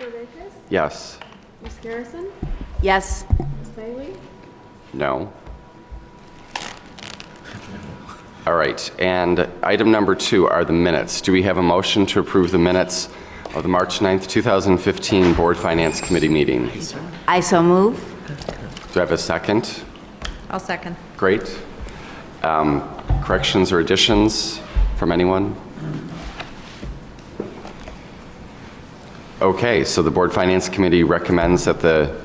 Mr. Rakes? Yes. Ms. Garrison? Yes. Ms. Bailey? No. All right, and item number 2 are the minutes. Do we have a motion to approve the minutes of the March 9th, 2015 Board Finance Committee meeting? I so move. Do I have a second? I'll second. Great. Corrections or additions from anyone? Okay, so the Board Finance Committee recommends that the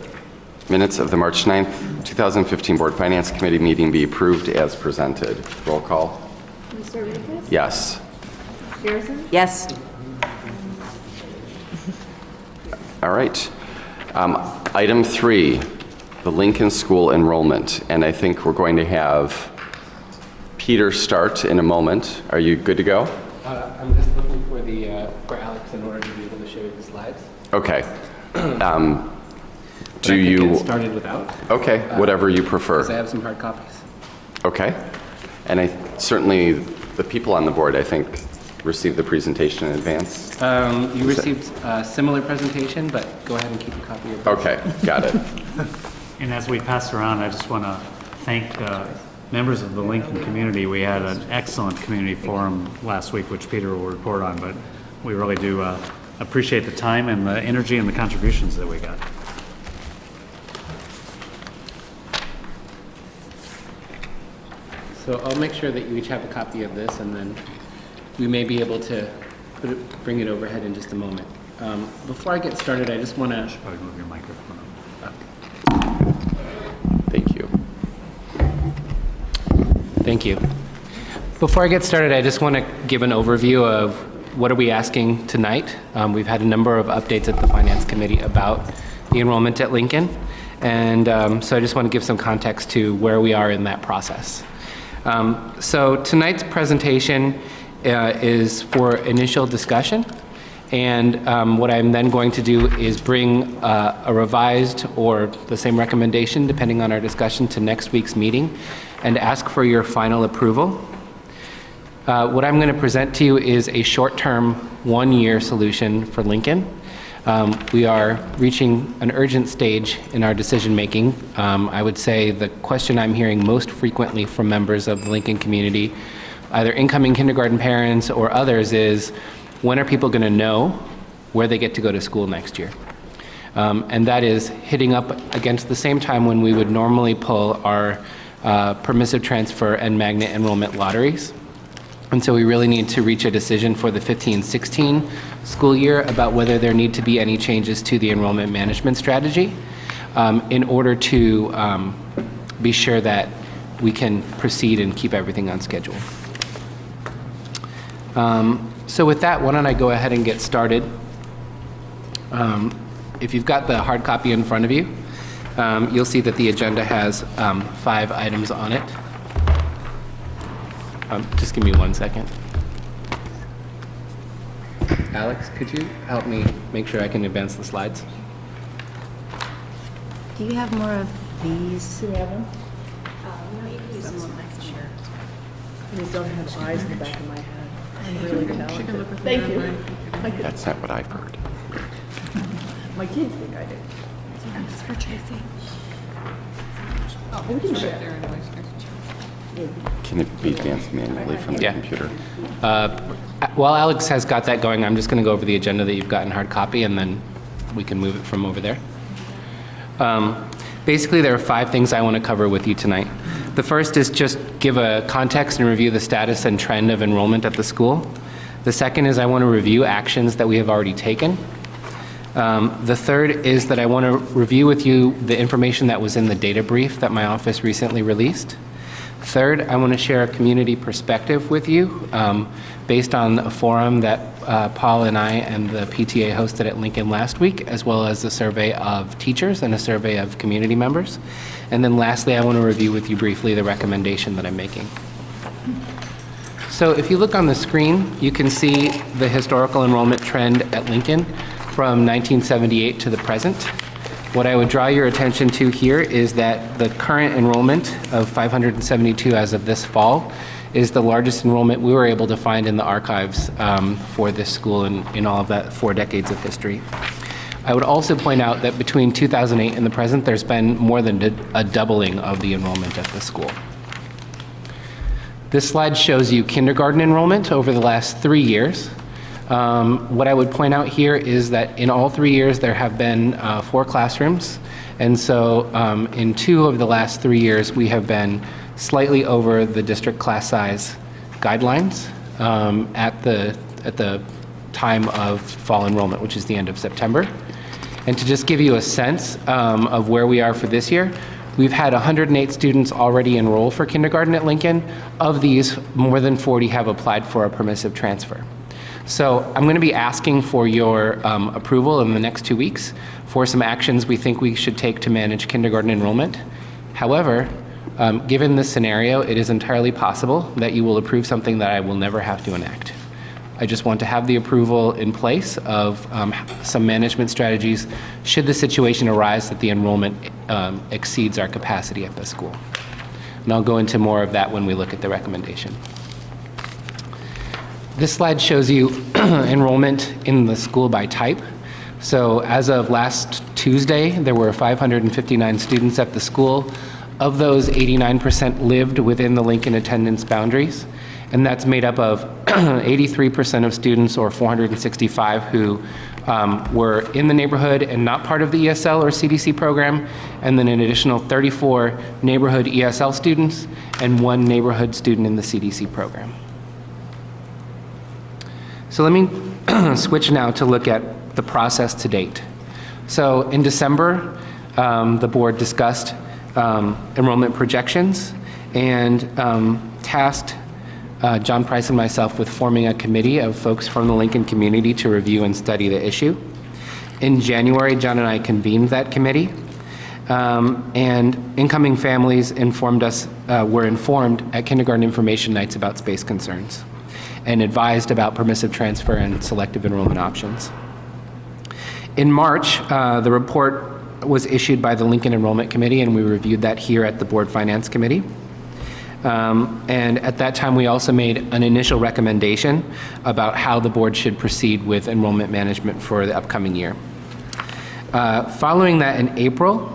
minutes of the March 9th, 2015 Board Finance Committee meeting be approved as presented. Roll call. Mr. Rakes? Yes. Ms. Garrison? Yes. All right. Item 3, the Lincoln School enrollment. And I think we're going to have Peter start in a moment. Are you good to go? I'm just looking for Alex in order to be able to show you the slides. Okay. But Do I can you? get started without? Okay, whatever you Because I prefer. have some hard copies. Okay. And certainly the people on the board, I think, received the presentation in advance. You received a similar presentation, but go ahead and keep a copy of both. Okay, got it. And as we pass around, I just want to thank members of the Lincoln community. We had an excellent community forum last week, which Peter will report on, but we really do appreciate the time and the energy and the contributions that we got. So I'll make sure that you each have a copy of this, and then we may be able to bring it overhead in just a moment. Before I get started, I just want to Probably move your microphone up. Thank you. Thank you. Before I get started, I just want to give an overview of what are we asking tonight. We've had a number of updates at the Finance Committee about the enrollment at Lincoln, and so I just want to give some context to where we are in that process. So tonight's presentation is for initial discussion, and what I'm then going to do is bring a revised or the same recommendation, depending on our discussion, to next week's meeting and ask for your final approval. What I'm going to present to you is a short-term, one-year solution for Lincoln. We are reaching an urgent stage in our decision-making. I would say the question I'm hearing most frequently from members of the Lincoln community, either incoming kindergarten parents or others, is when are people going to know where they get to go to school next year? And that is hitting up against the same time when we would normally pull our permissive transfer and magnet enrollment lotteries. And so we really need to reach a decision for the 15-16 school year about whether there need to be any changes to the enrollment management strategy in order to be sure that we can proceed and keep everything on schedule. So with that, why don't I go ahead and get started. If you've got the hard copy in front of you, you'll see that the agenda has 5 items on it. Just give me 1 second. Alex, could you help me make sure I can advance the slides? Do you have more of these? Do we have them? These don't have eyes in the back of my head. I'm really talented. Thank you. That's not what I've heard. My kids think I do. It's for Tracy. We can share. Can it be advanced manually from the Yeah. computer? While Alex has got that going, I'm just going to go over the agenda that you've got in hard copy, and then we can move it from over there. Basically, there are 5 things I want to cover with you tonight. The first is just give a context and review the status and trend of enrollment at the school. The second is I want to review actions that we have already taken. The third is that I want to review with you the information that was in the data brief that my office recently released. Third, I want to share a community perspective with you based on a forum that Paul and I and the PTA hosted at Lincoln last week, as well as a survey of teachers and a survey of community members. And then lastly, I want to review with you briefly the recommendation that I'm making. So if you look on the screen, you can see the historical enrollment trend at Lincoln from 1978 to the present. What I would draw your attention to here is that the current enrollment of 572 as of this fall is the largest enrollment we were able to find in the archives for this school in all of that 4 decades of history. I would also point out that between 2008 and the present, there's been more than a doubling of the enrollment at the school. This slide shows you kindergarten enrollment over the last 3 years. What I would point out here is that in all 3 years, there have been 4 classrooms. And so in 2 of the last 3 years, we have been slightly over the district class size guidelines at the time of fall enrollment, which is the end of September. And to just give you a sense of where we are for this year, we've had 108 students already enroll for kindergarten at Lincoln. Of these, more than 40 have applied for a permissive transfer. So I'm going to be asking for your approval in the next 2 weeks for some actions we think we should take to manage kindergarten enrollment. However, given this scenario, it is entirely possible that you will approve something that I will never have to enact. I just want to have the approval in place of some management strategies should the situation arise that the enrollment exceeds our capacity at the school. And I'll go into more of that when we look at the recommendation. This slide shows you enrollment in the school by type. So as of last Tuesday, there were 559 students at the school. Of those, 89% lived within the Lincoln attendance boundaries. And that's made up of 83% of students, or 465, who were in the neighborhood and not part of the ESL or CDC program, and then an additional 34 neighborhood ESL students and 1 neighborhood student in the CDC program. So let me switch now to look at the process to date. So in December, the board discussed enrollment projections and tasked John Price and myself with forming a committee of folks from the Lincoln community to review and study the issue. In January, John and I convened that committee, and incoming families were informed at kindergarten information nights about space concerns and advised about permissive transfer and selective enrollment options. In March, the report was issued by the Lincoln Enrollment Committee, and we reviewed that here at the Board Finance Committee. And at that time, we also made an initial recommendation about how the board should proceed with enrollment management for the upcoming year. Following that in April,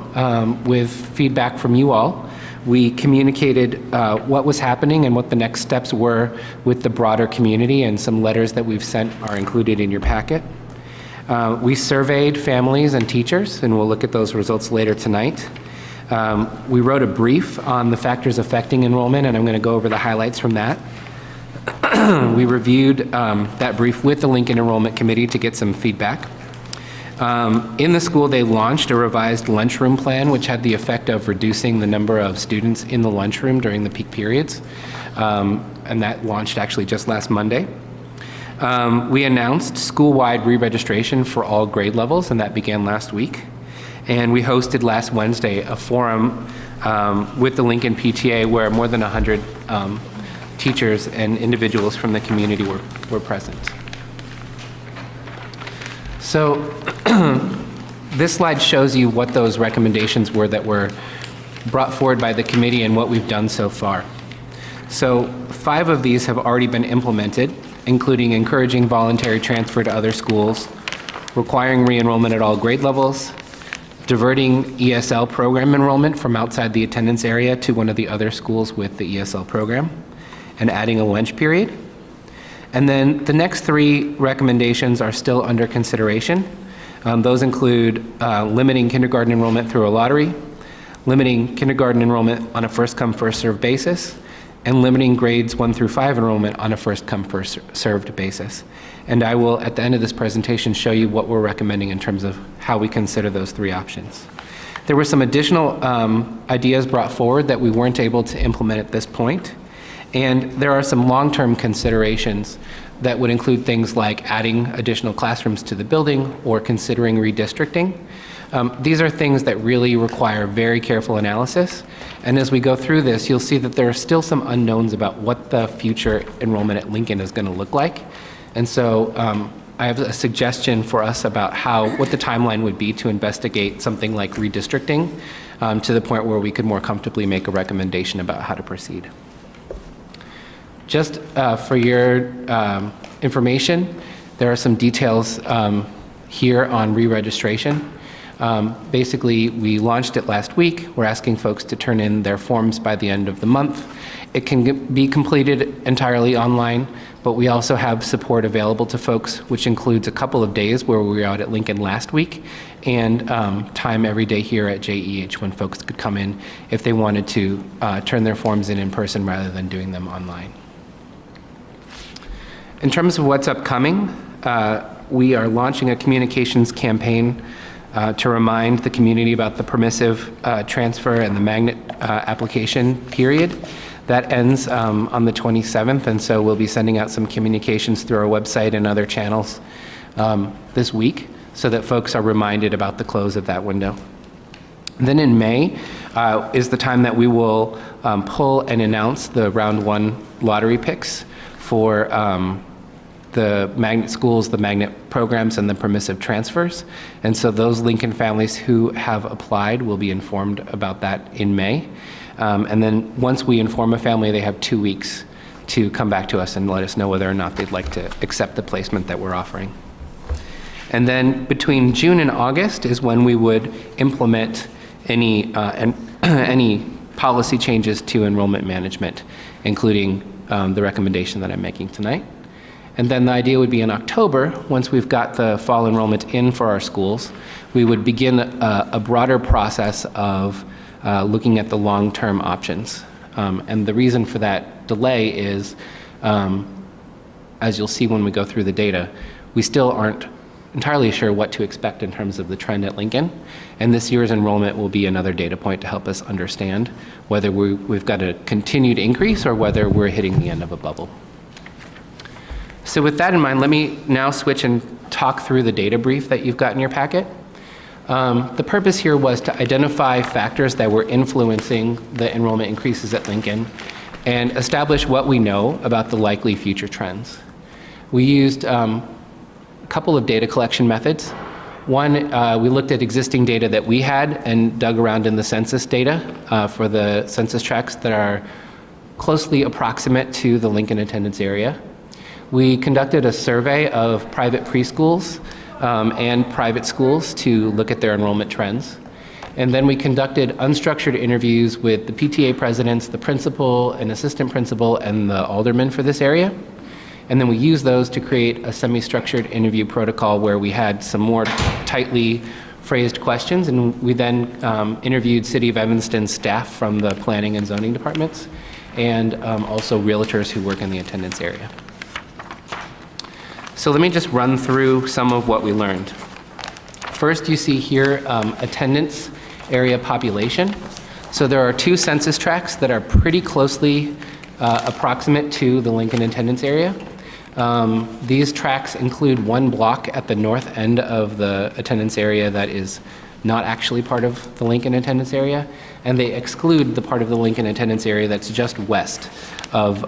with feedback from you all, we communicated what was happening and what the next steps were with the broader community, and some letters that we've sent are included in your packet. We surveyed families and teachers, and we'll look at those results later tonight. We wrote a brief on the factors affecting enrollment, and I'm going to go over the highlights from that. We reviewed that brief with the Lincoln Enrollment Committee to get some feedback. In the school, they launched a revised lunchroom plan, which had the effect of reducing the number of students in the lunchroom during the peak periods, and that launched actually just last Monday. We announced school-wide re-registration for all grade levels, and that began last week. And we hosted last Wednesday a forum with the Lincoln PTA where more than 100 teachers and individuals from the community were present. So this slide shows you what those recommendations were that were brought forward by the committee and what we've done so far. So 5 of these have already been implemented, including encouraging voluntary transfer to other schools, requiring re-enrollment at all grade levels, diverting ESL program enrollment from outside the attendance area to one of the other schools with the ESL program, and adding a lunch period. And then the next 3 recommendations are still under consideration. Those include limiting kindergarten enrollment through a lottery, limiting kindergarten enrollment on a first-come, first-served basis, and limiting grades 1 through 5 enrollment on a first-come, first-served basis. And I will, at the end of this presentation, show you what we're recommending in terms of how we consider those 3 options. There were some additional ideas brought forward that we weren't able to implement at this point. And there are some long-term considerations that would include things like adding additional classrooms to the building or considering redistricting. These are things that really require very careful analysis. And as we go through this, you'll see that there are still some unknowns about what the future enrollment at Lincoln is going to look like. And so I have a suggestion for us about what the timeline would be to investigate something like redistricting to the point where we could more comfortably make a recommendation about how to proceed. Just for your information, there are some details here on re-registration. Basically, we launched it last week. We're asking folks to turn in their forms by the end of the month. It can be completed entirely online, but we also have support available to folks, which includes a couple of days where we were out at Lincoln last week, and time every day here at JEH when folks could come in if they wanted to turn their forms in person rather than doing them online. In terms of what's upcoming, we are launching a communications campaign to remind the community about the permissive transfer and the magnet application period. That ends on the 27th, and so we'll be sending out some communications through our website and other channels this week so that folks are reminded about the close of that window. And then in May is the time that we will pull and announce the round 1 lottery picks for the magnet schools, the magnet programs, and the permissive transfers. And so those Lincoln families who have applied will be informed about that in May. And then once we inform a family, they have 2 weeks to come back to us and let us know whether or not they'd like to accept the placement that we're offering. And then between June and August is when we would implement any policy changes to enrollment management, including the recommendation that I'm making tonight. And then the idea would be in October, once we've got the fall enrollment in for our schools, we would begin a broader process of looking at the long-term options. And the reason for that delay is, as you'll see when we go through the data, we still aren't entirely sure what to expect in terms of the trend at Lincoln. And this year's enrollment will be another data point to help us understand whether we've got a continued increase or whether we're hitting the end of a bubble. So with that in mind, let me now switch and talk through the data brief that you've got in your packet. The purpose here was to identify factors that were influencing the enrollment increases at Lincoln and establish what we know about the likely future trends. We used a couple of data collection methods. One, we looked at existing data that we had and dug around in the census data for the census tracts that are closely approximate to the Lincoln attendance area. We conducted a survey of private preschools and private schools to look at their enrollment trends. And then we conducted unstructured interviews with the PTA presidents, the principal and assistant principal, and the alderman for this area. And then we used those to create a semi-structured interview protocol where we had some more tightly phrased questions. And we then interviewed City of Evanston staff from the planning and zoning departments and also realtors who work in the attendance area. So let me just run through some of what we learned. First, you see here attendance area population. So there are 2 census tracts that are pretty closely approximate to the Lincoln attendance area. These tracts include 1 block at the north end of the attendance area that is not actually part of the Lincoln attendance area, and they exclude the part of the Lincoln attendance area that's just west of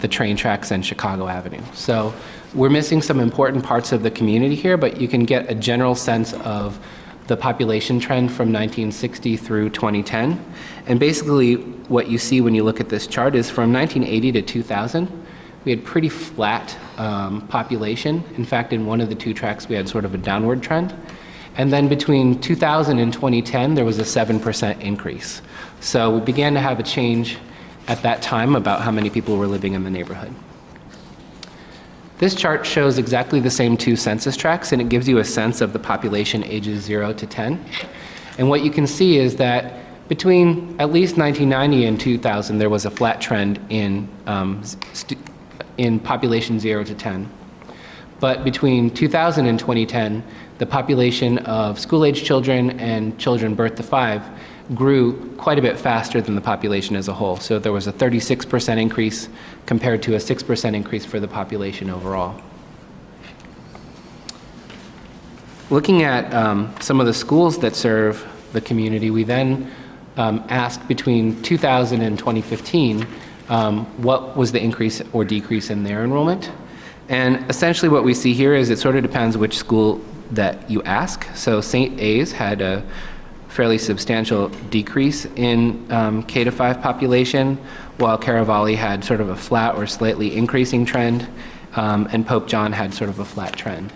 the train tracks and Chicago Avenue. So we're missing some important parts of the community here, but you can get a general sense of the population trend from 1960 through 2010. And basically what you see when you look at this chart is from 1980 to 2000, we had pretty flat population. In fact, in one of the 2 tracks, we had sort of a downward trend. And then between 2000 and 2010, there was a 7% increase. So we began to have a change at that time about how many people were living in the neighborhood. This chart shows exactly the same 2 census tracts, and it gives you a sense of the population ages 0 to 10. And what you can see is that between at least 1990 and 2000, there was a flat trend in population 0 to 10. But between 2000 and 2010, the population of school-age children and children birth to 5 grew quite a bit faster than the population as a whole. So there was a 36% increase compared to a 6% increase for the population overall. Looking at some of the schools that serve the community, we then asked between 2000 and 2015 what was the increase or decrease in their enrollment. And essentially what we see here is it sort of depends which school that you ask. So St. A's had a fairly substantial decrease in K-5 population, while Caravali had sort of a flat or slightly increasing trend, and Pope John had sort of a flat trend.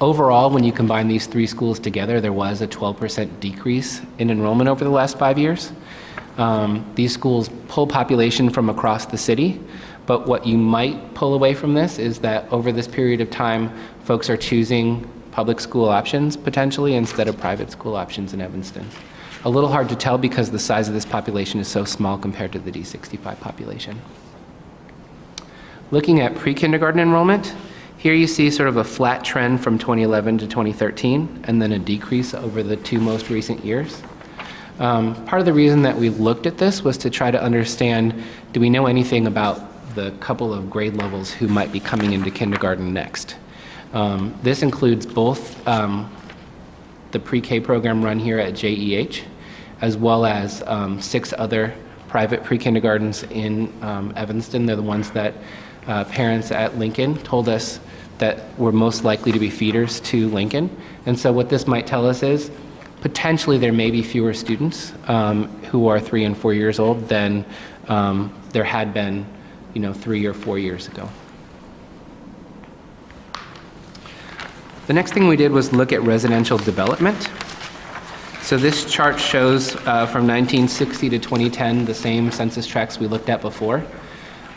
Overall, when you combine these three schools together, there was a 12% decrease in enrollment over the last 5 years. These schools pull population from across the city, but what you might pull away from this is that over this period of time, folks are choosing public school options potentially instead of private school options in Evanston. A little hard to tell because the size of this population is so small compared to the D65 population. Looking at pre-kindergarten enrollment, here you see sort of a flat trend from 2011 to 2013, and then a decrease over the two most recent years. Part of the reason that we looked at this was to try to understand, do we know anything about the couple of grade levels who might be coming into kindergarten next? This includes both the pre-K program run here at JEH, as well as 6 other private pre-kindergartens in Evanston. They're the ones that parents at Lincoln told us that were most likely to be feeders to Lincoln. And so what this might tell us is potentially there may be fewer students who are 3 and 4 years old than there had been 3 or 4 years ago. The next thing we did was look at residential development. So this chart shows from 1960 to 2010 the same census tracts we looked at before.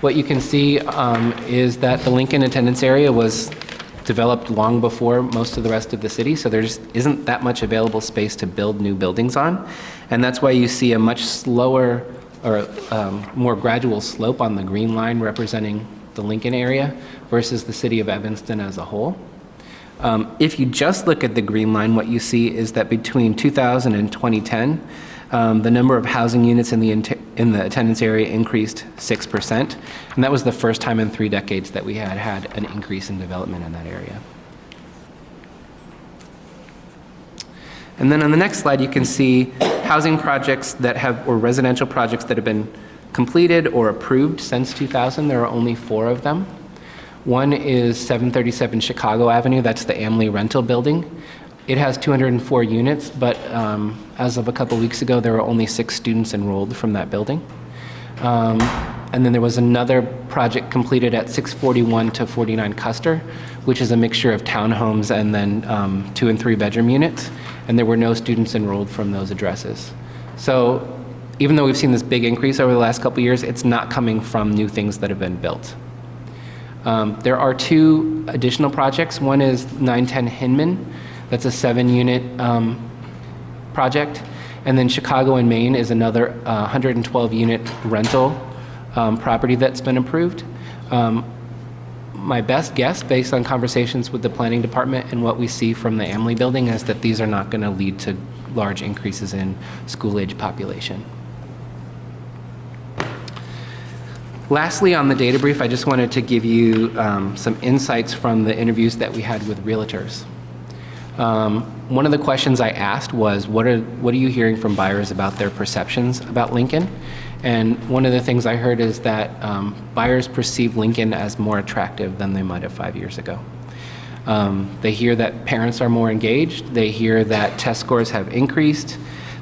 What you can see is that the Lincoln attendance area was developed long before most of the rest of the city, so there just isn't that much available space to build new buildings on. And that's why you see a much slower or more gradual slope on the green line representing the Lincoln area versus the city of Evanston as a whole. If you just look at the green line, what you see is that between 2000 and 2010, the number of housing units in the attendance area increased 6%, and that was the first time in 3 decades that we had an increase in development in that area. And then on the next slide, you can see housing projects or residential projects that have been completed or approved since 2000. There are only 4 of them. One is 737 Chicago Avenue. That's the Amley rental building. It has 204 units, but as of a couple weeks ago, there were only 6 students enrolled from that building. And then there was another project completed at 641 to 49 Custer, which is a mixture of townhomes and then 2 and 3 bedroom units. And there were no students enrolled from those addresses. So even though we've seen this big increase over the last couple years, it's not coming from new things that have been built. There are 2 additional projects. One is 910 Hinman. That's a 7-unit project. And then Chicago and Maine is another 112-unit rental property that's been approved. My best guess, based on conversations with the planning department and what we see from the Amley building, is that these are not going to lead to large increases in school-age population. Lastly, on the data brief, I just wanted to give you some insights from the interviews that we had with realtors. One of the questions I asked was, what are you hearing from buyers about their perceptions about Lincoln? And one of the things I heard is that buyers perceive Lincoln as more attractive than they might have 5 years ago. They hear that parents are more engaged. They hear that test scores have increased.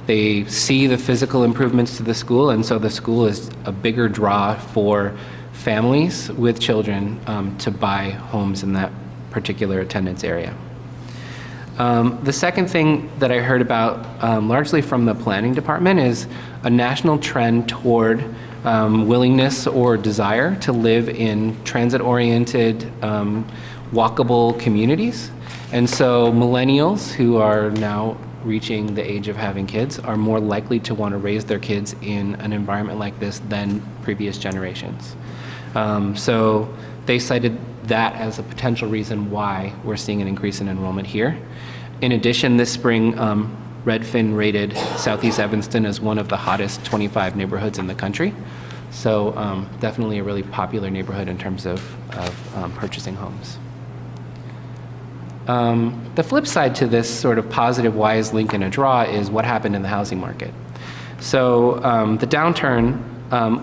They see the physical improvements to the school, and so the school is a bigger draw for families with children to buy homes in that particular attendance area. The second thing that I heard about, largely from the planning department, is a national trend toward willingness or desire to live in transit-oriented, walkable communities. And so millennials who are now reaching the age of having kids are more likely to want to raise their kids in an environment like this than previous generations. So they cited that as a potential reason why we're seeing an increase in enrollment here. In addition, this spring, Redfin rated Southeast Evanston as one of the hottest 25 neighborhoods in the country. So definitely a really popular neighborhood in terms of purchasing homes. The flip side to this sort of positive why is Lincoln a draw is what happened in the housing market. So the downturn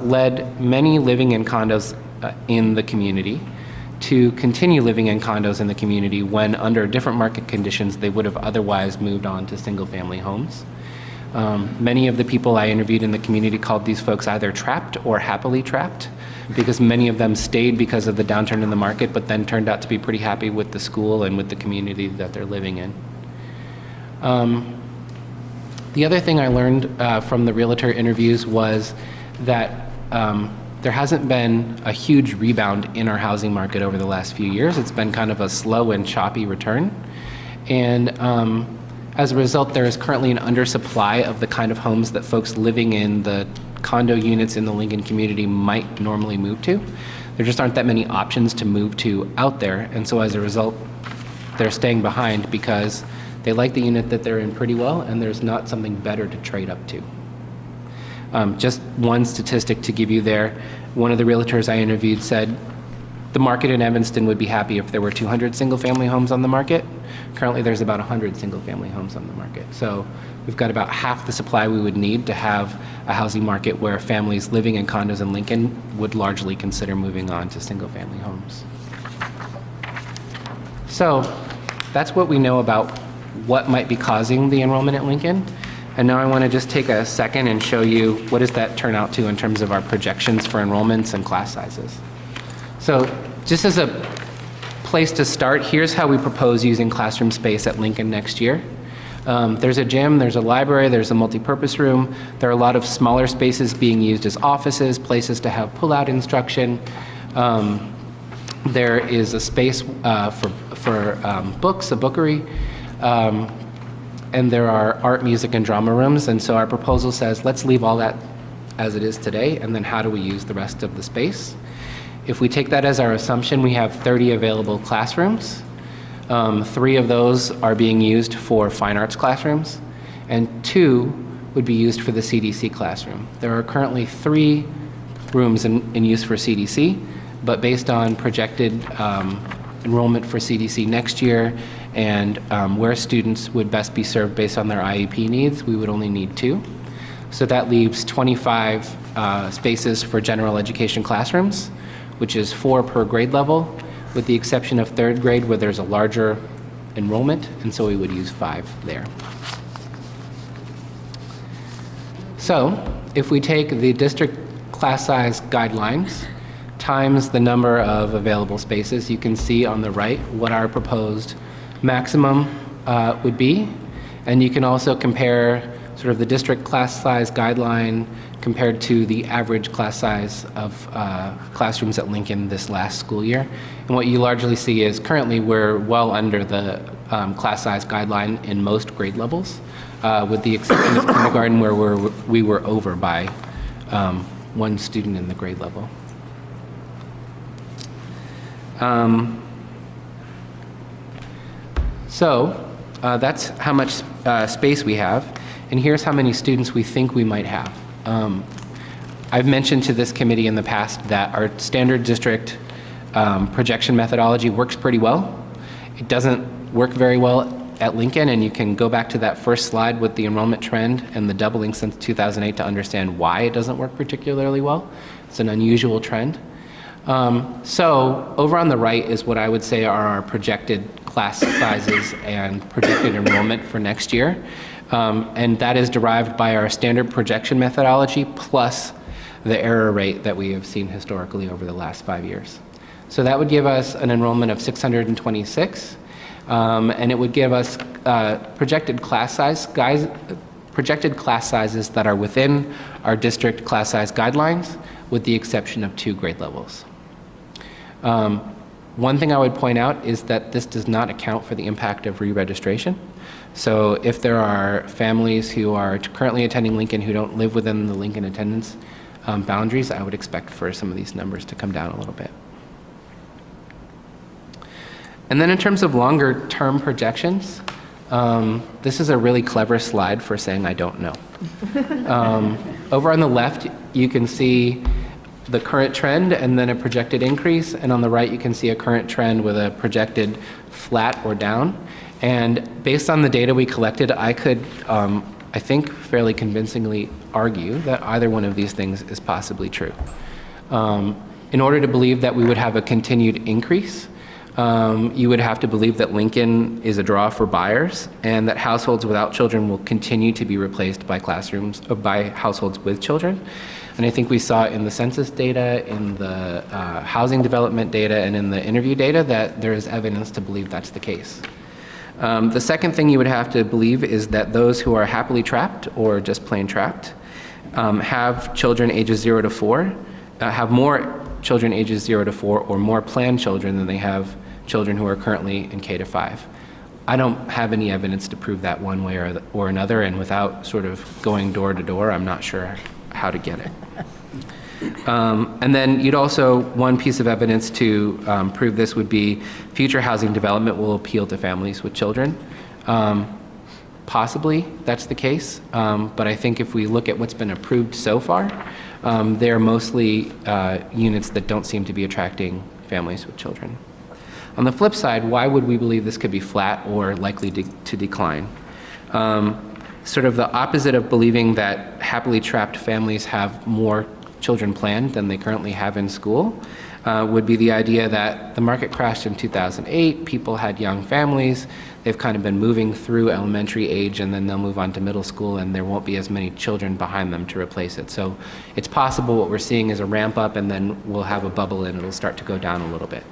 led many living in condos in the community to continue living in condos in the community when under different market conditions they would have otherwise moved on to single family homes. Many of the people I interviewed in the community called these folks either trapped or happily trapped because many of them stayed because of the downturn in the market, but then turned out to be pretty happy with the school and with the community that they're living in. The other thing I learned from the realtor interviews was that there hasn't been a huge rebound in our housing market over the last few years. It's been kind of a slow and choppy return. And as a result, there is currently an undersupply of the kind of homes that folks living in the condo units in the Lincoln community might normally move to. There just aren't that many options to move to out there. And so as a result, they're staying behind because they like the unit that they're in pretty well, and there's not something better to trade up to. Just one statistic to give you there. One of the realtors I interviewed said the market in Evanston would be happy if there were 200 single-family homes on the market. Currently, there's about 100 single-family homes on the market. So we've got about half the supply we would need to have a housing market where families living in condos in Lincoln would largely consider moving on to single-family homes. So that's what we know about what might be causing the enrollment at Lincoln. And now I want to just take a second and show you what does that turn out to in terms of our projections for enrollments and class sizes. So just as a place to start, here's how we propose using classroom space at Lincoln next year. There's a gym, there's a library, there's a multipurpose room. There are a lot of smaller spaces being used as offices, places to have pull-out instruction. There is a space for books, a bookery. And there are art, music, and drama rooms. And so our proposal says, let's leave all that as it is today, and then how do we use the rest of the space? If we take that as our assumption, we have 30 available classrooms. 3 of those are being used for fine arts classrooms, and 2 would be used for the CDC classroom. There are currently 3 rooms in use for CDC, but based on projected enrollment for CDC next year and where students would best be served based on their IEP needs, we would only need 2. So that leaves 25 spaces for general education classrooms, which is 4 per grade level, with the exception of 3rd grade where there's a larger enrollment, and so we would use 5 there. So if we take the district class size guidelines times the number of available spaces, you can see on the right what our proposed maximum would be. And you can also compare sort of the district class size guideline compared to the average class size of classrooms at Lincoln this last school year. And what you largely see is currently we're well under the class size guideline in most grade levels, with the exception of kindergarten where we were over by 1 student in the grade level. So that's how much space we have, and here's how many students we think we might have. I've mentioned to this committee in the past that our standard district projection methodology works pretty well. It doesn't work very well at Lincoln, and you can go back to that first slide with the enrollment trend and the doubling since 2008 to understand why it doesn't work particularly well. It's an unusual trend. So over on the right is what I would say are our projected class sizes and projected enrollment for next year. And that is derived by our standard projection methodology plus the error rate that we have seen historically over the last 5 years. So that would give us an enrollment of 626, and it would give us projected class sizes that are within our district class size guidelines, with the exception of 2 grade levels. One thing I would point out is that this does not account for the impact of re-registration. So if there are families who are currently attending Lincoln who don't live within the Lincoln attendance boundaries, I would expect for some of these numbers to come down a little bit. And then in terms of longer term projections, this is a really clever slide for saying I don't know. Over on the left, you can see the current trend and then a projected increase, and on the right you can see a current trend with a projected flat or down. And based on the data we collected, I could, I think, fairly convincingly argue that either one of these things is possibly true. In order to believe that we would have a continued increase, you would have to believe that Lincoln is a draw for buyers and that households without children will continue to be replaced by by households with children. And I think we saw in the census data, in the housing development data, and in the interview data that there is evidence to believe that's the case. The second thing you would have to believe is that those who are happily trapped or just plain trapped have children ages 0 to 4, have more children ages 0 to 4 or more planned children than they have children who are currently in K to 5. I don't have any evidence to prove that one way or another, and without sort of going door to door, I'm not sure how to get it. And then you'd also, one piece of evidence to prove this would be future housing development will appeal to families with children. Possibly that's the case, but I think if we look at what's been approved so far, they're mostly units that don't seem to be attracting families with children. On the flip side, why would we believe this could be flat or likely to decline? Sort of the opposite of believing that happily trapped families have more children planned than they currently have in school would be the idea that the market crashed in 2008, people had young families, they've kind of been moving through elementary age, and then they'll move on to middle school and there won't be as many children behind them to replace it. So it's possible what we're seeing is a ramp up and then we'll have a bubble and it'll start to go down a little bit.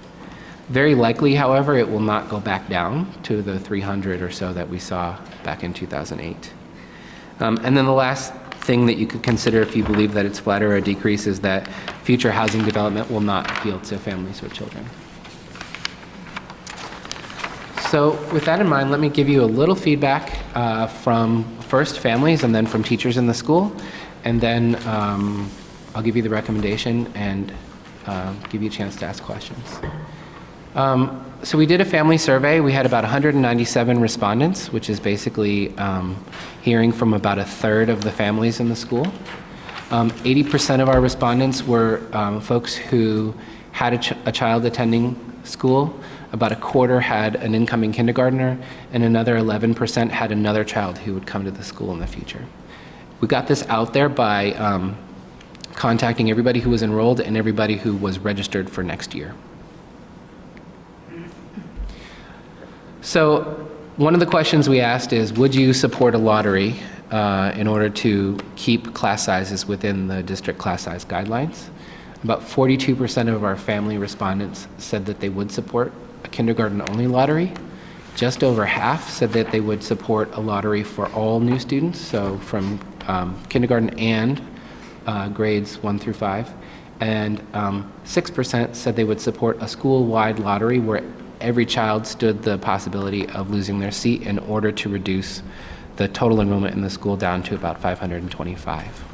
Very likely, however, it will not go back down to the 300 or so that we saw back in 2008. And then the last thing that you could consider if you believe that it's flat or a decrease is that future housing development will not appeal to families with children. So with that in mind, let me give you a little feedback from first families and then from teachers in the school, and then I'll give you the recommendation and give you a chance to ask questions. So we did a family survey. We had about 197 respondents, which is basically hearing from about a third of the families in the school. 80% of our respondents were folks who had a child attending school. About a quarter had an incoming kindergartner, and another 11% had another child who would come to the school in the future. We got this out there by contacting everybody who was enrolled and everybody who was registered for next year. So one of the questions we asked is, would you support a lottery in order to keep class sizes within the district class size guidelines? About 42% of our family respondents said that they would support a kindergarten-only lottery. Just over half said that they would support a lottery for all new students, so from kindergarten and grades 1 through 5. And 6% said they would support a school-wide lottery where every child stood the possibility of losing their seat in order to reduce the total enrollment in the school down to about 525.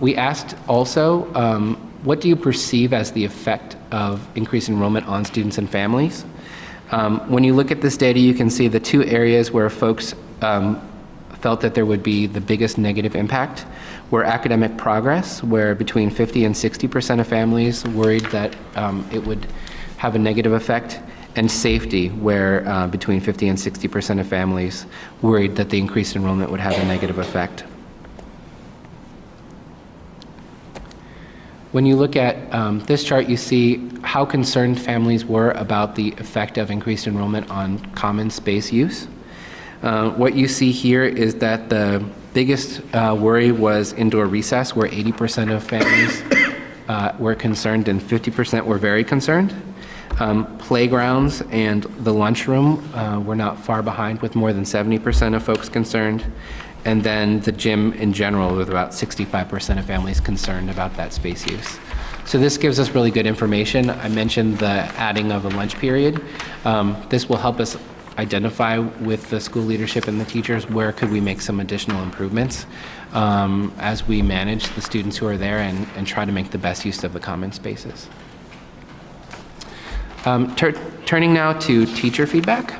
We asked also, what do you perceive as the effect of increased enrollment on students and families? When you look at this data, you can see the two areas where folks felt that there would be the biggest negative impact were academic progress, where between 50 and 60% of families worried that it would have a negative effect, and safety, where between 50 and 60% of families worried that the increased enrollment would have a negative effect. When you look at this chart, you see how concerned families were about the effect of increased enrollment on common space use. What you see here is that the biggest worry was indoor recess, where 80% of families were concerned and 50% were very concerned. Playgrounds and the lunchroom were not far behind, with more than 70% of folks concerned. And then the gym in general, with about 65% of families concerned about that space use. So this gives us really good information. I mentioned the adding of a lunch period. This will help us identify with the school leadership and the teachers where could we make some additional improvements as we manage the students who are there and try to make the best use of the common spaces. Turning now to teacher feedback.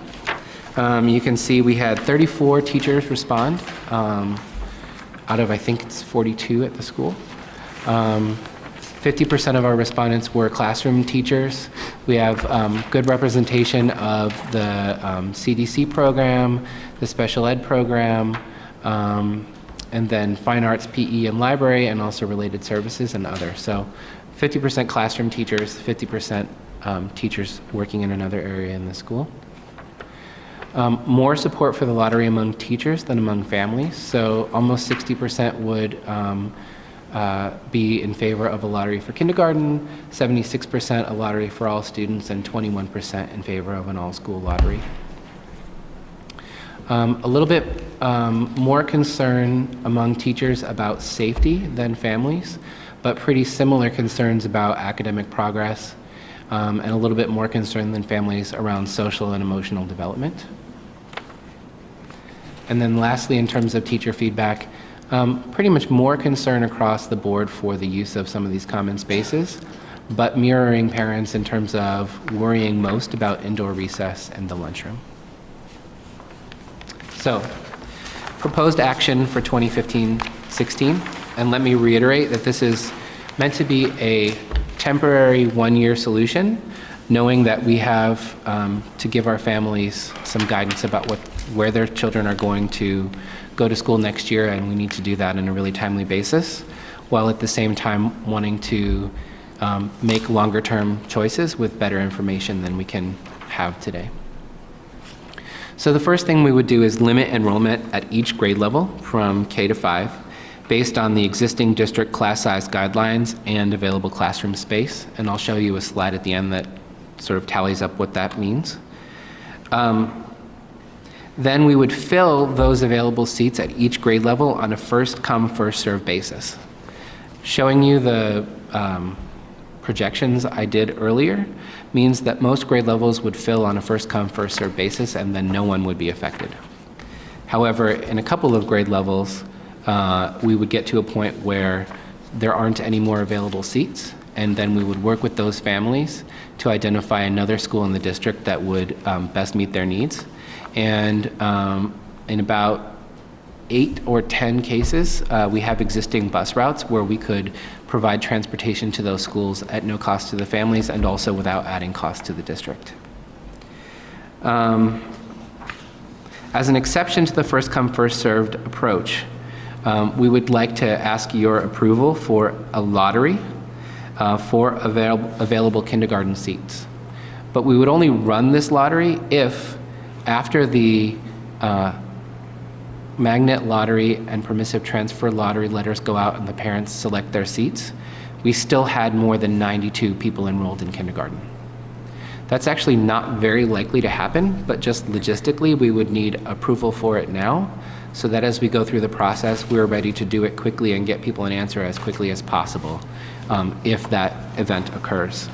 You can see we had 34 teachers respond out of, I think it's 42 at the school. 50% of our respondents were classroom teachers. We have good representation of the CDC program, the special ed program, and then fine arts, PE, and library, and also related services and other. So 50% classroom teachers, 50% teachers working in another area in the school. More support for the lottery among teachers than among families. So almost 60% would be in favor of a lottery for kindergarten, 76% a lottery for all students, and 21% in favor of an all-school lottery. A little bit more concern among teachers about safety than families, but pretty similar concerns about academic progress, and a little bit more concern than families around social and emotional development. And then lastly, in terms of teacher feedback, pretty much more concern across the board for the use of some of these common spaces, but mirroring parents in terms of worrying most about indoor recess and the lunchroom. So, proposed action for 2015-16, and let me reiterate that this is meant to be a temporary one-year solution, knowing that we have to give our families some guidance about where their children are going to go to school next year, and we need to do that on a really timely basis, while at the same time wanting to make longer-term choices with better information than we can have today. So the first thing we would do is limit enrollment at each grade level from K to 5 based on the existing district class size guidelines and available classroom space. And I'll show you a slide at the end that sort of tallies up what that means. Then we would fill those available seats at each grade level on a first come, first served basis. Showing you the projections I did earlier means that most grade levels would fill on a first come, first served basis, and then no one would be affected. However, in a couple of grade levels, we would get to a point where there aren't any more available seats, and then we would work with those families to identify another school in the district that would best meet their needs. And in about 8 or 10 cases, we have existing bus routes where we could provide transportation to those schools at no cost to the families and also without adding cost to the district. As an exception to the first come, first served approach, we would like to ask your approval for a lottery for available kindergarten seats. But we would only run this lottery if, after the magnet lottery and permissive transfer lottery letters go out and the parents select their seats, we still had more than 92 people enrolled in kindergarten. That's actually not very likely to happen, but just logistically, we would need approval for it now, so that as we go through the process, we're ready to do it quickly and get people an answer as quickly as possible if that event occurs.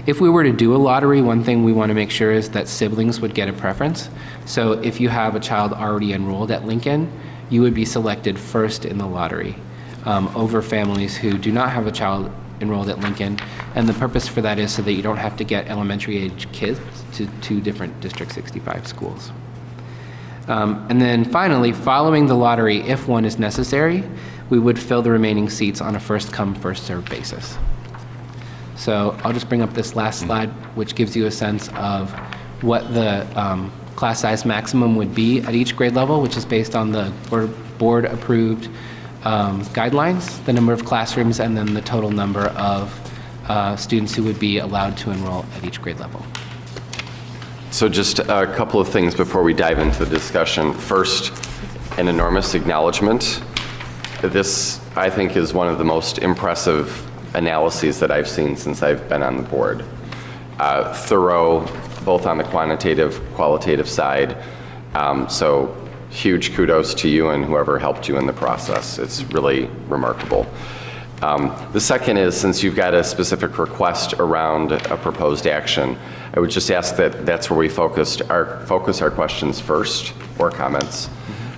If we were to do a lottery, one thing we want to make sure is that siblings would get a preference. So if you have a child already enrolled at Lincoln, you would be selected first in the lottery over families who do not have a child enrolled at Lincoln. And the purpose for that is so that you don't have to get elementary age kids to 2 different District 65 schools. And then finally, following the lottery, if one is necessary, we would fill the remaining seats on a first come, first served basis. So I'll just bring up this last slide, which gives you a sense of what the class size maximum would be at each grade level, which is based on the board approved guidelines, the number of classrooms, and then the total number of students who would be allowed to enroll at each grade level. So just a couple of things before we dive into the discussion. First, an enormous acknowledgement. This, I think, is one of the most impressive analyses that I've seen since I've been on the board. Thorough, both on the quantitative, qualitative side. So huge kudos to you and whoever helped you in the process. It's really remarkable. The second is, since you've got a specific request around a proposed action, I would just ask that that's where we focus our questions first, or comments.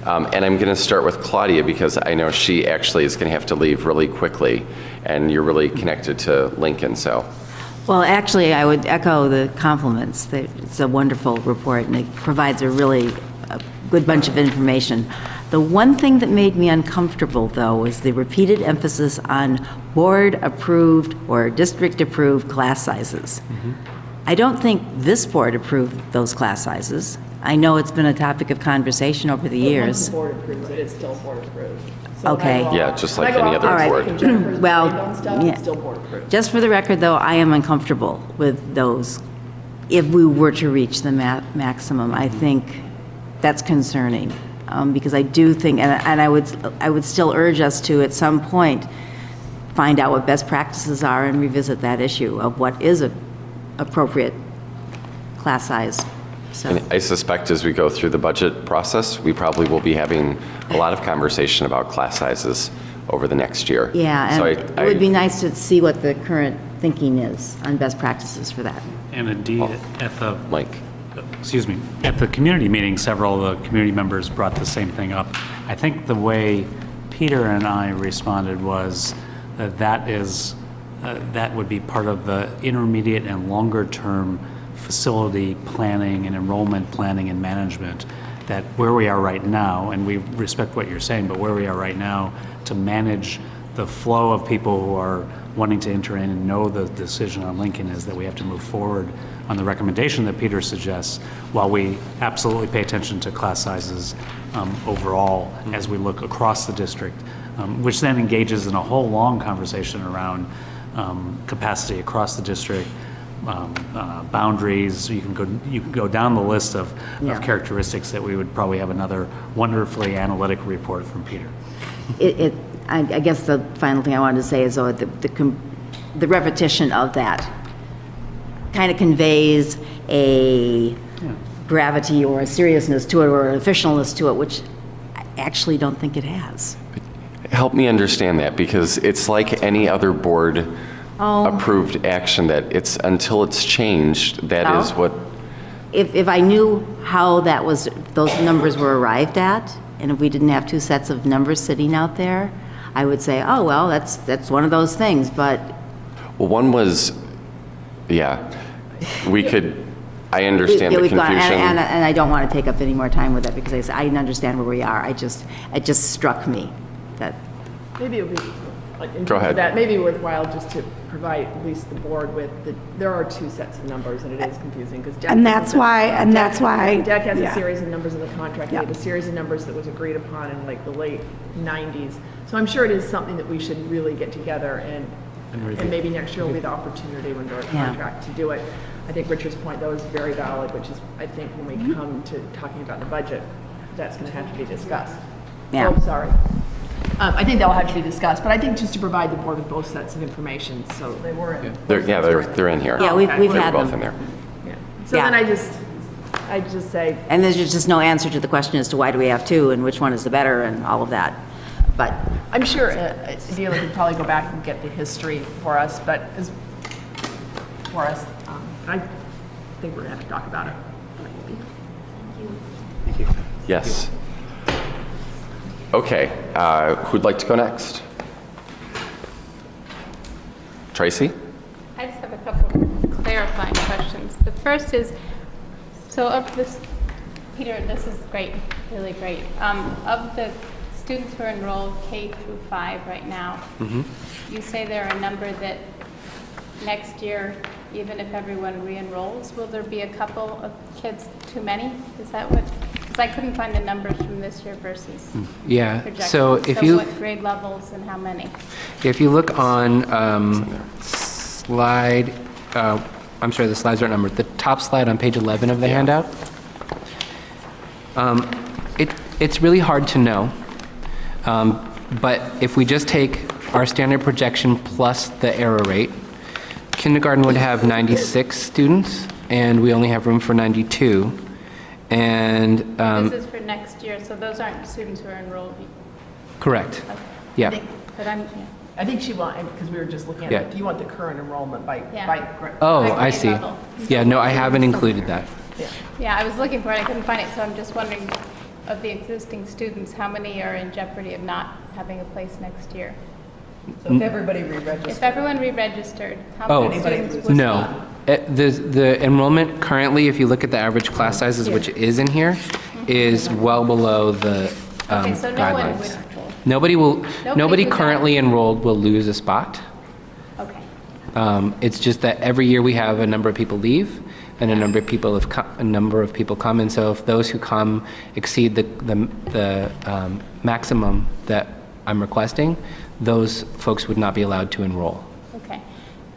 And I'm going to start with Claudia because I know she actually is going to have to leave really quickly, and you're really connected to Lincoln, so. Well, actually, I would echo the compliments. It's a wonderful report, and it provides a really good bunch of information. The one thing that made me uncomfortable, though, was the repeated emphasis on board-approved or district-approved class sizes. I don't think this board approved those class sizes. I know it's been a topic of conversation over the Once years. the board approves it, it's still board approved. So Okay. when I go Yeah, off- just when I like go any off other topic board. and Jennifer's Well, mind on stuff, yeah. it's still board approved. Just for the record, though, I am uncomfortable with those if we were to reach the maximum, I think that's concerning, because I do think, and I would still urge us to, at some point, find out what best practices are and revisit that issue of what is a appropriate class size. So, And I suspect as we go through the budget process, we probably will be having a lot of conversation about class sizes over the next year. yeah, So and it would be nice to see what the current thinking is on best practices for that. And indeed, at the, Mike, excuse me, at the community meeting, several of the community members brought the same thing up. I think the way Peter and I responded was that that would be part of the intermediate and longer-term facility planning and enrollment planning and management, that where we are right now, and we respect what you're saying, but where we are right now to manage the flow of people who are wanting to enter in and know the decision on Lincoln is that we have to move forward on the recommendation that Peter suggests, while we absolutely pay attention to class sizes overall as we look across the district, which then engages in a whole long conversation around capacity across the district, boundaries. You can go down the list of characteristics that we would probably have another wonderfully analytic report from Peter. I guess the final thing I wanted to say is, though, the repetition of that kind of conveys a gravity or a seriousness to it or an officialness to it, which I actually don't think it has. help me understand that, because it's like any other board approved action that it's, until it's changed, that is what. If I knew how that was, those numbers were arrived at, and if we didn't have two sets of numbers sitting out there, I would say, oh, well, that's one of those things, but. Well, one was, we could, I understand the we've gone- confusion. And I don't want to take up any more time with it, because I understand where we are. It just struck me that, Maybe it would be, like, in Go terms ahead. of that, maybe worthwhile just to provide at least the board with there are two sets of numbers, and it is confusing, because Jack. And that's why. Jack has a yeah. series of numbers in the contract. We Yeah. have a series of numbers that was agreed upon in like the late 90s. So I'm sure it is something that we should really get together, and maybe next year will be the opportunity when we're in contract to do it. I think Richard's point, though, is very valid, which is, I think, when we come to talking about the budget, that's going to have to be discussed. Yeah. Oh, sorry. I think that'll have to be discussed, but I think just to provide the board with both sets of information, so they were in. They're in here. yeah, we've Okay. had They're both them. in there. Yeah. So Yeah. then I just say, And there's just no answer to the question as to why do we have two, and which one is the better, and all of that. But, I'm sure Dealer could probably go back and get the history for us, but I think we're gonna have to talk about it. Yes. Okay, who'd like to go next? Tracy? I just have a couple of clarifying questions. The first is, so of this, Peter, this is great, really great. Of the students who are enrolled K through 5 right now, you say there are a number that next year, even if everyone re-enrolls, will there be a couple of kids too many? Is that what, because I couldn't find the numbers from this year versus Yeah, projections. so if you, what grade levels and how many? if you look on slide, I'm sorry, the slides aren't numbered, the top slide on page 11 of the handout, it's really hard to know, but if we just take our standard projection plus the error rate, kindergarten would have 96 students, and we only have room for 92. And, This is for next year, so those aren't students who are enrolled. correct, Okay. yeah. But I'm, I think she want, because we were just looking at Yeah. it, do you want the current enrollment by Yeah. grade? Oh, By I grade see. level. Yeah, no, I haven't included that. yeah, I was looking for it, I couldn't find it, so I'm just wondering, of the existing students, how many are in jeopardy of not having a place next year? So if everybody re-registers. If everyone re-registered, how Oh, many students would no. The enrollment currently, if you look at the average class sizes, which is in here, is well below the Okay, so no one guidelines. would, Nobody Nobody who's currently enrolled will lose a spot. okay. It's just that every year we have a number of people leave, and a number of people come, and so if those who come exceed the maximum that I'm requesting, those folks would not be allowed to enroll. Okay.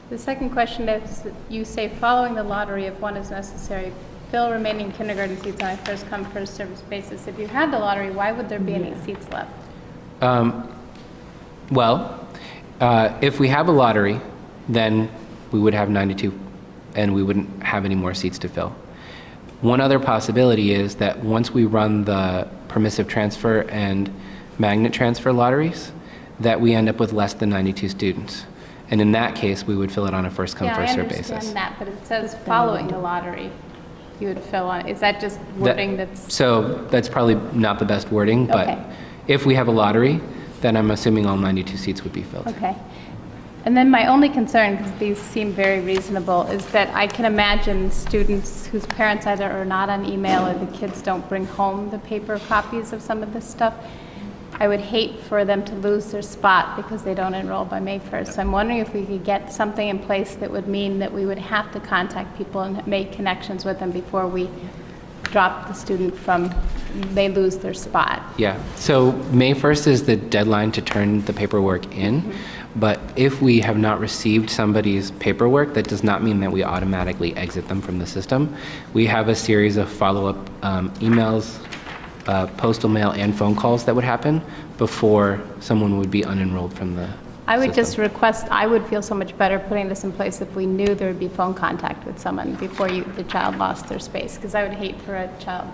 The second question is, you say following the lottery, if one is necessary, fill remaining kindergarten seats on a first come, first served basis. If you had the lottery, why would there be any seats left? If we have a lottery, then we would have 92 and we wouldn't have any more seats to fill. One other possibility is that once we run the permissive transfer and magnet transfer lotteries, that we end up with less than 92 students. And in that case, we would fill it on a first come, first served basis. Yeah, I understand that, but it says following the lottery, you would fill on. Is that just wording that's? So that's probably not the best wording, but Okay. if we have a lottery, then I'm assuming all 92 seats would be filled. Okay. And then my only concern, because these seem very reasonable, is that I can imagine students whose parents either are not on email or the kids don't bring home the paper copies of some of this stuff. I would hate for them to lose their spot because they don't enroll by May 1st. So I'm wondering if we could get something in place that would mean that we would have to contact people and make connections with them before we drop the student from, they lose their spot. Yeah, so May 1st is the deadline to turn the paperwork in, but if we have not received somebody's paperwork, that does not mean that we automatically exit them from the system. We have a series of follow-up emails, postal mail, and phone calls that would happen before someone would be unenrolled from the I would system. just request, I would feel so much better putting this in place if we knew there would be phone contact with someone before the child lost their space, because I would hate for a child.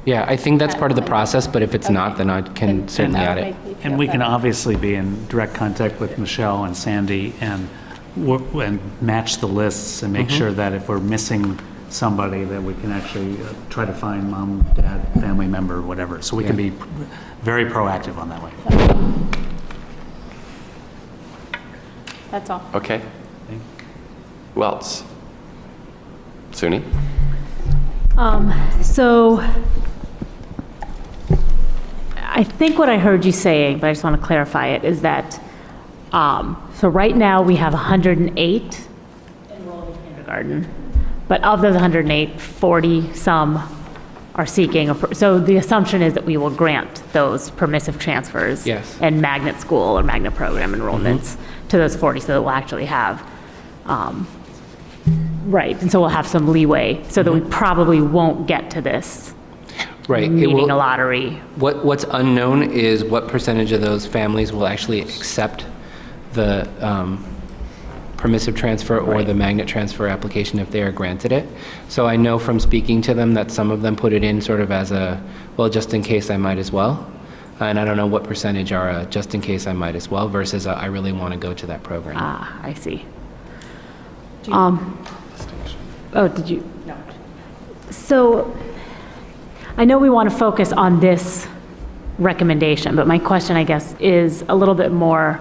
Yeah, I think that's part of the process, but if it's not, then I can certainly that add would it. make me feel And we can better. obviously be in direct contact with Michelle and Sandy and match the lists and make sure that if we're missing somebody, that we can actually try to find mom, dad, family member, whatever. So we can be very proactive on that way. That's all. Okay. Who else? Suni? So I think what I heard you saying, but I just want to clarify it, is that, so right now we have 108 enrolled in kindergarten, but of those 108, 40 some are seeking, so the assumption is that we will grant those permissive transfers Yes. and magnet school or magnet program enrollments to those 40, so that we'll actually have, right, and so we'll have some leeway, so that we probably won't get to this Right. It needing will- a lottery. What's unknown is what percentage of those families will actually accept the permissive transfer or the magnet transfer application if they are granted it. So I know from speaking to them that some of them put it in sort of as a, well, just in case I might as well. And I don't know what percentage are a just in case I might as well versus a, I really want to go to that program. Ah, I see. Oh, did you? No. So I know we want to focus on this recommendation, but my question, I guess, is a little bit more,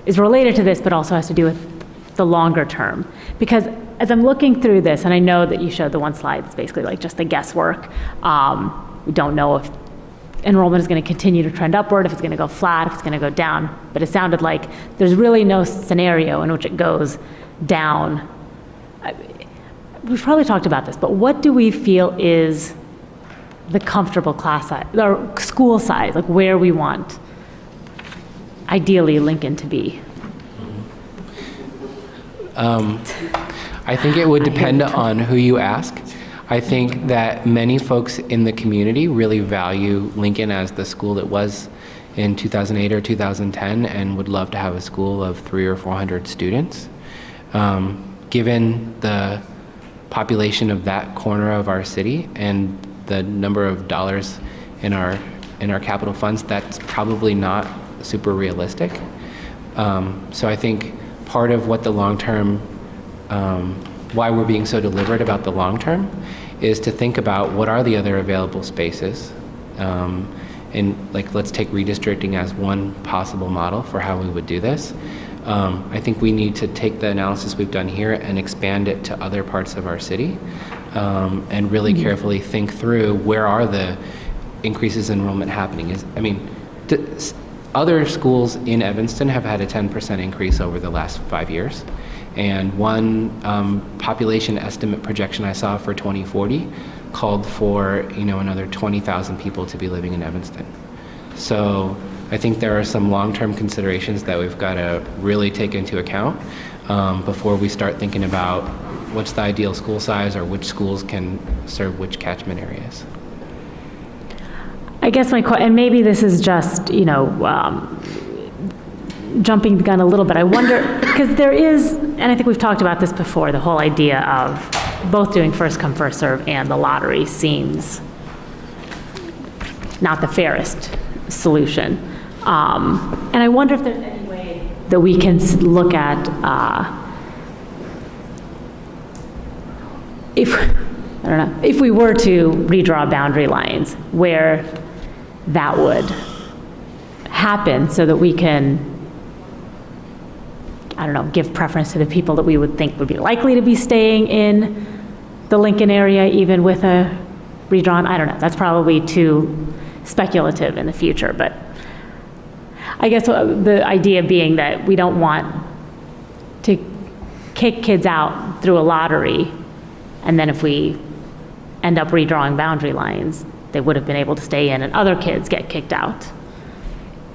is related to this, but also has to do with the longer term. Because as I'm looking through this, and I know that you showed the one slide that's basically like just the guesswork, we don't know if enrollment is going to continue to trend upward, if it's going to go flat, if it's going to go down, but it sounded like there's really no scenario in which it goes down. We've probably talked about this, but what do we feel is the comfortable class size, or school size, like where we want ideally Lincoln to be? I think it would depend on who you ask. I think that many folks in the community really value Lincoln as the school it was in 2008 or 2010 and would love to have a school of 300 or 400 students. Given the population of that corner of our city and the number of dollars in our capital funds, that's probably not super realistic. So I think part of what the long-term, why we're being so deliberate about the long-term is to think about what are the other available spaces. And like, let's take redistricting as one possible model for how we would do this. I think we need to take the analysis we've done here and expand it to other parts of our city and really carefully think through where are the increases in enrollment happening. Other schools in Evanston have had a 10% increase over the last 5 years. And one population estimate projection I saw for 2040 called for another 20,000 people to be living in Evanston. So I think there are some long-term considerations that we've got to really take into account. before we start thinking about what's the ideal school size or which schools can serve which catchment areas. I guess and maybe this is just, jumping the gun a little bit. I wonder, because there is, and I think we've talked about this before, the whole idea of both doing first come, first serve and the lottery seems not the fairest solution. And I wonder if there's any way that we can look at, if we were to redraw boundary lines, where that would happen so that we can, give preference to the people that we would think would be likely to be staying in the Lincoln area, even with a redrawn, I don't know, that's probably too speculative in the future, but I guess the idea being that we don't want to kick kids out through a lottery, and then if we end up redrawing boundary lines, they would have been able to stay in and other kids get kicked out.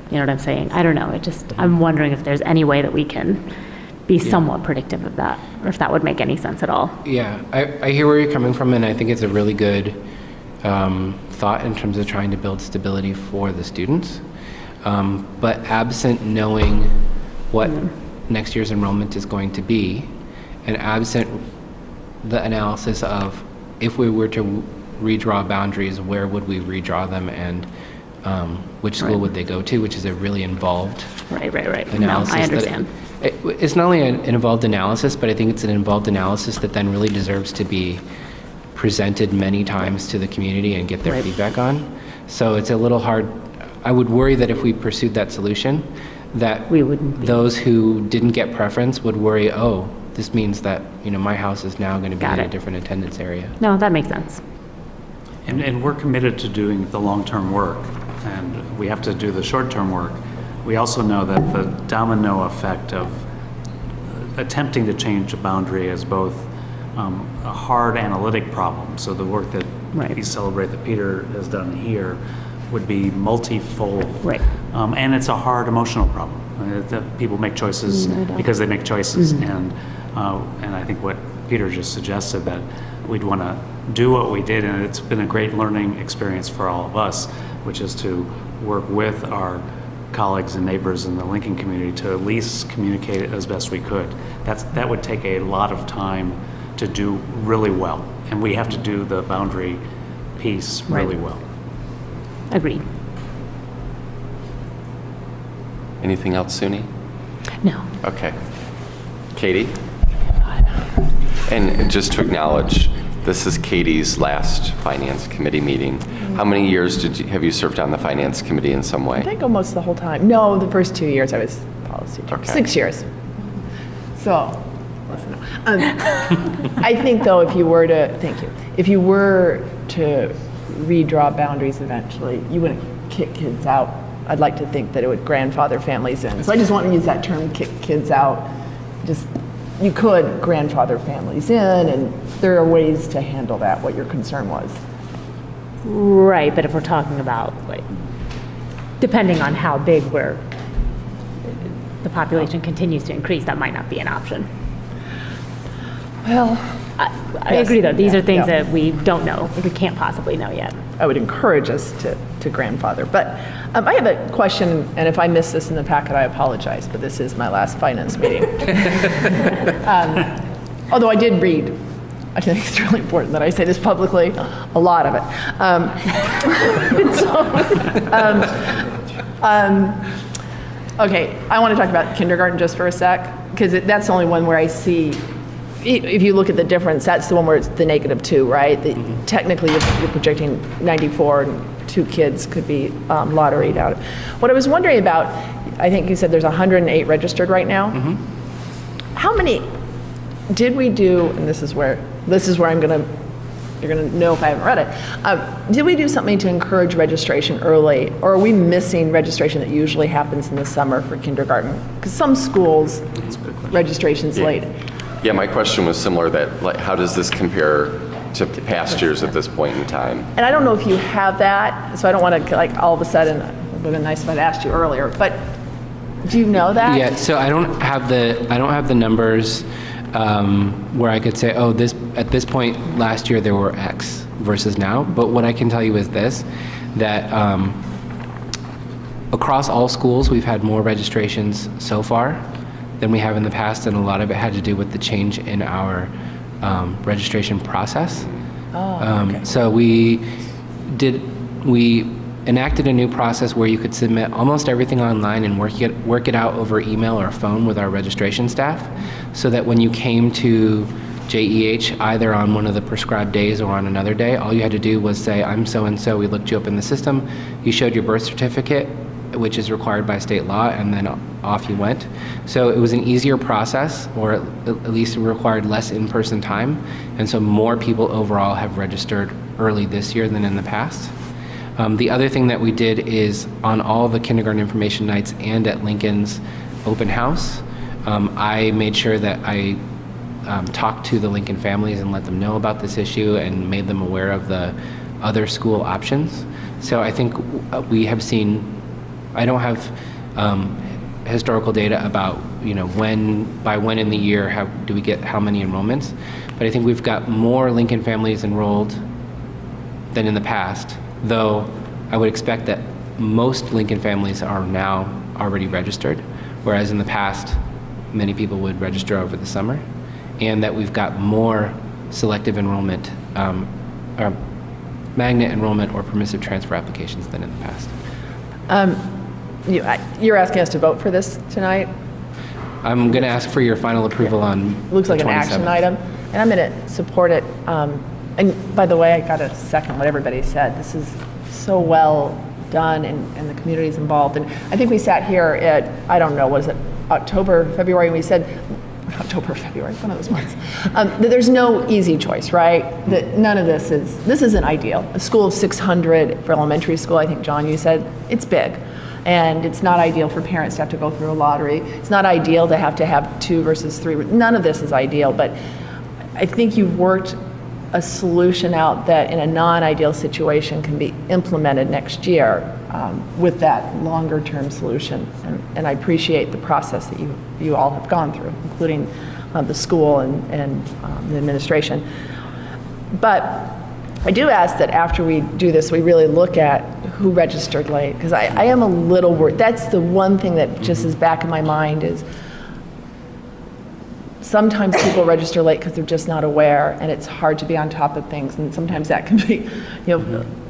You know what I'm saying? I don't know, I'm wondering if there's any way that we can be somewhat predictive of that, or if that would make any sense at all. Yeah, I hear where you're coming from, and I think it's a really good thought in terms of trying to build stability for the students. But absent knowing what next year's enrollment is going to be, and absent the analysis of if we were to redraw boundaries, where would we redraw them, and which school would they go to, which is a really involved Right. analysis. No, I understand. It's not only an involved analysis, but I think it's an involved analysis that then really deserves to be presented many times to the community and get their feedback on. So it's a little hard. I would worry that if we pursued that solution, that We wouldn't be. those who didn't get preference would worry, oh, this means that, my house is now going to be Got in a it. different attendance area. No, that makes sense. And we're committed to doing the long-term work, and we have to do the short-term work. We also know that the domino effect of attempting to change a boundary is both a hard analytic problem. So the work that we celebrate that Peter has done here would be multifold. Right. And it's a hard emotional problem. That people make choices because they make choices. And I think what Peter just suggested, that we'd want to do what we did, and it's been a great learning experience for all of us, which is to work with our colleagues and neighbors in the Lincoln community to at least communicate it as best we could. That would take a lot of time to do really well, and we have to do the boundary piece really well. Agreed. Anything else, Suni? No. Okay. Katie? And just to acknowledge, this is Katie's last Finance Committee meeting. How many years have you served on the Finance Committee in some way? I think almost the whole time. No, the first 2 years I was policy chair. Okay. 6 years. So, listen. I think though, if you were to redraw boundaries eventually, you wouldn't kick kids out. I'd like to think that it would grandfather families in. So I just want to use that term, kick kids out. You could grandfather families in, and there are ways to handle that, what your concern was. Right, but if we're talking about, depending on how big the population continues to increase, that might not be an option. Well, I agree, though. These are things Yeah. that we don't know, we can't possibly know yet. I would encourage us to grandfather. But I have a question, and if I missed this in the packet, I apologize, but this is my last finance meeting. Although I did read, I think it's really important that I say this publicly, a lot of it. Okay, I want to talk about kindergarten just for a sec, because that's the only one where I see, if you look at the difference, that's the one where it's the -2, right? Technically, you're projecting 94, and 2 kids could be lotteried out. What I was wondering about, I think you said there's 108 registered right now. How many did we do, and this is where you're gonna know if I haven't read it. Did we do something to encourage registration early, or are we missing registration that usually happens in the summer for kindergarten? Because some schools, registration's late. Yeah, my question was similar, that how does this compare to past years at this point in time? And I don't know if you have that, so I don't want to, all of a sudden, it would have been nice if I'd asked you earlier, but Do you know that? Yeah, so I don't have the numbers where I could say, oh, at this point last year there were X versus now. But what I can tell you is this, that across all schools we've had more registrations so far than we have in the past, and a lot of it had to do with the change in our registration process. So we enacted a new process where you could submit almost everything online and work it out over email or phone with our registration staff, so that when you came to JEH either on one of the prescribed days or on another day, all you had to do was say, I'm so-and-so, we looked you up in the system, you showed your birth certificate, which is required by state law, and then off you went. So it was an easier process, or at least it required less in-person time, and so more people overall have registered early this year than in the past. The other thing that we did is on all the kindergarten information nights and at Lincoln's open house, I made sure that I talked to the Lincoln families and let them know about this issue and made them aware of the other school options. So I think we have seen, I don't have historical data about, by when in the year do we get how many enrollments, but I think we've got more Lincoln families enrolled than in the past, though I would expect that most Lincoln families are now already registered, whereas in the past, many people would register over the summer, and that we've got more selective enrollment, or magnet enrollment or permissive transfer applications than in the past. You're asking us to vote for this tonight? I'm going to ask for your final approval on Looks like the an action 27th. item, and I'm going to support it. And by the way, I got to second what everybody said. This is so well done, and the community's involved. And I think we sat here at, I don't know, was it October, February, and we said, October, February, one of those months, that there's no easy choice, right? That none of this isn't ideal. A school of 600 for elementary school, I think, John, you said, it's big. And it's not ideal for parents to have to go through a lottery. It's not ideal to have 2 versus 3. None of this is ideal, but I think you've worked a solution out that in a non-ideal situation can be implemented next year with that longer-term solution. And I appreciate the process that you all have gone through, including the school and the administration. But I do ask that after we do this, we really look at who registered late, because I am a little worried. That's the one thing that just is back in my mind is sometimes people register late because they're just not aware, and it's hard to be on top of things. And sometimes that can be,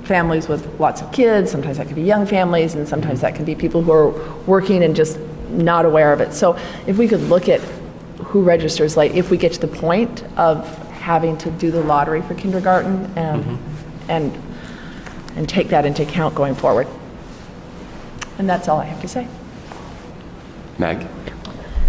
families with lots of kids. Sometimes that can be young families, and sometimes that can be people who are working and just not aware of it. So if we could look at who registers late, if we get to the point of having to do the lottery for kindergarten, and take that into account going forward. And that's all I have to say. Meg?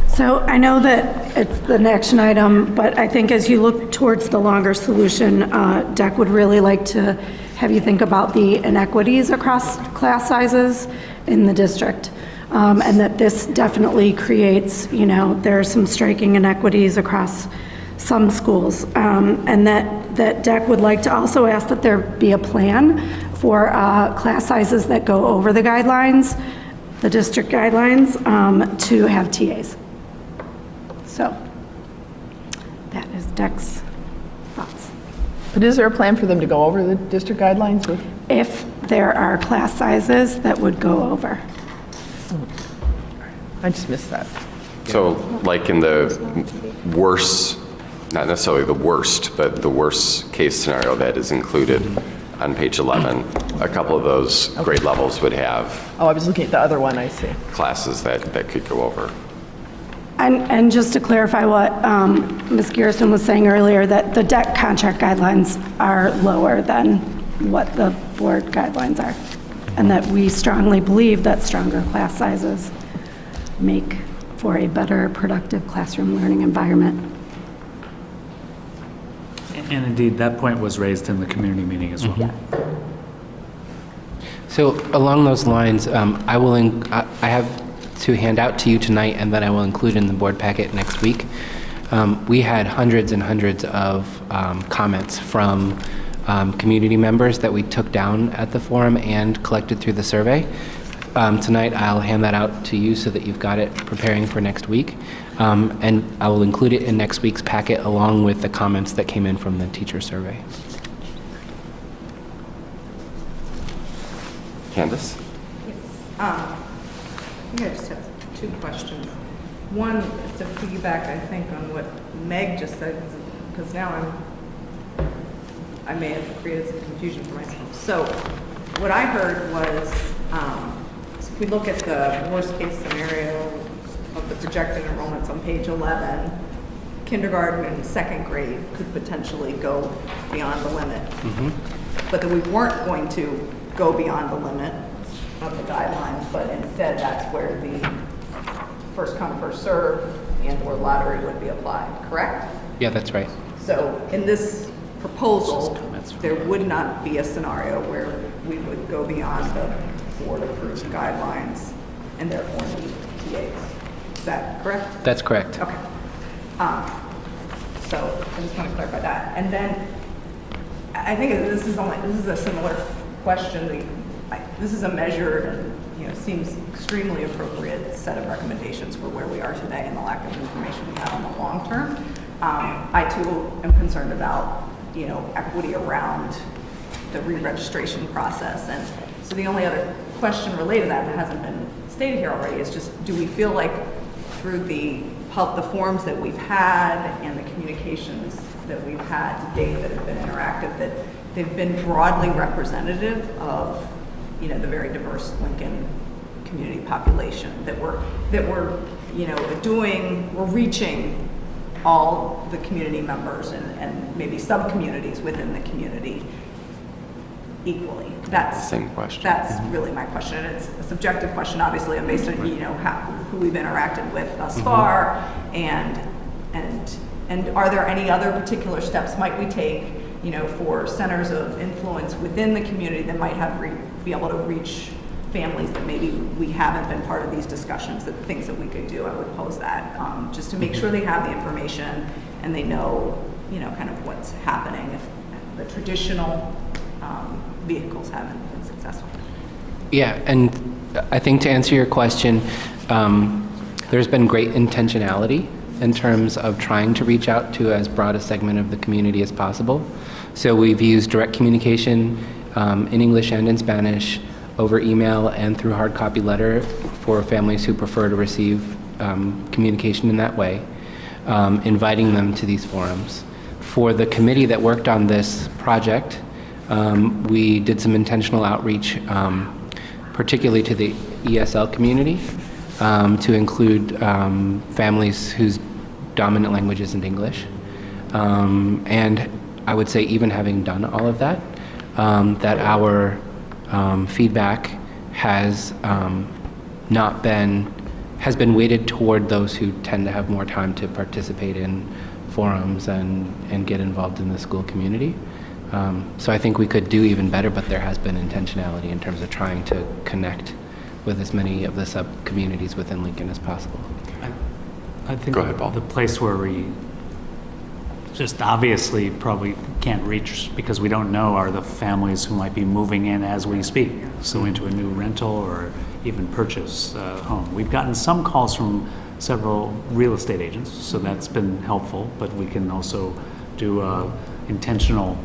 So I know that it's an action item, but I think as you look towards the longer solution, DEC would really like to have you think about the inequities across class sizes in the district. And that this definitely creates, there are some striking inequities across some schools. And that DEC would like to also ask that there be a plan for class sizes that go over the guidelines, the district guidelines, to have TAs. So that is DEC's thoughts. But is there a plan for them to go over the district guidelines? If there are class sizes that would go over. I just missed that. So like in the worst, not necessarily the worst, but the worst case scenario that is included on page 11, a couple of those grade levels would have Oh, I was looking at the other one, I see. classes that could go over. And just to clarify what Ms. Garrison was saying earlier, that the DEC contract guidelines are lower than what the board guidelines are. And that we strongly believe that stronger class sizes make for a better productive classroom learning environment. And indeed, that point was raised in the community meeting as well. So along those lines, I have to hand out to you tonight, and then I will include in the board packet next week. We had hundreds and hundreds of comments from community members that we took down at the forum and collected through the survey. tonight, I'll hand that out to you so that you've got it preparing for next week. And I will include it in next week's packet along with the comments that came in from the teacher survey. Candace? I think I just have two questions. One is to piggyback, I think, on what Meg just said, because now I may have created some confusion for myself. So what I heard was, so if we look at the worst-case scenario of the projected enrollments on page 11, kindergarten and second grade could potentially go beyond the limit. But that we weren't going to go beyond the limit of the guidelines, but instead that's where the first come, first serve and or lottery would be applied, correct? Yeah, that's right. So in this proposal, there would not be a scenario where we would go beyond the board-approved guidelines and therefore need TAs. Is that correct? That's correct. Okay. So I just want to clarify that. And then I think this is a similar question. This is a measured and seems extremely appropriate set of recommendations for where we are today and the lack of information we have in the long term. I too am concerned about equity around the re-registration process. And so the only other question related to that hasn't been stated here already is just, do we feel like through the forums that we've had and the communications that we've had to date that have been interactive, that they've been broadly representative of the very diverse Lincoln community population, that we're reaching all the community members and maybe sub-communities within the community equally? That's Same question. That's really my question, and it's a subjective question, obviously, and based on who we've interacted with thus far, and are there any other particular steps might we take, for centers of influence within the community that might be able to reach families that maybe we haven't been part of these discussions, that things that we could do? I would pose that, just to make sure they have the information and they know, kind of what's happening if the traditional vehicles haven't been successful. Yeah, and I think to answer your question, there's been great intentionality in terms of trying to reach out to as broad a segment of the community as possible. So we've used direct communication in English and in Spanish, over email and through hard copy letter for families who prefer to receive communication in that way, inviting them to these forums. For the committee that worked on this project, we did some intentional outreach, particularly to the ESL community, to include families whose dominant language isn't English. And I would say, even having done all of that, that our feedback has been weighted toward those who tend to have more time to participate in forums and get involved in the school community. So I think we could do even better, but there has been intentionality in terms of trying to connect with as many of the sub-communities within Lincoln as possible. I think Go ahead, Paul. the place where we just obviously probably can't reach, because we don't know, are the families who might be moving in as we speak, so into a new rental or even purchase home. We've gotten some calls from several real estate agents, so that's been helpful, but we can also do intentional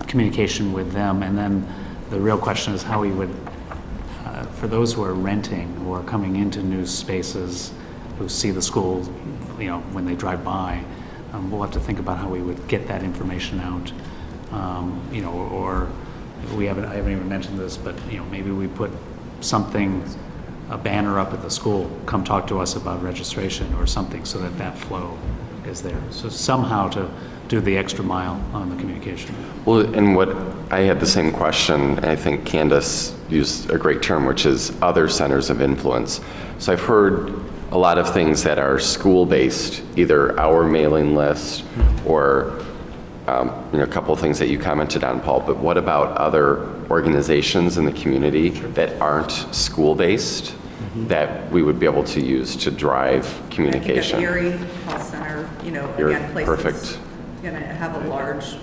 communication with them. And then the real question is how we would, for those who are renting, who are coming into new spaces, who see the school, when they drive by, we'll have to think about how we would get that information out. Or I haven't even mentioned this, but maybe we put a banner up at the school, come talk to us about registration or something, so that flow is there. So somehow to do the extra mile on the communication. Well, and what I had the same question, and I think Candace used a great term, which is other centers of influence. So I've heard a lot of things that are school-based, either our mailing list or a couple of things that you commented on, Paul, but what about other organizations in the community that aren't school-based that we would be able to use to drive communication? I think at Erie Health Center, Erie, again, place perfect. that's going to have a large,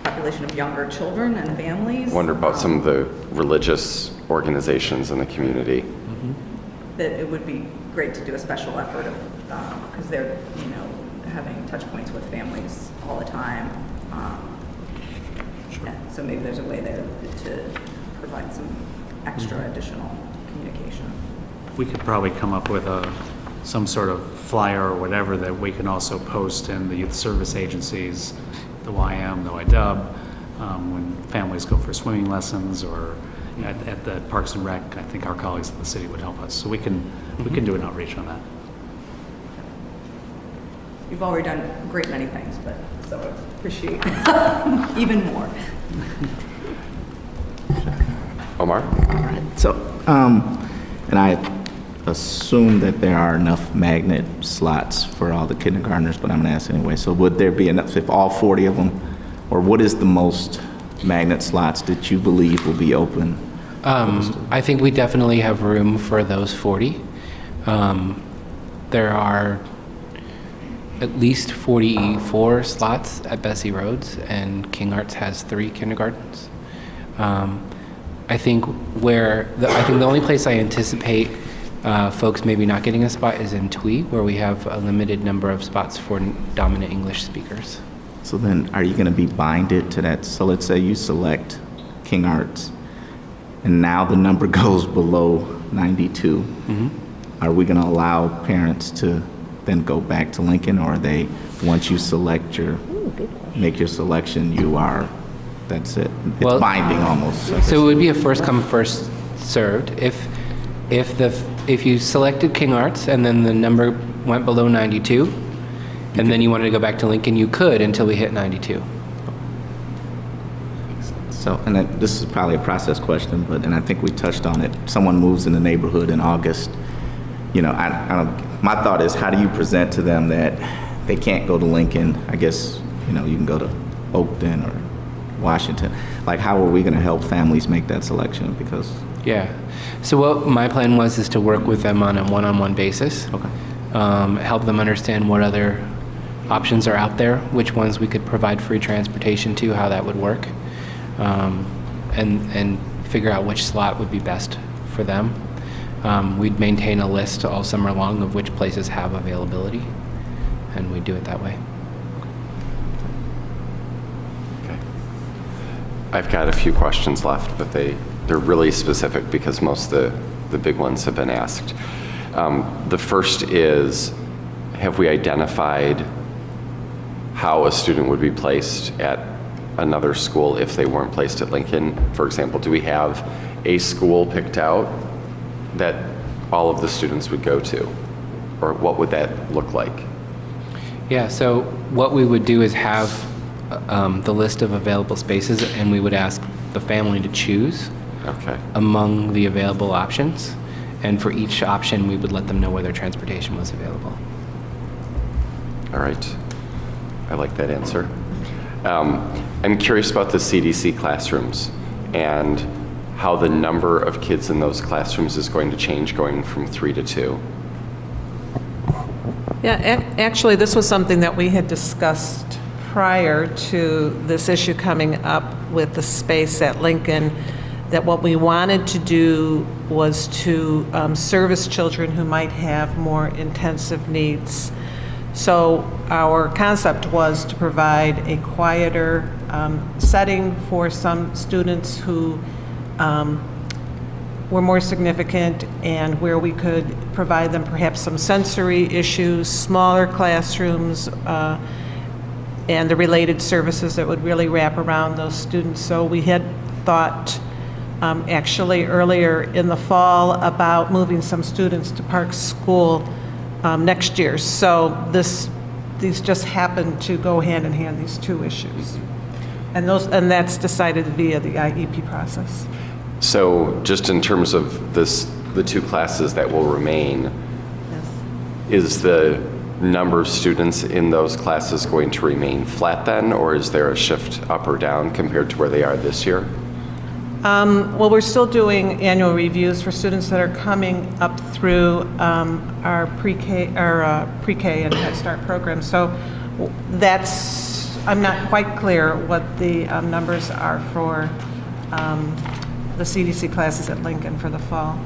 population of younger children and families. Wonder about some of the religious organizations in the community. That it would be great to do a special effort of, because they're, having touch points with families all the time. Yeah, so maybe there's a way there to provide some extra additional communication. We could probably come up with some sort of flyer or whatever that we can also post in the youth service agencies, the YM, the YW, when families go for swimming lessons or at the Parks and Rec. I think our colleagues in the city would help us. So we can do an outreach on that. You've already done a great many things, but so I appreciate even more. Omar? So, and I assume that there are enough magnet slots for all the kindergartners, but I'm going to ask anyway. So would there be enough, if all 40 of them, or what is the most magnet slots that you believe will be open? I think we definitely have room for those 40. There are at least 44 slots at Bessie Rhodes, and King Arts has 3 kindergartens. I think the only place I anticipate folks maybe not getting a spot is in Twee, where we have a limited number of spots for dominant English speakers. So then are you going to be binded to that? So let's say you select King Arts, and now the number goes below 92. Are we going to allow parents to then go back to Lincoln, or are they, once you select make your selection, that's it? It's binding almost. So it would be a first come, first served. If you selected King Arts and then the number went below 92, and then you wanted to go back to Lincoln, you could until we hit 92. So, and this is probably a process question, and I think we touched on it. Someone moves in the neighborhood in August. My thought is, how do you present to them that they can't go to Lincoln? I guess, you can go to Oakton or Washington. Like, how are we going to help families make that selection? Because So what my plan was is to work with them on a one-on-one basis. Okay. Help them understand what other options are out there, which ones we could provide free transportation to, how that would work, and figure out which slot would be best for them. We'd maintain a list all summer long of which places have availability, and we'd do it that way. Okay. I've got a few questions left, but they're really specific because most of the big ones have been asked. The first is, have we identified how a student would be placed at another school if they weren't placed at Lincoln? For example, do we have a school picked out that all of the students would go to? Or what would that look like? Yeah, so what we would do is have the list of available spaces, and we would ask the family to choose among the available options. And for each option, we would let them know whether transportation was available. All right. I like that answer. I'm curious about the CDC classrooms and how the number of kids in those classrooms is going to change going from 3 to 2. Yeah, actually, this was something that we had discussed prior to this issue coming up with the space at Lincoln, that what we wanted to do was to service children who might have more intensive needs. So our concept was to provide a quieter setting for some students who were more significant, and where we could provide them perhaps some sensory issues, smaller classrooms, and the related services that would really wrap around those students. So we had thought actually earlier in the fall about moving some students to Park School next year. So these just happen to go hand in hand, these two issues. And that's decided via the IEP process. So just in terms of the 2 classes that will remain, is the number of students in those classes going to remain flat then, or is there a shift up or down compared to where they are this year? Well, we're still doing annual reviews for students that are coming up through our pre-K and Head Start program. So I'm not quite clear what the numbers are for the CDC classes at Lincoln for the fall.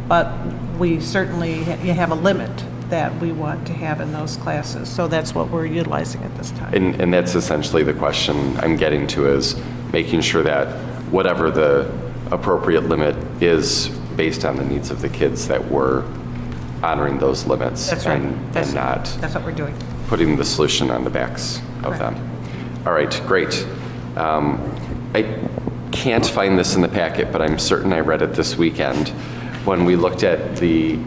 But we certainly have a limit that we want to have in those classes. So that's what we're utilizing at this time. And that's essentially the question I'm getting to, is making sure that whatever the appropriate limit is based on the needs of the kids, that we're honoring those limits. That's right. And That's not what we're doing. putting the solution on the backs of them. All right, great. I can't find this in the packet, but I'm certain I read it this weekend when we looked at the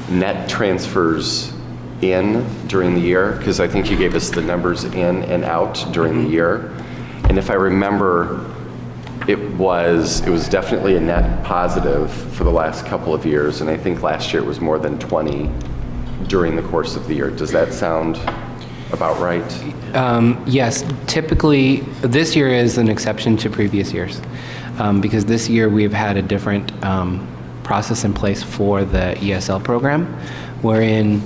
net transfers in during the year, because I think you gave us the numbers in and out during the year. And if I remember, it was definitely a net positive for the last couple of years, and I think last year it was more than 20 during the course of the year. Does that sound about right? Yes, typically, this year is an exception to previous years, because this year we've had a different process in place for the ESL program, wherein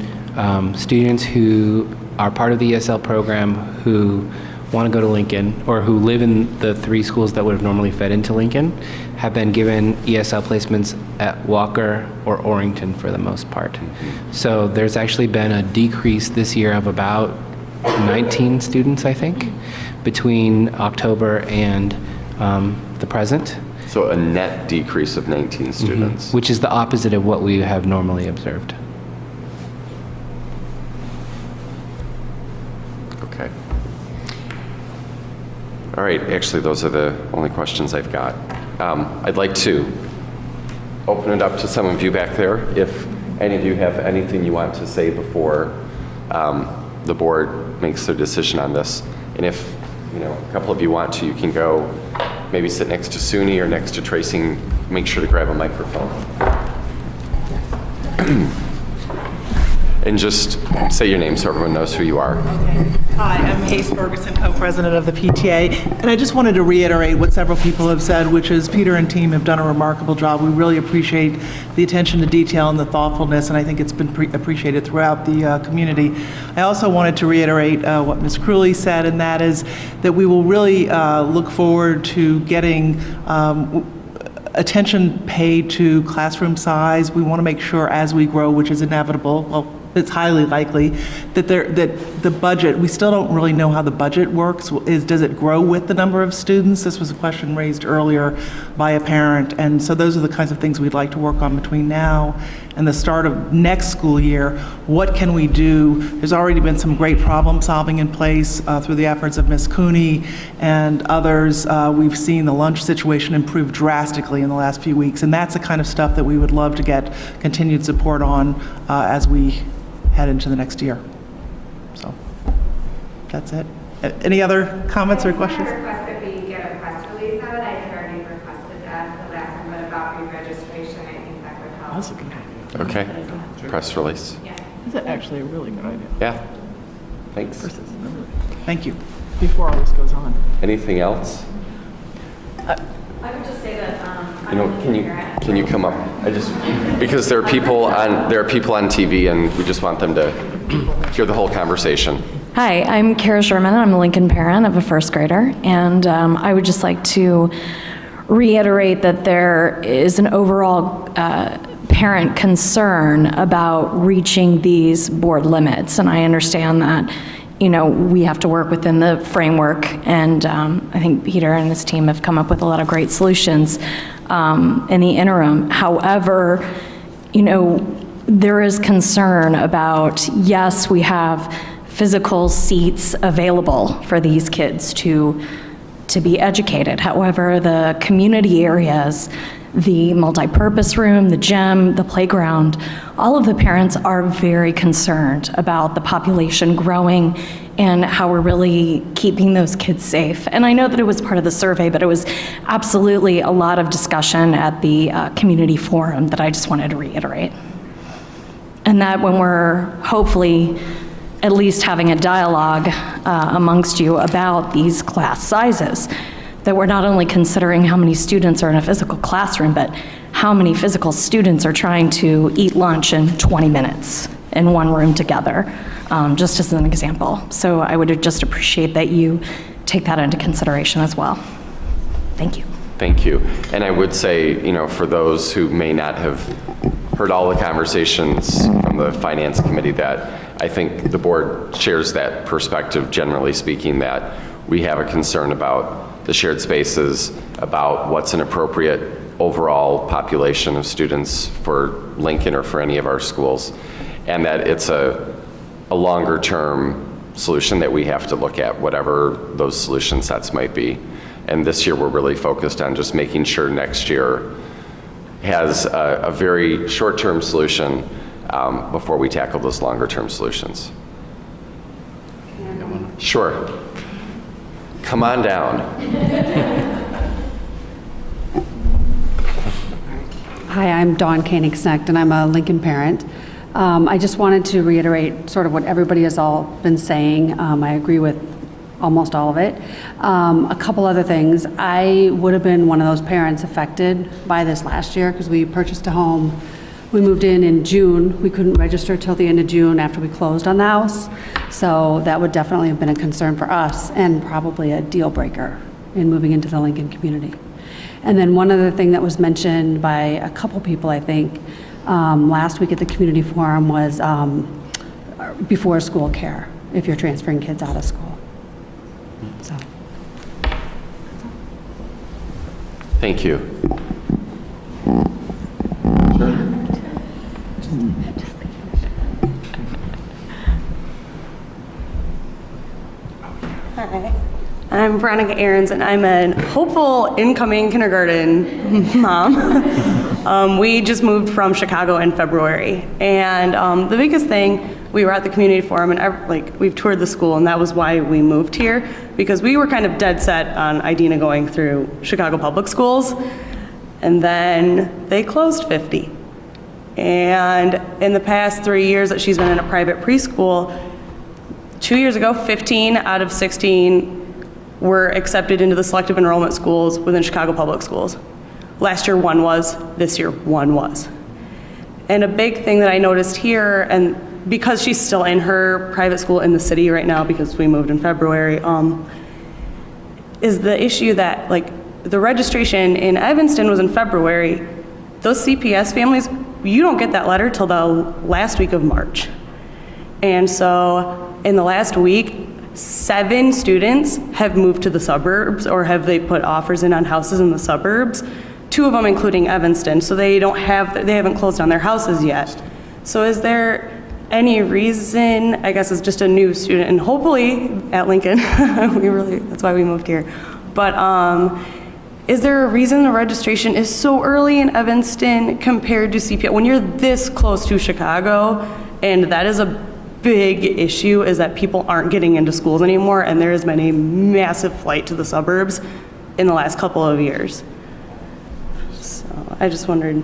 students who are part of the ESL program who want to go to Lincoln, or who live in the 3 schools that would have normally fed into Lincoln, have been given ESL placements at Walker or Orrington for the most part. So there's actually been a decrease this year of about 19 students, I think, between October and the present. So a net decrease of 19 students. Which is the opposite of what we have normally observed. Okay. All right, actually, those are the only questions I've got. I'd like to open it up to some of you back there. If any of you have anything you want to say before the board makes their decision on this. And if, a couple of you want to, you can go maybe sit next to SUNY or next to Tracy. Make sure to grab a microphone. And just say your name so everyone knows who you are. Hi, I'm Hayes Ferguson, co-president of the PTA, and I just wanted to reiterate what several people have said, which is Peter and team have done a remarkable job. We really appreciate the attention to detail and the thoughtfulness, and I think it's been appreciated throughout the community. I also wanted to reiterate what Ms. Crewley said, and that is that we will really look forward to getting attention paid to classroom size. We want to make sure as we grow, which is inevitable, well, it's highly likely, that the budget, we still don't really know how the budget works. Does it grow with the number of students? This was a question raised earlier by a parent, and so those are the kinds of things we'd like to work on between now and the start of next school year. What can we do? There's already been some great problem solving in place through the efforts of Ms. Cooney and others. We've seen the lunch situation improve drastically in the last few weeks, and that's the kind of stuff that we would love to get continued support on as we head into the next year. So that's it. Any other comments or questions? I request that we get a press release out. I had already requested that the last time, but about re-registration, I think that would help. That's a good idea. Okay, press release. Yeah. That's actually a really good idea. Yeah, thanks. Thank you. Before all this goes on. Anything else? I would just say that Can you come up? Because there are people on TV, and we just want them to hear the whole conversation. Hi, I'm Kara Sherman. I'm a Lincoln parent of a first grader, and I would just like to reiterate that there is an overall parent concern about reaching these board limits, and I understand that we have to work within the framework, and I think Peter and his team have come up with a lot of great solutions in the interim. However, there is concern about, yes, we have physical seats available for these kids to be educated. However, the community areas, the multipurpose room, the gym, the playground, all of the parents are very concerned about the population growing and how we're really keeping those kids safe. And I know that it was part of the survey, but it was absolutely a lot of discussion at the community forum that I just wanted to reiterate. And that when we're hopefully at least having a dialogue amongst you about these class sizes, that we're not only considering how many students are in a physical classroom, but how many physical students are trying to eat lunch in 20 minutes in one room together, just as an example. So I would just appreciate that you take that into consideration as well. Thank you. Thank you. And I would say, for those who may not have heard all the conversations from the Finance Committee, that I think the board shares that perspective, generally speaking, that we have a concern about the shared spaces, about what's an appropriate overall population of students for Lincoln or for any of our schools, and that it's a longer-term solution that we have to look at, whatever those solution sets might be. And this year, we're really focused on just making sure next year has a very short-term solution before we tackle those longer-term solutions. Sure. Come on down. Hi, I'm Dawn Koenigsnecht, and I'm a Lincoln parent. I just wanted to reiterate sort of what everybody has all been saying. I agree with almost all of it. A couple other things. I would have been one of those parents affected by this last year because we purchased a home. We moved in June. We couldn't register till the end of June after we closed on the house. So that would definitely have been a concern for us and probably a deal breaker in moving into the Lincoln community. And then one other thing that was mentioned by a couple people, I think, last week at the community forum was before school care, if you're transferring kids out of school. So. Thank you. Hi, I'm Veronica Ahrens, and I'm a hopeful incoming kindergarten mom. We just moved from Chicago in February, and the biggest thing, we were at the community forum, and we've toured the school, and that was why we moved here, because we were kind of dead set on Idina going through Chicago public schools, and then they closed 50. And in the past 3 years that she's been in a private preschool, 2 years ago, 15 out of 16 were accepted into the selective enrollment schools within Chicago public schools. Last year, 1 was. This year, 1 was. And a big thing that I noticed here, and because she's still in her private school in the city right now because we moved in February, is the issue that the registration in Evanston was in February. Those CPS families, you don't get that letter till the last week of March. And so in the last week, 7 students have moved to the suburbs, or they put offers in on houses in the suburbs, 2 of them including Evanston, so they haven't closed on their houses yet. So is there any reason, I guess as just a new student, and hopefully at Lincoln, that's why we moved here, but is there a reason the registration is so early in Evanston compared to CPS? When you're this close to Chicago, and that is a big issue, is that people aren't getting into schools anymore, and there has been a massive flight to the suburbs in the last couple of years. So I just wondered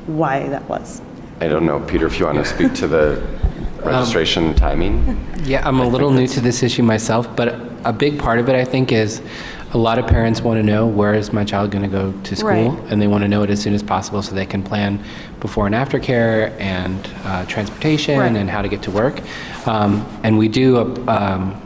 why that was. I don't know, Peter, if you want to speak to the registration timing? Yeah, I'm a little new to this issue myself, but a big part of it, I think, is a lot of parents want to know, where is my child going to go to school? Right. And they want to know it as soon as possible so they can plan before and after care and transportation Right. and how to get to work. And we do a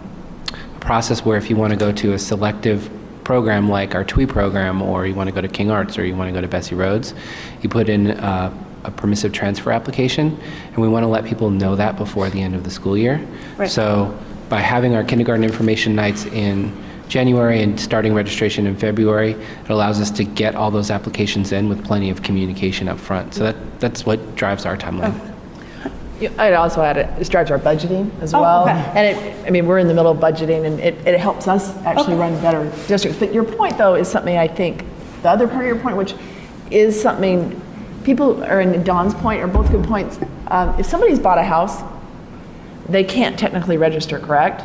process where if you want to go to a selective program like our TWE program, or you want to go to King Arts, or you want to go to Bessie Rhodes, you put in a permissive transfer application, and we want to let people know that before the end of the school year. Right. So by having our kindergarten information nights in January and starting registration in February, it allows us to get all those applications in with plenty of communication up front. So that's what drives our timeline. I'd also add it drives our budgeting as well. Okay. And we're in the middle of budgeting, and it helps us actually run better districts. But your point, though, is something I think, the other part of your point, which is something people are in Dawn's point, are both good points. If somebody's bought a house, they can't technically register, correct?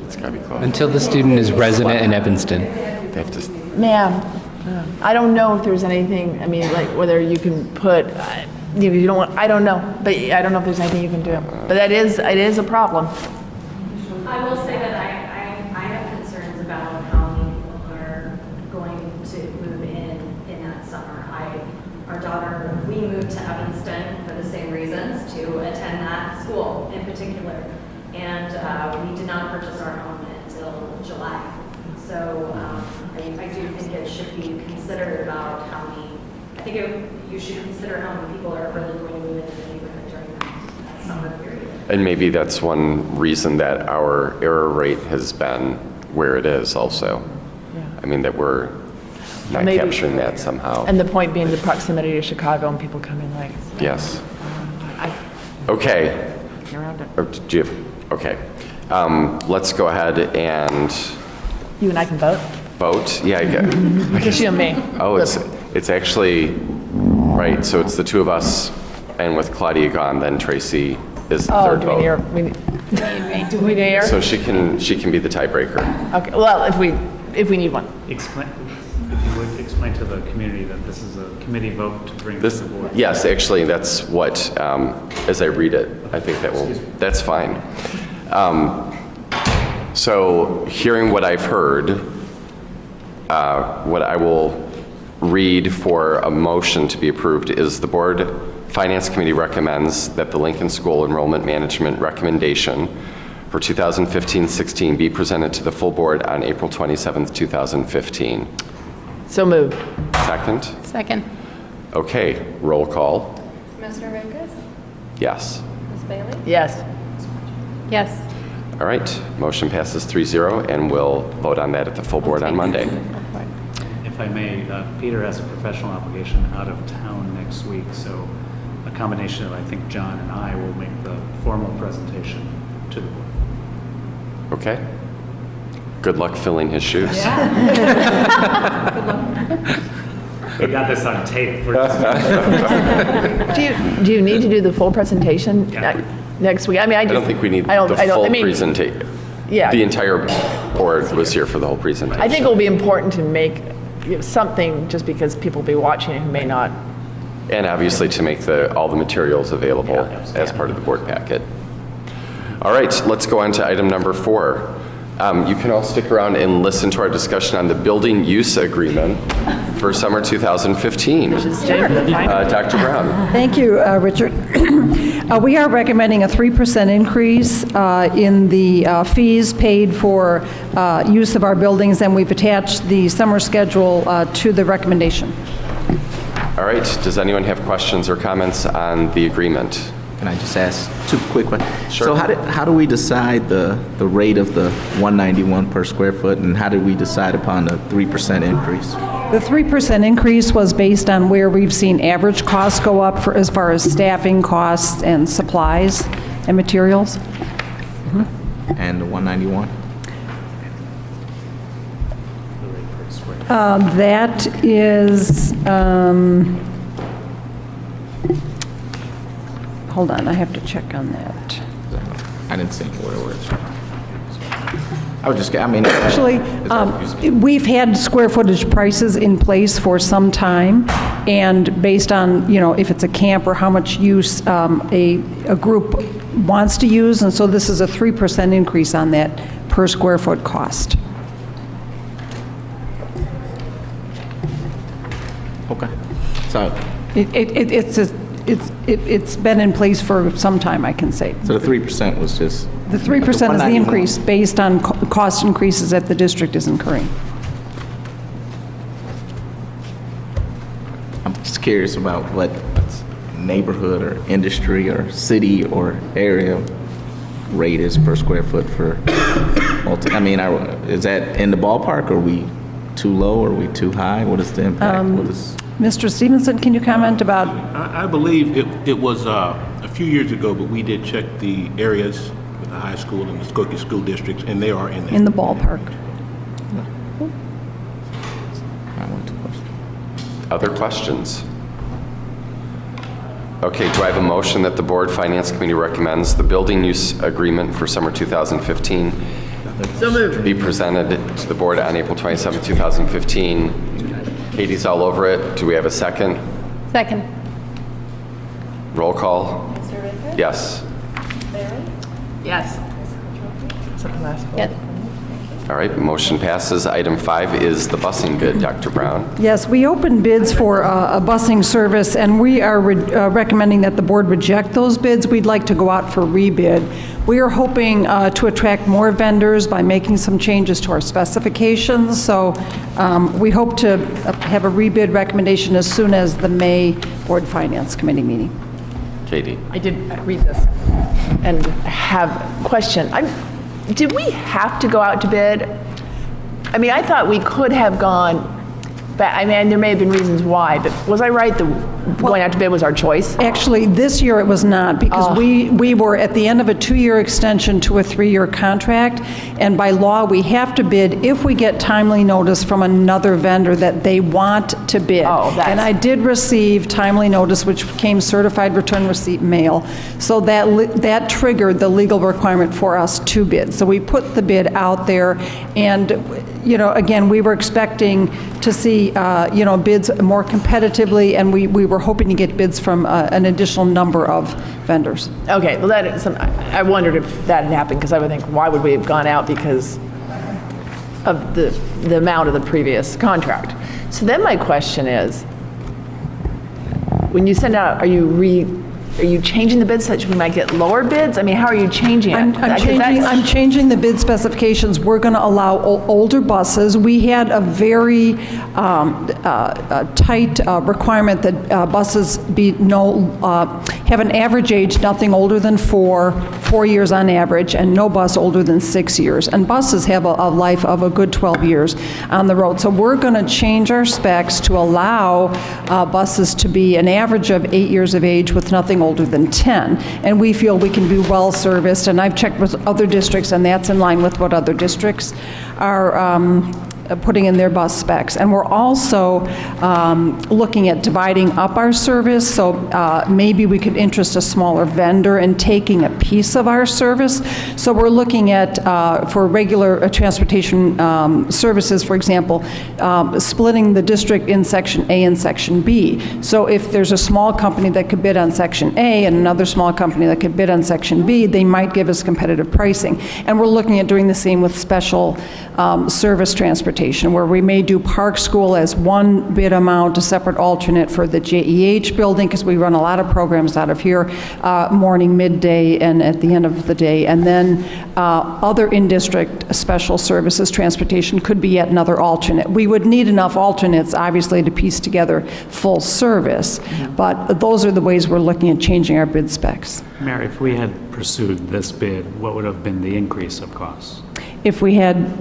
It's got to be closed. Until the student is resident in Evanston. They have to. Ma'am, I don't know if there's anything, whether you can put, you don't want, I don't know, but I don't know if there's anything you can do. But it is a problem. I will say that I have concerns about how many people are going to move in that summer. Our daughter, we moved to Evanston for the same reasons, to attend that school in particular. And we did not purchase our home until July. So I do think it should be considered about how many, you should consider how many people are really going to move into the neighborhood during that summer period. And maybe that's one reason that our error rate has been where it is also. I mean, that we're not Maybe- capturing that somehow. And the point being the proximity to Chicago and people coming like. Yes. I- Okay. Around it. Or do you have, okay. Let's go ahead and You and I can vote? vote. Yeah, I get. Just you and me. Oh, it's actually, right, so it's the two of us, and with Claudia gone, then Tracy is the Oh, third do we vote. need, do we need? So she can be the tiebreaker. Okay, well, if we need one. Explain, if you would explain to the community that this is a committee vote to bring to This, the board. yes, actually, that's what, as I read it, I think that's fine. So hearing what I've heard, what I will read for a motion to be approved is the Board Finance Committee recommends that the Lincoln School Enrollment Management recommendation for 2015-16 be presented to the full board on April 27th, 2015. So moved. Second? Second. Okay, roll call. Mr. Vegas? Yes. Ms. Bailey? Yes. Yes. All right, motion passes 3-0, and we'll vote on that at the full board on Monday. If I may, Peter has a professional obligation out of town next week, so a combination of, I think, John and I will make the formal presentation to the board. Okay? Good luck filling his shoes. We got this on tape. Do you need to do the full presentation next week? I mean, I don't think we need the I full mean, presentation. Yeah. The entire board was here for the whole presentation. I think it will be important to make something just because people will be watching it who may not. And obviously to make all the materials available as part of the board packet. All right, let's go on to item number 4. You can all stick around and listen to our discussion on the building use agreement for summer 2015. Dr. Brown. Thank you, Richard. We are recommending a 3% increase in the fees paid for use of our buildings, and we've attached the summer schedule to the recommendation. All right, does anyone have questions or comments on the agreement? Can I just ask 2 quick questions? Sure. So how do we decide the rate of the $191 per square foot, and how did we decide upon the 3% increase? The 3% increase was based on where we've seen average costs go up as far as staffing costs and supplies and materials. And the 191? That is, hold on, I have to check on that. I didn't see what it was. I was just, I mean. Actually, we've had square footage prices in place for some time, and based on, if it's a camp or how much use a group wants to use, and so this is a 3% increase on that per square foot cost. Okay. So. It's been in place for some time, I can say. So the 3% was just. The 3% is the increase based on cost increases that the district is incurring. I'm just curious about what neighborhood or industry or city or area rate is per square foot for, is that in the ballpark? Are we too low? Are we too high? What is the impact? Mr. Stevenson, can you comment about? I believe it was a few years ago, but we did check the areas with the high school and the Skokie school districts, and they are in there. In the ballpark. Other questions? Okay, do I have a motion that the Board Finance Committee recommends the building use agreement for summer 2015 So moved. be presented to the board on April 27, 2015? Katie's all over it. Do we have a second? Second. Roll call. Mr. Ricker? Yes. Bailey? Yes. Ms. Kowalski? Something last. Yes. Thank you. All right, motion passes. Item 5 is the busing bid. Dr. Brown. Yes, we opened bids for a busing service, and we are recommending that the board reject those bids. We'd like to go out for rebid. We are hoping to attract more vendors by making some changes to our specifications, so we hope to have a rebid recommendation as soon as the May Board Finance Committee meeting. Katie. I did read this and have a question. Did we have to go out to bid? I mean, I thought we could have gone, but I mean, there may have been reasons why, but was I right? Going out to bid was our choice? Actually, this year it was not, because we were at the end of a 2-year extension to a 3-year contract, and by law, we have to bid if we get timely notice from another vendor that they want to bid. And I did receive timely notice, which came certified return receipt mail, so that triggered the legal requirement for us to bid. So we put the bid out there, and again, we were expecting to see bids more competitively, and we were hoping to get bids from an additional number of vendors. Okay, well, I wondered if that had happened, because I would think, why would we have gone out because of the amount of the previous contract? So then my question is, when you send out, are you changing the bids such we might get lower bids? I mean, how are you changing it? I'm changing the bid specifications. We're going to allow older buses. We had a very tight requirement that buses have an average age nothing older than 4 years on average, and no bus older than 6 years. And buses have a life of a good 12 years on the road. So we're going to change our specs to allow buses to be an average of 8 years of age with nothing older than 10. And we feel we can be well serviced, and I've checked with other districts, and that's in line with what other districts are putting in their bus specs. And we're also looking at dividing up our service, so maybe we could interest a smaller vendor in taking a piece of our service. So we're looking at, for regular transportation services, for example, splitting the district in Section A and Section B. So if there's a small company that could bid on Section A and another small company that could bid on Section B, they might give us competitive pricing. And we're looking at doing the same with special service transportation, where we may do Park School as one bid amount, a separate alternate for the JEH building, because we run a lot of programs out of here, morning, midday, and at the end of the day. And then other in-district special services transportation could be yet another alternate. We would need enough alternates, obviously, to piece together full service, but those are the ways we're looking at changing our bid specs. Mary, if we had pursued this bid, what would have been the increase of costs? If we had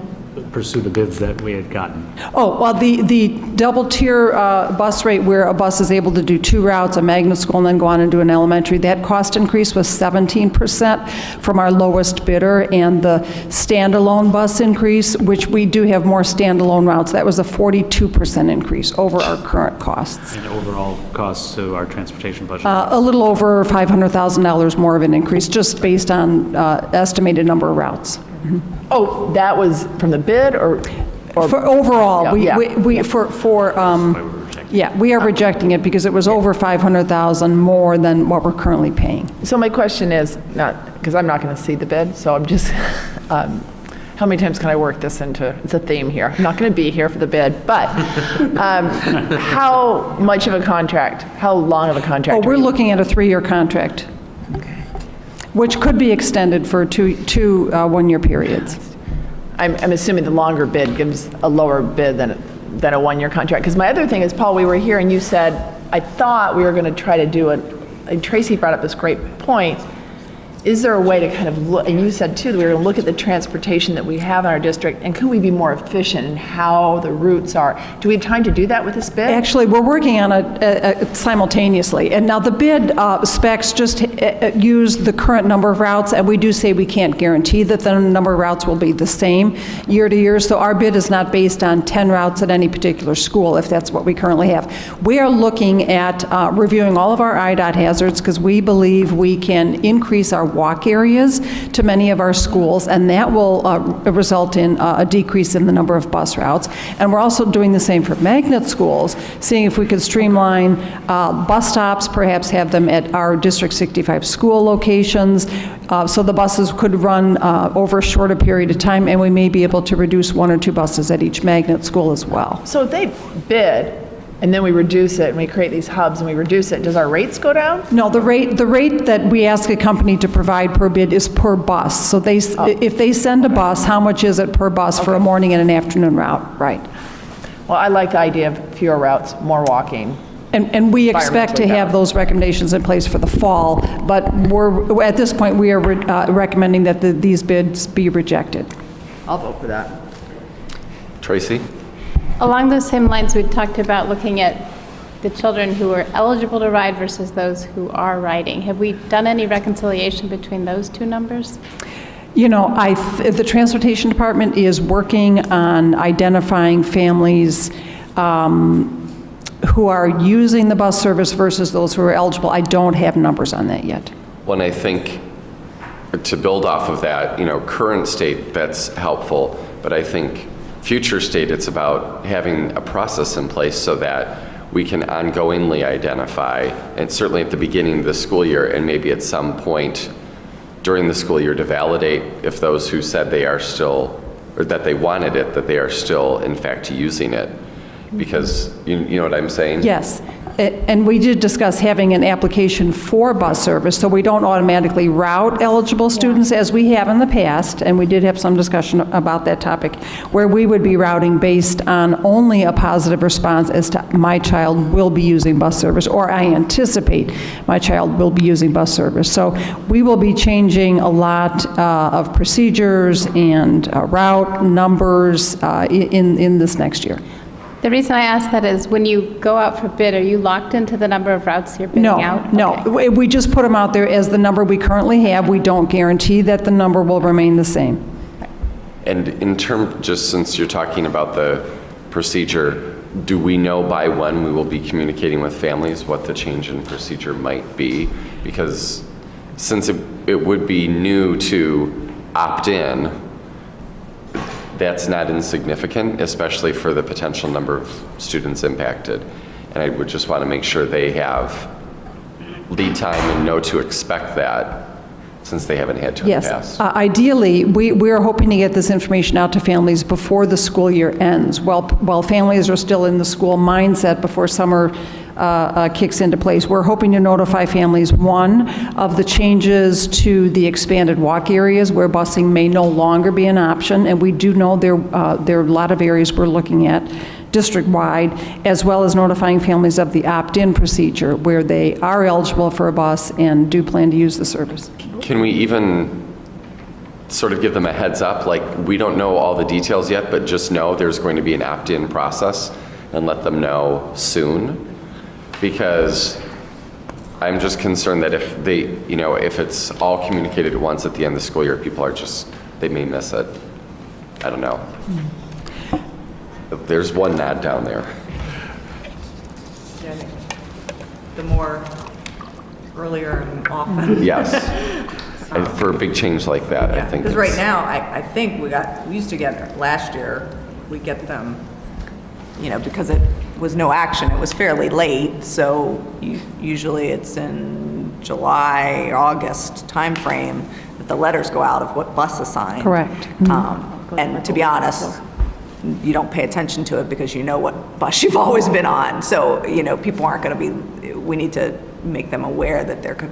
pursue the bids that we had gotten? Oh, well, the double tier bus rate where a bus is able to do 2 routes, a magnet school, and then go on and do an elementary, that cost increase was 17% from our lowest bidder, and the standalone bus increase, which we do have more standalone routes, that was a 42% increase over our current costs. And overall costs to our transportation budget? A little over $500,000 more of an increase, just based on estimated number of routes. Mm-hmm. Oh, that was from the bid, or for overall? Yeah, we are rejecting it because it was over $500,000 more than what we're currently paying. So my question is, not because I'm not going to see the bid, so I'm just, how many times can I work this into? It's a theme here. I'm not going to be here for the bid, but how much of a contract? How long of a contract? Oh, we're looking at a 3-year contract. Which could be extended for two 1-year periods. I'm assuming the longer bid gives a lower bid than a 1-year contract. Because my other thing is, Paul, we were here and you said, I thought we were going to try to do it, and Tracy brought up this great point. Is there a way to kind of look, and you said too, that we were going to look at the transportation that we have in our district, and could we be more efficient in how the routes are? Do we have time to do that with this bid? Actually, we're working on it simultaneously. And now the bid specs just use the current number of routes, and we do say we can't guarantee that the number of routes will be the same year to year. So our bid is not based on 10 routes at any particular school, if that's what we currently have. We are looking at reviewing all of our IDOT hazards, because we believe we can increase our walk areas to many of our schools, and that will result in a decrease in the number of bus routes. And we're also doing the same for magnet schools, seeing if we could streamline bus stops, perhaps have them at our District 65 school locations, so the buses could run over a shorter period of time, and we may be able to reduce 1 or 2 buses at each magnet school as well. So if they bid, and then we reduce it, and we create these hubs, and we reduce it, does our rates go down? No, the rate that we ask a company to provide per bid is per bus. So if they send a bus, how much is it per bus for a morning and an afternoon route? Right. Well, I like the idea of fewer routes, more walking. And we expect to have those recommendations in place for the fall, but at this point, we are recommending that these bids be rejected. I'll vote for that. Tracy? Along those same lines, we talked about looking at the children who are eligible to ride versus those who are riding. Have we done any reconciliation between those two numbers? You know, the Transportation Department is working on identifying families who are using the bus service versus those who are eligible. I don't have numbers on that yet. Well, and I think to build off of that, current state, that's helpful, but I think future state, it's about having a process in place so that we can ongoingly identify, and certainly at the beginning of the school year, and maybe at some point during the school year, to validate if those who said they are still, or that they wanted it, that they are still in fact using it. Because you know what I'm saying? Yes. And we did discuss having an application for bus service, so we don't automatically route eligible students as we have in the past, and we did have some discussion about that topic, where we would be routing based on only a positive response as to my child will be using bus service, or I anticipate my child will be using bus service. So we will be changing a lot of procedures and route numbers in this next year. The reason I ask that is when you go out for bid, are you locked into the number of routes you're bidding out? No, we just put them out there as the number we currently have. We don't guarantee that the number will remain the same. And in terms, just since you're talking about the procedure, do we know by when we will be communicating with families what the change in procedure might be? Because since it would be new to opt in, that's not insignificant, especially for the potential number of students impacted. And I would just want to make sure they have lead time and know to expect that, since they haven't had to in the past. Ideally, we are hoping to get this information out to families before the school year ends. While families are still in the school mindset before summer kicks into place, we're hoping to notify families, one, of the changes to the expanded walk areas where busing may no longer be an option, and we do know there are a lot of areas we're looking at district-wide, as well as notifying families of the opt-in procedure where they are eligible for a bus and do plan to use the service. Can we even sort of give them a heads up, like we don't know all the details yet, but just know there's going to be an opt-in process, and let them know soon? Because I'm just concerned that if if it's all communicated at once at the end of the school year, people are they may miss it. I don't know. There's one nod down there. Yeah, I think the more earlier and often. Yes. And for a big change like that, I think. Because right now, I think we used to get, last year, we get them, because it was no action, it was fairly late, so usually it's in July, August timeframe that the letters go out of what bus assigned. Correct. And to be honest, you don't pay attention to it because you know what bus you've always been on. So, people aren't going to be, we need to make them aware that there could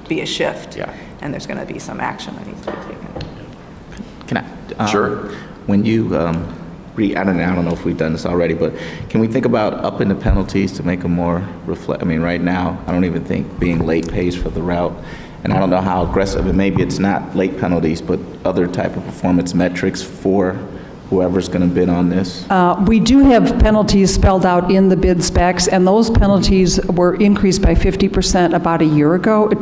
be a shift. And there's going to be some action that needs to be taken. Can I? Sure. When you I don't know if we've done this already, but can we think about upping the penalties to make them more reflect? I mean, right now, I don't even think being late pays for the route. And I don't know how aggressive, and maybe it's not late penalties, but other type of performance metrics for whoever's going to bid on this? We do have penalties spelled out in the bid specs, and those penalties were increased by 50% about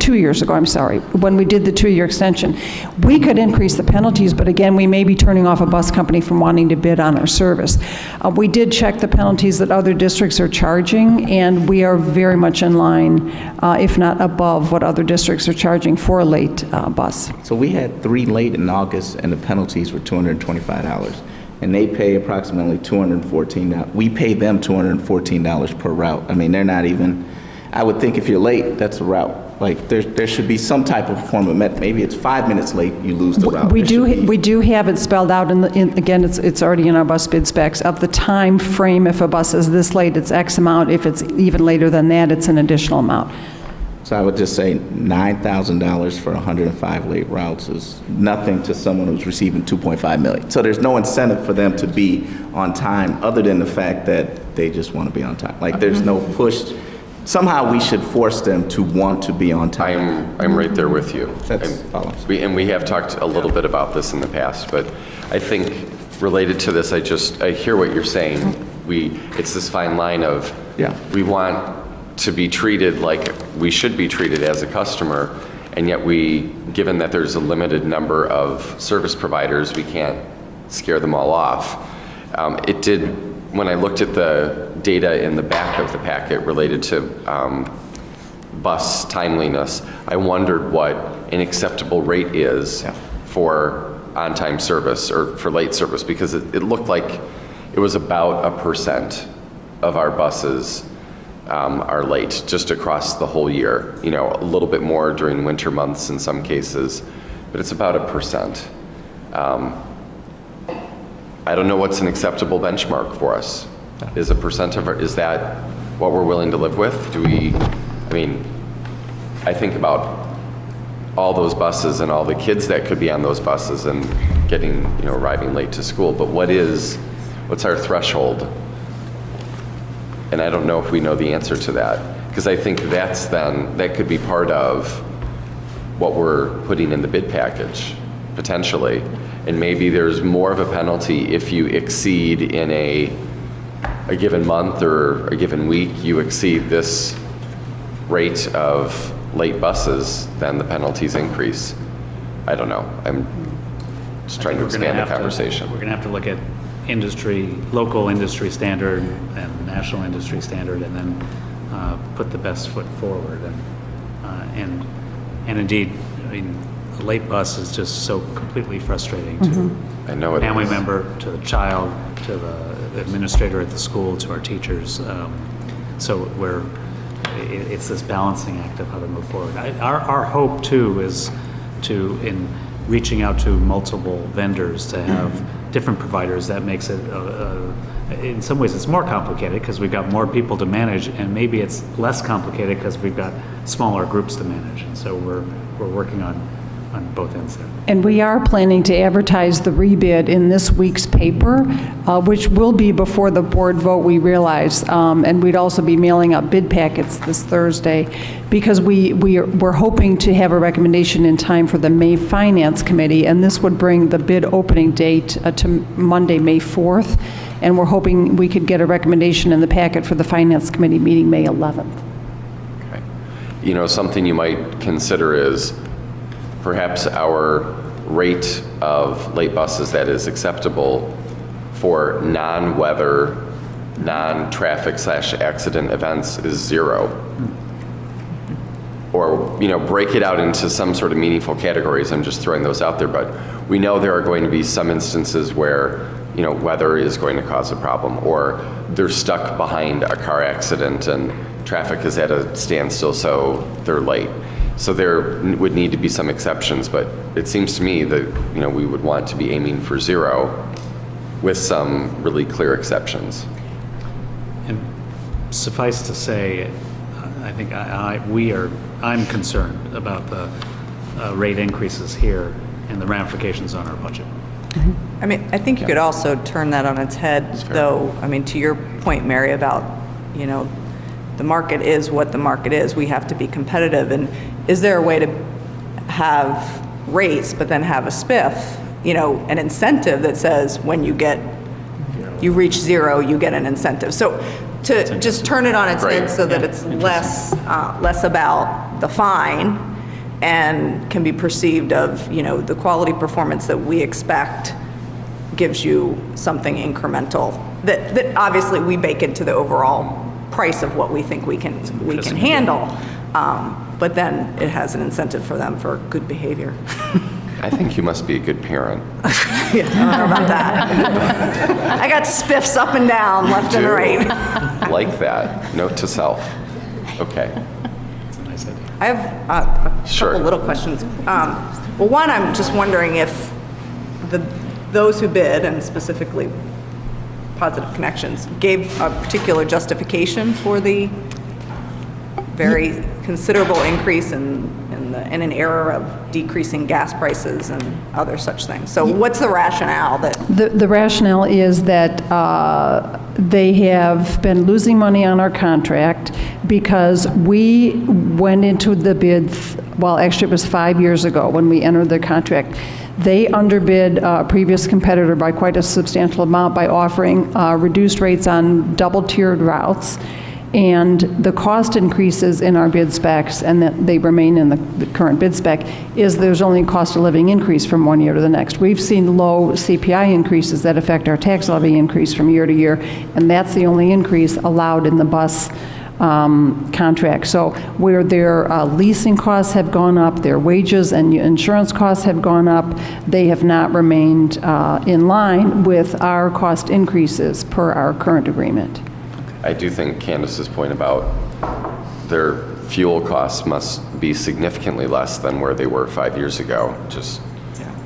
2 years ago, I'm sorry, when we did the 2-year extension. We could increase the penalties, but again, we may be turning off a bus company from wanting to bid on our service. We did check the penalties that other districts are charging, and we are very much in line, if not above, what other districts are charging for a late bus. So we had 3 late in August, and the penalties were $225. And they pay approximately $214. We pay them $214 per route. I mean, they're not even, I would think if you're late, that's a route. Like, there should be some type of form of maybe it's 5 minutes late, you lose the route. We do have it spelled out, again, it's already in our bus bid specs, of the time frame. If a bus is this late, it's X amount. If it's even later than that, it's an additional amount. So I would just say $9,000 for 105 late routes is nothing to someone who's receiving $2.5 million. So there's no incentive for them to be on time other than the fact that they just want to be on time. Like, there's no push. Somehow we should force them to want to be on time. I'm right there with you. That's all I'm saying. And we have talked a little bit about this in the past, but I think related to this, I hear what you're saying. It's this fine line of, we want to be treated like we should be treated as a customer, and yet given that there's a limited number of service providers, we can't scare them all off. When I looked at the data in the back of the packet related to bus timeliness, I wondered what an acceptable rate is for on-time service or for late service, because it looked like it was about 1% of our buses are late just across the whole year. A little bit more during winter months in some cases, but it's about 1%. I don't know what's an acceptable benchmark for us. Is 1% is that what we're willing to live with? I think about all those buses and all the kids that could be on those buses and arriving late to school, but what's our threshold? And I don't know if we know the answer to that, because I think that could be part of what we're putting in the bid package, potentially. And maybe there's more of a penalty if you exceed in a given month or a given week, you exceed this rate of late buses, then the penalties increase. I don't know. I'm just trying to expand the conversation. We're going to have to look at local industry standard and national industry standard, and then put the best foot forward. And indeed, a late bus is just so completely frustrating to a family member, to the child, to the administrator at the school, to our teachers. So it's this balancing act of how to move forward. Our hope too is in reaching out to multiple vendors to have different providers. That makes it, in some ways it's more complicated because we've got more people to manage, and maybe it's less complicated because we've got smaller groups to manage. And so we're working on both ends there. And we are planning to advertise the rebid in this week's paper, which will be before the board vote, we realize. And we'd also be mailing out bid packets this Thursday, because we're hoping to have a recommendation in time for the May Finance Committee, and this would bring the bid opening date to Monday, May 4th. And we're hoping we could get a recommendation in the packet for the Finance Committee meeting May 11th. Okay. Something you might consider is perhaps our rate of late buses that is acceptable for non-weather, non-traffic/accident events is 0. Or, break it out into some sort of meaningful categories. I'm just throwing those out there, but we know there are going to be some instances where, weather is going to cause a problem, or they're stuck behind a car accident and traffic is at a standstill, so they're late. So there would need to be some exceptions, but it seems to me that, we would want to be aiming for 0 with some really clear exceptions. And suffice to say, I think I'm concerned about the rate increases here and the ramifications on our budget. I think you could also turn that on its head, though. To your point, Mary, about, the market is what the market is. We have to be competitive. And is there a way to have rates, but then have a spiff, an incentive that says when you reach zero, you get an incentive. So to just turn it on its head so that it's less about the fine and can be perceived of, the quality performance that we expect gives you something incremental that obviously we bake into the overall price of what we think we can handle. But then it has an incentive for them for good behavior. I think you must be a good parent. Yeah, I don't know about that. I got spiffs up and down, left and right. Like that. Note to self. Okay. I have a couple little questions. Well, one, I'm just wondering if those who bid, and specifically Positive Connections, gave a particular justification for the very considerable increase in an era of decreasing gas prices and other such things. So what's the rationale that? The rationale is that they have been losing money on our contract because we went into the bids, well, actually it was 5 years ago when we entered the contract. They underbid a previous competitor by quite a substantial amount by offering reduced rates on double-tiered routes. And the cost increases in our bid specs, and that they remain in the current bid spec, is there's only cost of living increase from one year to the next. We've seen low CPI increases that affect our tax levy increase from year to year, and that's the only increase allowed in the bus contract. So where their leasing costs have gone up, their wages and insurance costs have gone up, they have not remained in line with our cost increases per our current agreement. I do think Candace's point about their fuel costs must be significantly less than where they were 5 years ago, just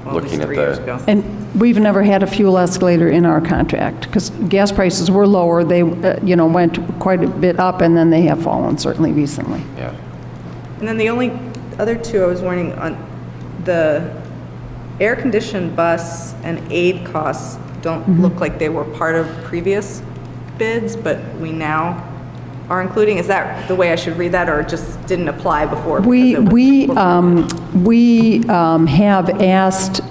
looking at the... And we've never had a fuel escalator in our contract, because gas prices were lower, they went quite a bit up, and then they have fallen, certainly recently. Yeah. And then the only other two I was wondering on, the air-conditioned bus and aid costs don't look like they were part of previous bids, but we now are including. Is that the way I should read that, or it just didn't apply before? We have asked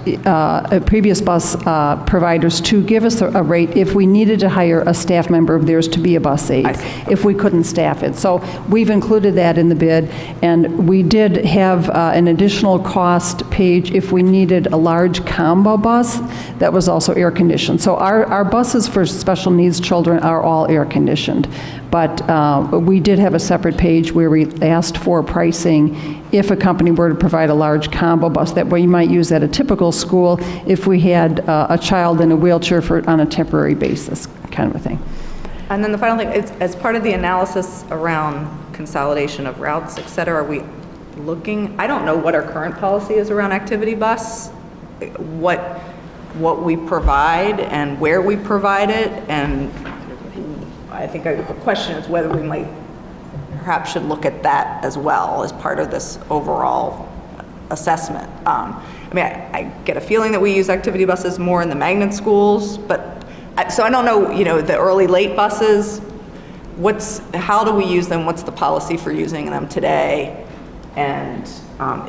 previous bus providers to give us a rate if we needed to hire a staff member of theirs to be a bus aide, if we couldn't staff it. So we've included that in the bid, and we did have an additional cost page if we needed a large combo bus that was also air conditioned. So our buses for special needs children are all air conditioned, but we did have a separate page where we asked for pricing if a company were to provide a large combo bus that we might use at a typical school if we had a child in a wheelchair on a temporary basis, kind of a thing. And then the final thing, as part of the analysis around consolidation of routes, et cetera, are we looking, I don't know what our current policy is around activity bus, what we provide and where we provide it, and I think the question is whether we might perhaps should look at that as well as part of this overall assessment. I mean, I get a feeling that we use activity buses more in the magnet schools, but so I don't know, the early late buses, how do we use them? What's the policy for using them today? And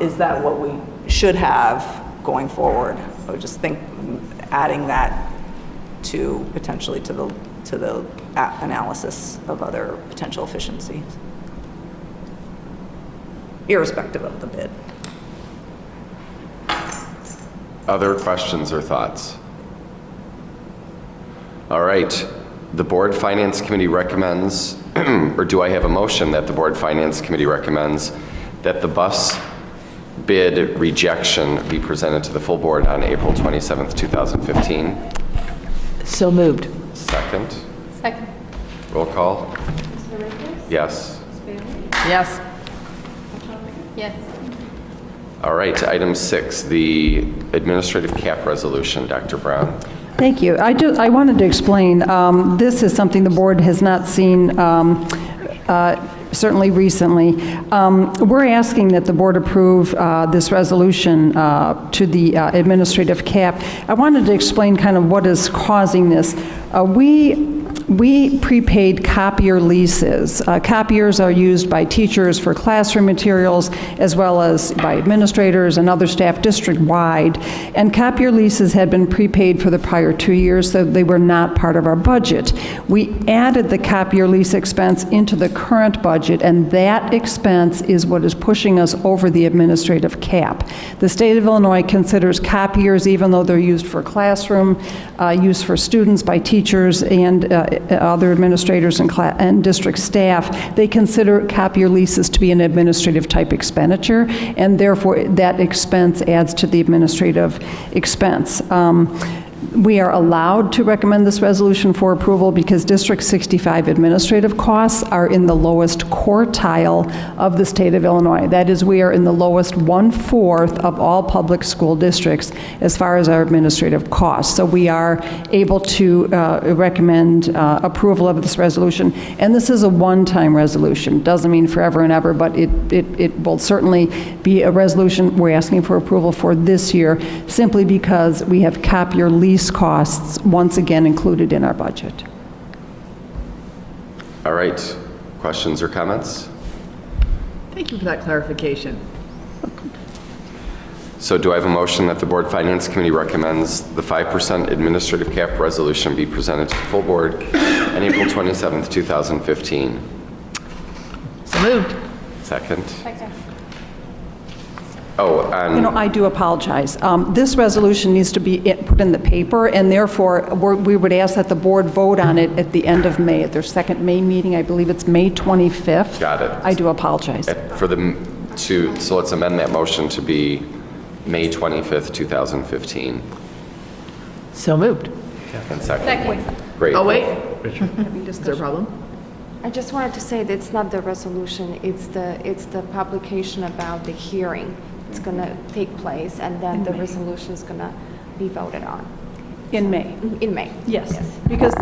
is that what we should have going forward? I would just think adding that to potentially to the analysis of other potential efficiencies, irrespective of the bid. Other questions or thoughts? All right. The Board Finance Committee recommends, or do I have a motion that the Board Finance Committee recommends that the bus bid rejection be presented to the full board on April 27th, 2015? So moved. Second. Second. Roll call. Yes. Yes. Yes. All right, item 6, the administrative cap resolution. Dr. Brown. Thank you. I wanted to explain, this is something the board has not seen certainly recently. We're asking that the board approve this resolution to the administrative cap. I wanted to explain kind of what is causing this. We we prepaid copier leases. Copiers are used by teachers for classroom materials as well as by administrators and other staff district-wide. And copier leases had been prepaid for the prior 2 years, so they were not part of our budget. We added the copier lease expense into the current budget, and that expense is what is pushing us over the administrative cap. The state of Illinois considers copiers, even though they're used for classroom, used for students by teachers and other administrators and district staff, they consider copier leases to be an administrative type expenditure, and therefore that expense adds to the administrative expense. We are allowed to recommend this resolution for approval because District 65 administrative costs are in the lowest quartile of the state of Illinois. That is, we are in the lowest 1/4 of all public school districts as far as our administrative costs. So we are able to recommend approval of this resolution. And this is a one-time resolution. Doesn't mean forever and ever, but it will certainly be a resolution we're asking for approval for this year, simply because we have copier lease costs once again included in our budget. All right. Questions or comments? Thank you for that clarification. So do I have a motion that the Board Finance Committee recommends the 5% administrative cap resolution be presented to the full board on April 27th, 2015? So moved. Second. Second. Oh, I do apologize. This resolution needs to be put in the paper, and therefore, we would ask that the board vote on it at the end of May, at their second May meeting. I believe it's May 25th. Got it. I do apologize. So let's amend that motion to be May 25th, 2015. So moved. And second. Second. Great. Oh, wait. Is there a problem? I just wanted to say that it's not the resolution, it's the publication about the hearing. It's going to take place, and then the resolution is going to be voted on. In May. In May. Yes. Because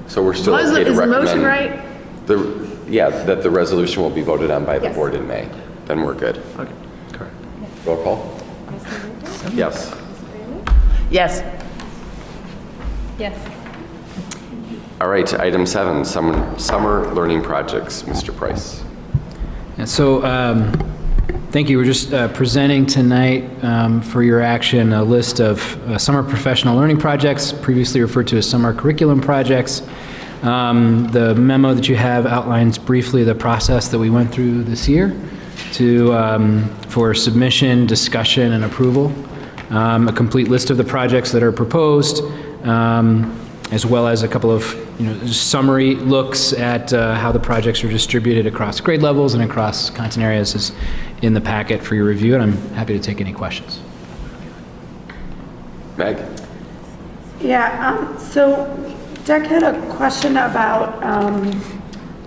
So we're still Is okay to the recommend. motion right? That the resolution will be voted on by the Yes. board in May. Then we're good. Okay. Correct. Roll call? Yes. Yes. Yes. All right, item 7, summer learning projects. Mr. Price. And so, thank you. We're just presenting tonight for your action a list of summer professional learning projects, previously referred to as summer curriculum projects. The memo that you have outlines briefly the process that we went through this year for submission, discussion, and approval. A complete list of the projects that are proposed, as well as a couple of summary looks at how the projects are distributed across grade levels and across content areas is in the packet for your review, and I'm happy to take any questions. Meg? Yeah, so Dick had a question about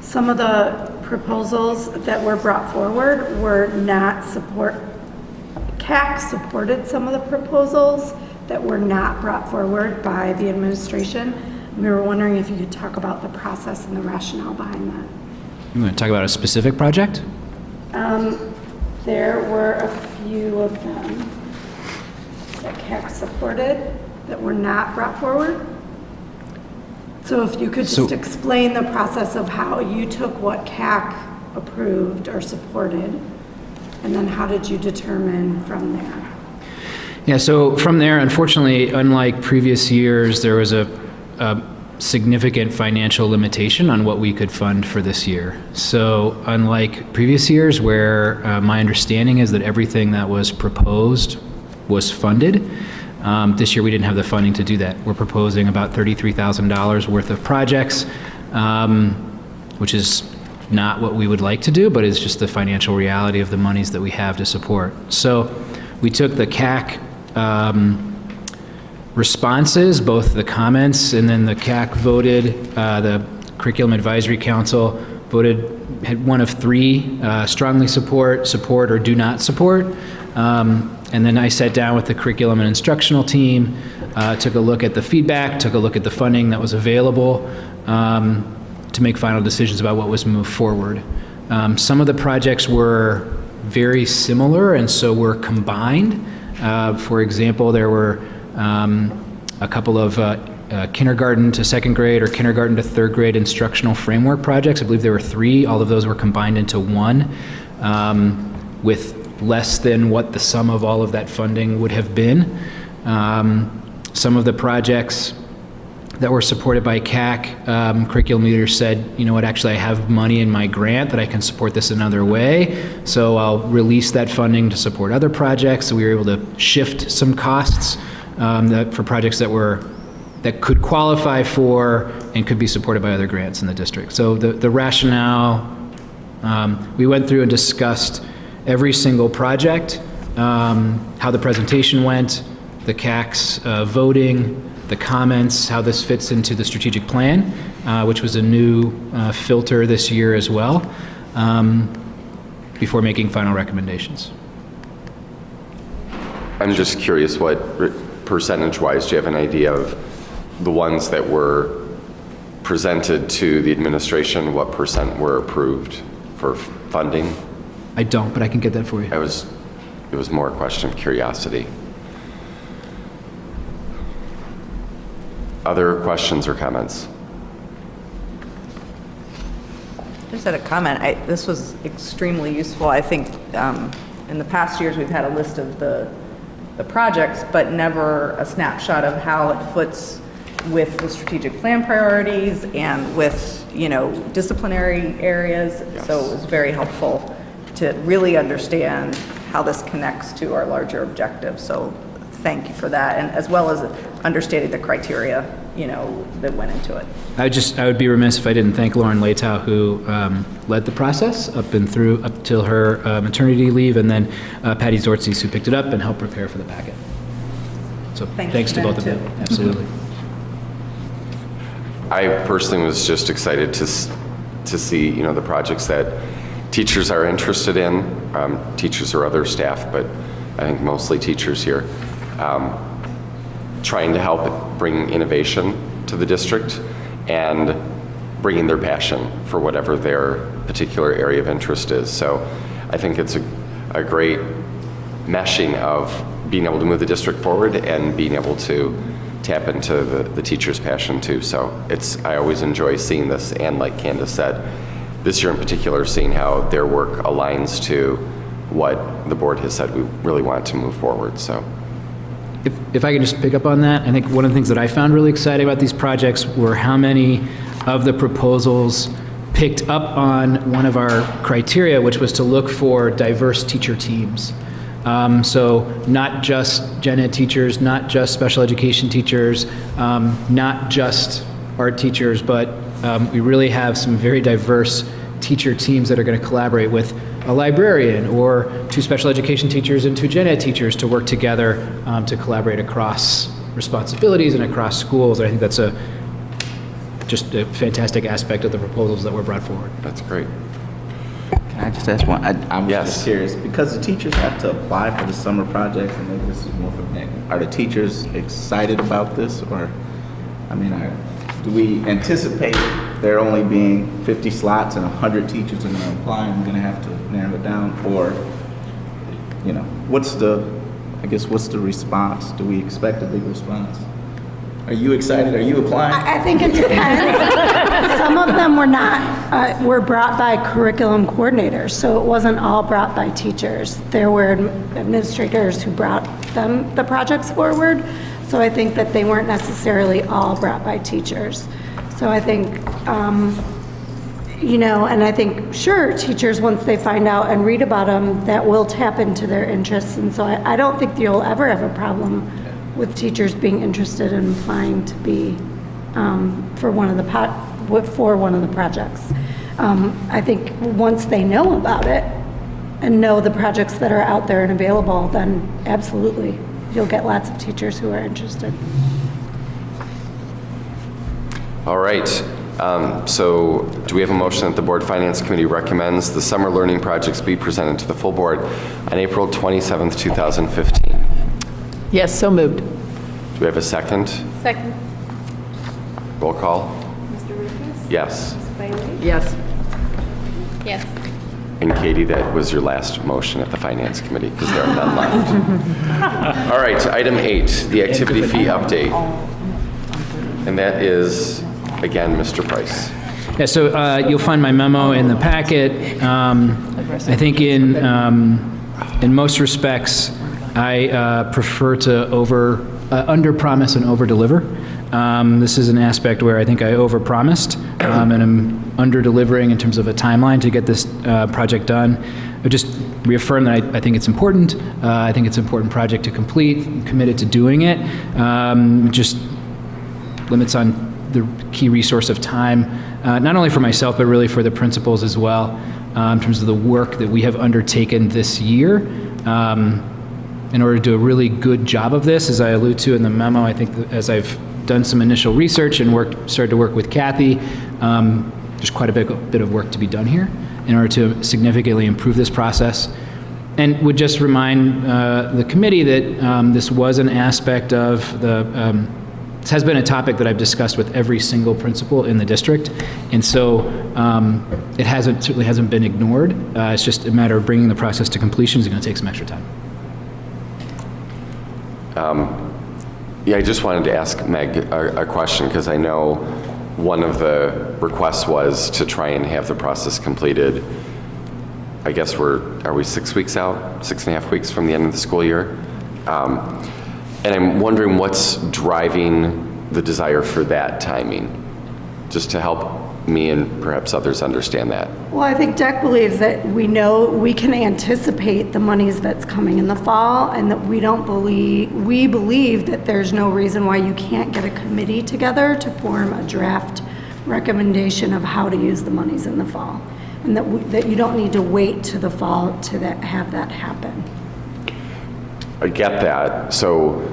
some of the proposals that were brought forward were not CAC supported some of the proposals that were not brought forward by the administration. We were wondering if you could talk about the process and the rationale behind that. You want to talk about a specific project? There were a few of them that CAC supported that were not brought forward. So if you could just explain the process of how you took what CAC approved or supported, and then how did you determine from there? Yeah, so from there, unfortunately, unlike previous years, there was a significant financial limitation on what we could fund for this year. So unlike previous years where my understanding is that everything that was proposed was funded, this year we didn't have the funding to do that. We're proposing about $33,000 worth of projects, which is not what we would like to do, but it's just the financial reality of the monies that we have to support. So we took the CAC responses, both the comments, and then the CAC voted, the Curriculum Advisory Council voted, had one of 3, strongly support, or do not support. And then I sat down with the curriculum and instructional team, took a look at the feedback, took a look at the funding that was available to make final decisions about what was moved forward. Some of the projects were very similar and so were combined. For example, there were a couple of kindergarten to second grade or kindergarten to third grade instructional framework projects. I believe there were 3. All of those were combined into one, with less than what the sum of all of that funding would have been. Some of the projects that were supported by CAC, curriculum leaders said, you know what, actually I have money in my grant that I can support this another way, so I'll release that funding to support other projects. So we were able to shift some costs for projects that could qualify for and could be supported by other grants in the district. So the rationale, we went through and discussed every single project, how the presentation went, the CAC's voting, the comments, how this fits into the strategic plan, which was a new filter this year as well, before making final recommendations. I'm just curious, what percentage-wise, do you have an idea of the ones that were presented to the administration, what percent were approved for funding? I don't, but I can get that for you. It was more a question of curiosity. Other questions or comments? I just had a comment. This was extremely useful. I think in the past years we've had a list of the projects, but never a snapshot of how it foots with the strategic plan priorities and with, disciplinary areas. Yes. So it was very helpful to really understand how this connects to our larger objectives. So thank you for that, and as well as understanding the criteria, that went into it. I would be remiss if I didn't thank Lauren Laytow, who led the process up till her maternity leave, and then Patty Zortzis, who picked it up and helped prepare for the packet. So thanks to both of them. Absolutely. I personally was just excited to see, the projects that teachers are interested in, teachers or other staff, but I think mostly teachers here, trying to help bring innovation to the district and bringing their passion for whatever their particular area of interest is. So I think it's a great meshing of being able to move the district forward and being able to tap into the teacher's passion too. So I always enjoy seeing this, and like Candace said, this year in particular, seeing how their work aligns to what the board has said we really want to move forward. So if I can just pick up on that, I think one of the things that I found really exciting about these projects were how many of the proposals picked up on one of our criteria, which was to look for diverse teacher teams. So not just gen ed teachers, not just special education teachers, not just art teachers, but we really have some very diverse teacher teams that are going to collaborate with a librarian or 2 special education teachers and 2 gen ed teachers to work together to collaborate across responsibilities and across schools. I think that's just a fantastic aspect of the proposals that were brought forward. That's great. Can I just ask one? I'm just curious, because the teachers have to apply for the summer projects, and maybe this is more for Nick. Are the teachers excited about this, or, do we anticipate there only being 50 slots and 100 teachers are going to apply, and we're going to have to narrow it down? Or, what's the response? Do we expect a big response? Are you excited? Are you applying? I think it depends. Some of them were brought by curriculum coordinators, so it wasn't all brought by teachers. There were administrators who brought the projects forward, so I think that they weren't necessarily all brought by teachers. So I think, and I think, sure, teachers, once they find out and read about them, that will tap into their interests. And so I don't think you'll ever have a problem with teachers being interested in applying to be for one of the projects. I think once they know about it and know the projects that are out there and available, then absolutely, you'll get lots of teachers who are interested. All right. So do we have a motion that the Board Finance Committee recommends the summer learning projects be presented to the full board on April 27th, 2015? Yes, so moved. Do we have a second? Second. Roll call. Mr. Rufus? Yes. Ms. Bailey? Yes. Yes. And Katie, that was your last motion at the Finance Committee because there are none left. All right, item 8, the activity fee update. And that is, again, Mr. Price. Yeah, so you'll find my memo in the packet. I think in most respects, I prefer to under-promise and over-deliver. This is an aspect where I think I over-promised and I'm under-delivering in terms of a timeline to get this project done. I just reaffirm that I think it's important. I think it's an important project to complete. I'm committed to doing it. Just limits on the key resource of time, not only for myself, but really for the principals as well, in terms of the work that we have undertaken this year. In order to do a really good job of this, as I allude to in the memo, I think that as I've done some initial research and started to work with Kathy, there's quite a bit of work to be done here in order to significantly improve this process. And would just remind the committee that this was an aspect of this has been a topic that I've discussed with every single principal in the district, and so it certainly hasn't been ignored. It's just a matter of bringing the process to completion. It's going to take some extra time. Yeah, I just wanted to ask Meg a question, because I know one of the requests was to try and have the process completed. I guess are we 6 weeks out, 6.5 weeks from the end of the school year? And I'm wondering what's driving the desire for that timing, just to help me and perhaps others understand that. Well, I think DEC believes that we can anticipate the monies that's coming in the fall, and that we believe that there's no reason why you can't get a committee together to form a draft recommendation of how to use the monies in the fall, and that you don't need to wait to the fall to have that happen. I get that. So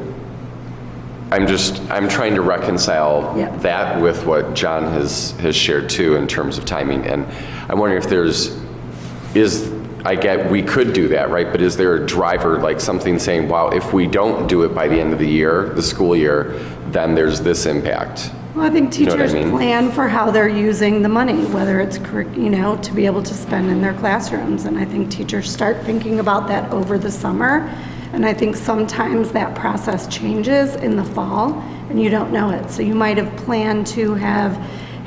I'm trying to reconcile that with what John has shared too in terms of timing. And I'm wondering if I get we could do that, right? But is there a driver, like something saying, wow, if we don't do it by the end of the year, the school year, then there's this impact? Well, I think teachers You know what I mean? plan for how they're using the money, whether it's, to be able to spend in their classrooms. And I think teachers start thinking about that over the summer. And I think sometimes that process changes in the fall and you don't know it. So you might have planned to have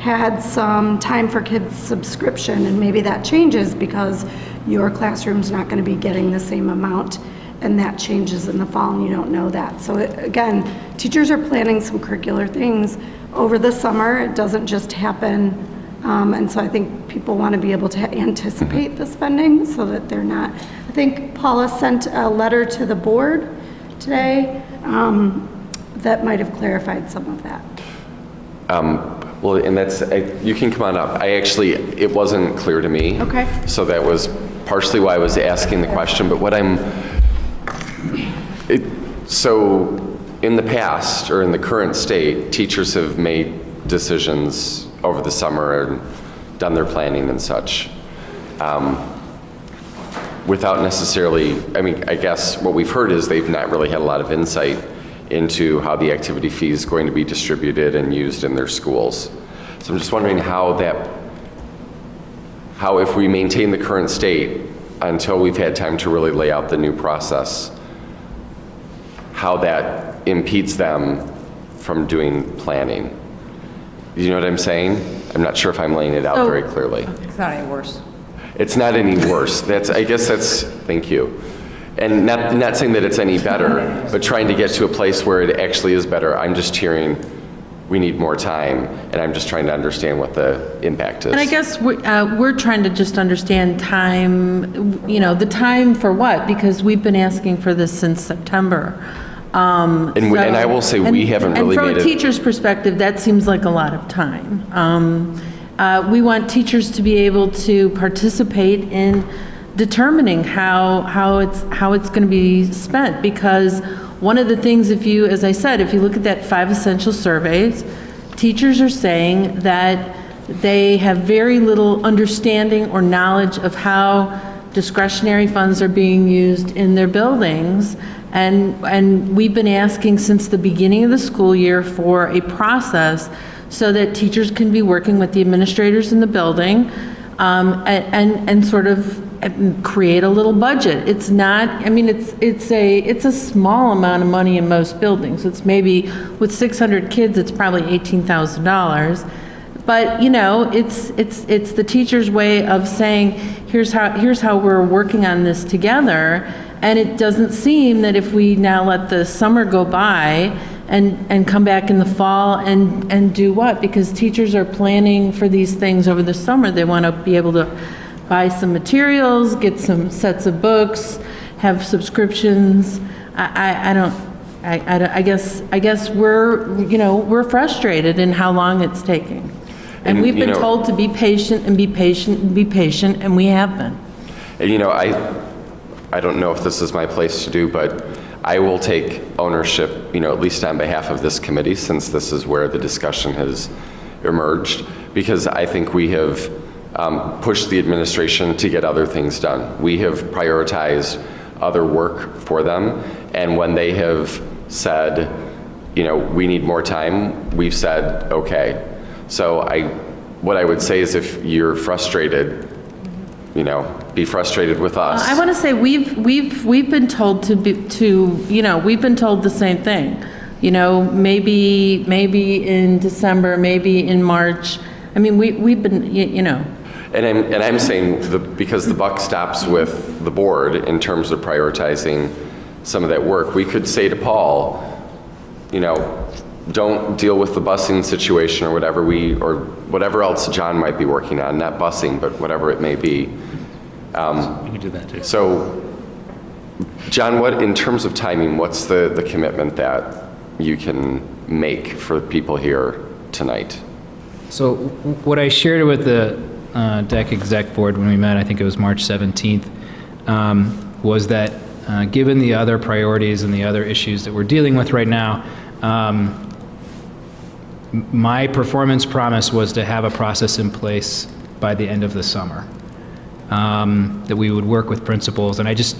had some Time for Kids subscription, and maybe that changes because your classroom's not going to be getting the same amount, and that changes in the fall and you don't know that. So again, teachers are planning some curricular things over the summer. It doesn't just happen. And so I think people want to be able to anticipate the spending so that they're not. I think Paula sent a letter to the board today that might have clarified some of that. Well, and you can come on up. It wasn't clear to me. Okay. So that was partially why I was asking the question, but so in the past, or in the current state, teachers have made decisions over the summer and done their planning and such. Without necessarily, I guess what we've heard is they've not really had a lot of insight into how the activity fee is going to be distributed and used in their schools. So I'm just wondering how if we maintain the current state until we've had time to really lay out the new process, how that impedes them from doing planning. You know what I'm saying? I'm not sure if I'm laying it out very clearly. It's not any worse. It's not any worse. Thank you. And not saying that it's any better, but trying to get to a place where it actually is better. I'm just hearing we need more time, and I'm just trying to understand what the impact is. And I guess we're trying to just understand time, the time for what? Because we've been asking for this since September. And I will say we haven't really made it. And from a teacher's perspective, that seems like a lot of time. We want teachers to be able to participate in determining how it's going to be spent, because one of the things, as I said, if you look at that 5 essential surveys, teachers are saying that they have very little understanding or knowledge of how discretionary funds are being used in their buildings. And we've been asking since the beginning of the school year for a process so that teachers can be working with the administrators in the building and sort of create a little budget. It's not, I mean, it's a small amount of money in most buildings. It's maybe, with 600 kids, it's probably $18,000. But, you know, it's the teacher's way of saying, here's how we're working on this together. And it doesn't seem that if we now let the summer go by and come back in the fall and do what? Because teachers are planning for these things over the summer. They want to be able to buy some materials, get some sets of books, have subscriptions. I guess we're frustrated in how long it's taking. And we've been told to be patient and be patient and be patient, and we have been. And you know, I don't know if this is my place to do, but I will take ownership, you know, at least on behalf of this committee, since this is where the discussion has emerged, because I think we have pushed the administration to get other things done. We have prioritized other work for them, and when they have said, you know, we need more time, we've said, okay. So what I would say is, if you're frustrated, you know, be frustrated with us. I want to say we've been told we've been told the same thing. You know, maybe in December, maybe in March. I mean, we've been, you know. And I'm saying because the buck stops with the board in terms of prioritizing some of that work, we could say to Paul, you know, don't deal with the busing situation or whatever else John might be working on, not busing, but whatever it may be. You can do that too. So, John, in terms of timing, what's the commitment that you can make for people here tonight? So what I shared with the DEC exec board when we met, I think it was March 17th, was that given the other priorities and the other issues that we're dealing with right now, my performance promise was to have a process in place by the end of the summer, that we would work with principals. And I just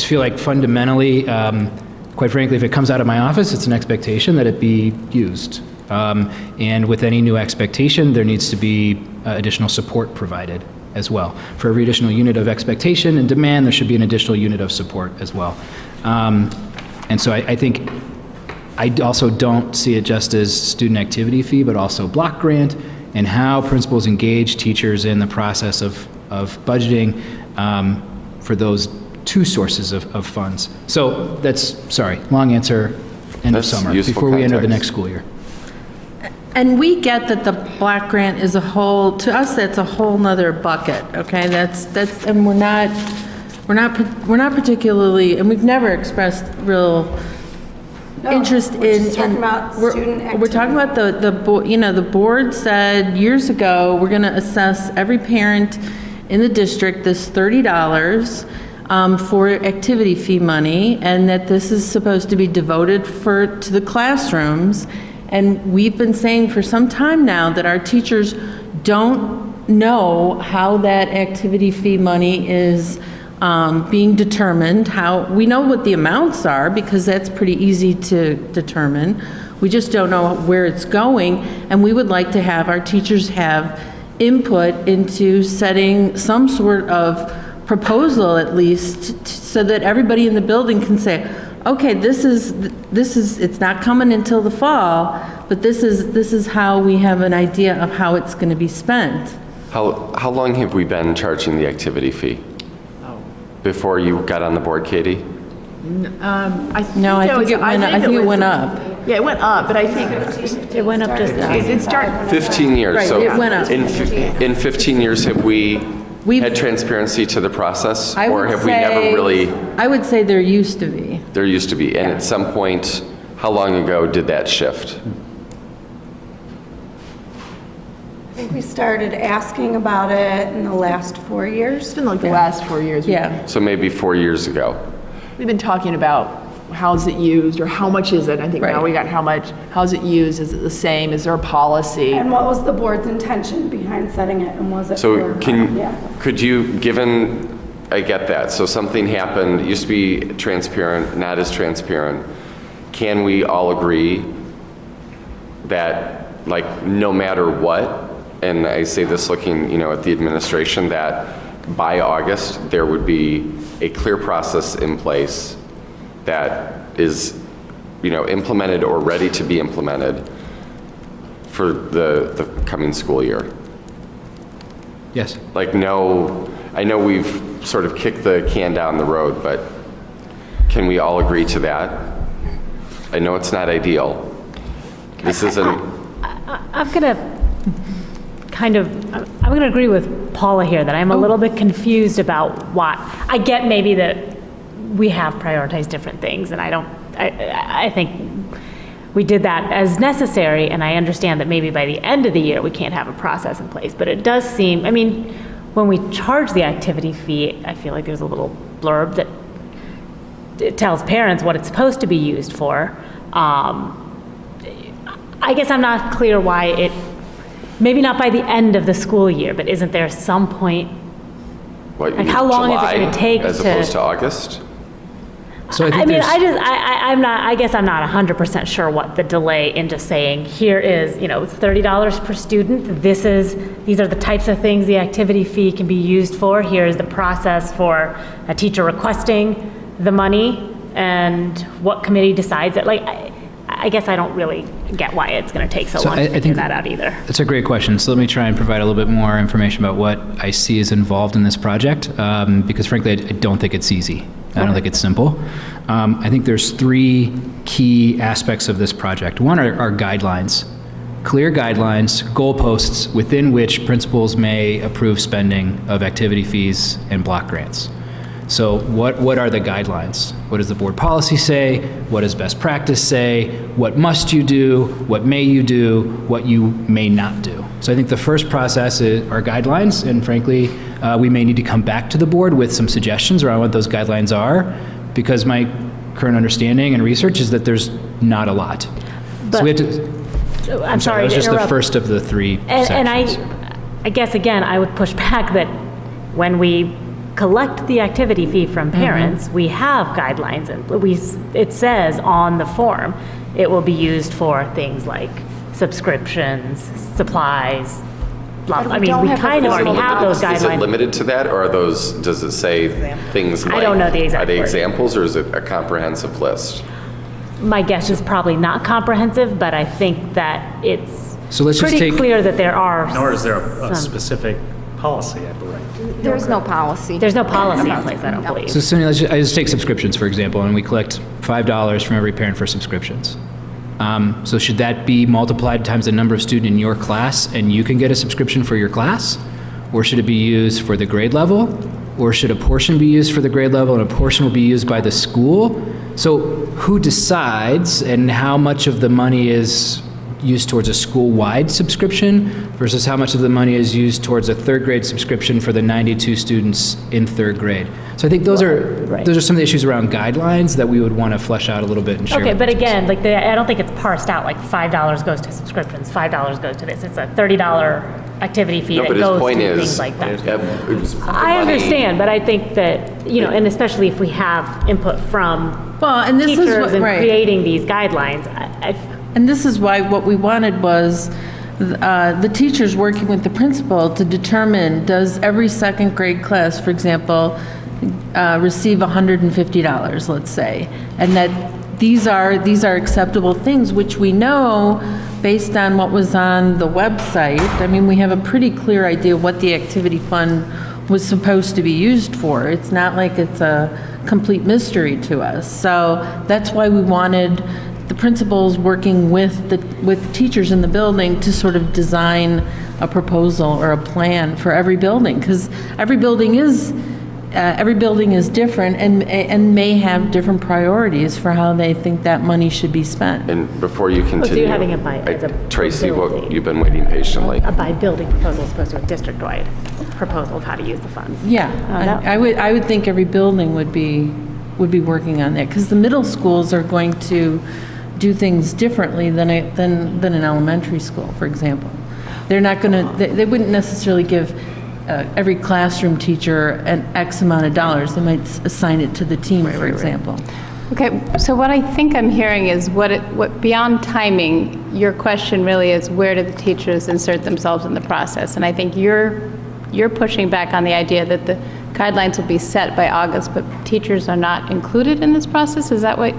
feel like fundamentally, quite frankly, if it comes out of my office, it's an expectation that it be used. And with any new expectation, there needs to be additional support provided as well. For every additional unit of expectation and demand, there should be an additional unit of support as well. And so I think I also don't see it just as student activity fee, but also block grant, and how principals engage teachers in the process of budgeting for those two sources of funds. So that's, sorry, long answer, end of summer, before we enter the next school year. And we get that the block grant is to us, that's a whole nother bucket, okay? And we're not particularly, and we've never expressed real interest in. We're just talking about student activity. We're talking about the board said years ago, we're going to assess every parent in the district this $30 for activity fee money, and that this is supposed to be devoted to the classrooms. And we've been saying for some time now that our teachers don't know how that activity fee money is being determined. We know what the amounts are, because that's pretty easy to determine. We just don't know where it's going, and we would like to have our teachers have input into setting some sort of proposal, at least, so that everybody in the building can say, okay, this is, it's not coming until the fall, but this is how we have an idea of how it's going to be spent. How long have we been charging the activity fee? Before you got on the board, Katie? I think it went up. Yeah, it went up, but I think it went up just it started 15 years. Right, so it went up. in 15 years, have we had transparency to the process, or have we never really? I would say there used to be. There used to be, and at some point, how long ago did that shift? I think we started asking about it in the last 4 years. It's been like the last 4 years. Yeah. So maybe 4 years ago. We've been talking about how's it used, or how much is it? I think now we got how much. How's it used? Is it the same? Is there a policy? And what was the board's intention behind setting it, and was it? So could you, given, I get that, so something happened, it used to be transparent, not as transparent. Can we all agree that, like, no matter what, and I say this looking, at the administration, that by August, there would be a clear process in place that is, implemented or ready to be implemented for the coming school year. Yes. Like, no, I know we've sort of kicked the can down the road, but can we all agree to that? I know it's not ideal. This isn't, I'm going to agree with Paula here that I'm a little bit confused about why. I get maybe that we have prioritized different things, and I think we did that as necessary, and I understand that maybe by the end of the year we can't have a process in place, but it does seem, when we charge the activity fee, I feel like there's a little blurb that it tells parents what it's supposed to be used for. I guess I'm not clear why it, maybe not by the end of the school year, but isn't there some point, what, like how long is it going to take as opposed to August? So I think I guess I'm not 100% sure what the delay in just saying, here is, it's $30 per student. These are the types of things the activity fee can be used for. Here's the process for a teacher requesting the money and what committee decides it. Like, I guess I don't really get why it's going to take so long to figure that out either. That's a great question. So let me try and provide a little bit more information about what I see is involved in this project, because frankly, I don't think it's easy. I don't think it's simple. I think there's three key aspects of this project. One are guidelines, clear guidelines, goalposts within which principals may approve spending of activity fees and block grants. So what are the guidelines? What does the board policy say? What does best practice say? What must you do? What may you do? What you may not do? So I think the first process are guidelines, and frankly, we may need to come back to the board with some suggestions around what those guidelines are, because my current understanding and research is that there's not a lot. So we have to, I'm sorry that was to just the interrupt. first of the three sections. And I guess, again, I would push back that when we collect the activity fee from parents, we have guidelines, and it says on the form it will be used for things like subscriptions, supplies, blah, blah. We kind of already have those guidelines. Is it limited to that, or does it say things like? I don't know the exact Are they word. examples, or is it a comprehensive list? My guess is probably not comprehensive, but I think that it's So let's just pretty take- clear that there are Nor is there a some- specific policy, I believe. There's no policy. There's no policy in place, I don't believe. So Sonia, I just take subscriptions, for example, and we collect $5 from every parent for subscriptions. So should that be multiplied times the number of students in your class, and you can get a subscription for your class? Or should it be used for the grade level? Or should a portion be used for the grade level and a portion will be used by the school? So who decides, and how much of the money is used towards a school-wide subscription versus how much of the money is used towards a third grade subscription for the 92 students in third grade? So I think those are some of the issues around guidelines that we would want to flesh out a little bit and share. Okay, with but principals. again, I don't think it's parsed out, like $5 goes to subscriptions, $5 goes to this. It's a $30 activity fee No, that but his goes point to is, things like that. I I understand, but I think that, and especially if we have input from and this is teachers what- in right. creating these guidelines, And this is why what we wanted was the teachers working with the principal to determine, does every second grade class, for example, receive $150, let's say, and that these are acceptable things, which we know based on what was on the website. I mean, we have a pretty clear idea what the activity fund was supposed to be used for. It's not like it's a complete mystery to us. So that's why we wanted the principals working with teachers in the building to sort of design a proposal or a plan for every building, because every building is different and may have different priorities for how they think that money should be spent. And before you continue, so you're having it by Tracy, you've been waiting patiently. a by building proposal as opposed to a district-wide proposal of how to use the funds. Yeah, I would think every building would be working on that, because the middle schools are going to do things differently than an elementary school, for example. They're not going to, they wouldn't necessarily give every classroom teacher an X amount of dollars. They might assign it to the team, for example. Okay, so what I think I'm hearing is what beyond timing, your question really is where do the teachers insert themselves in the process? And I think you're you're pushing back on the idea that the guidelines will be set by August, but teachers are not included in this process? Is that what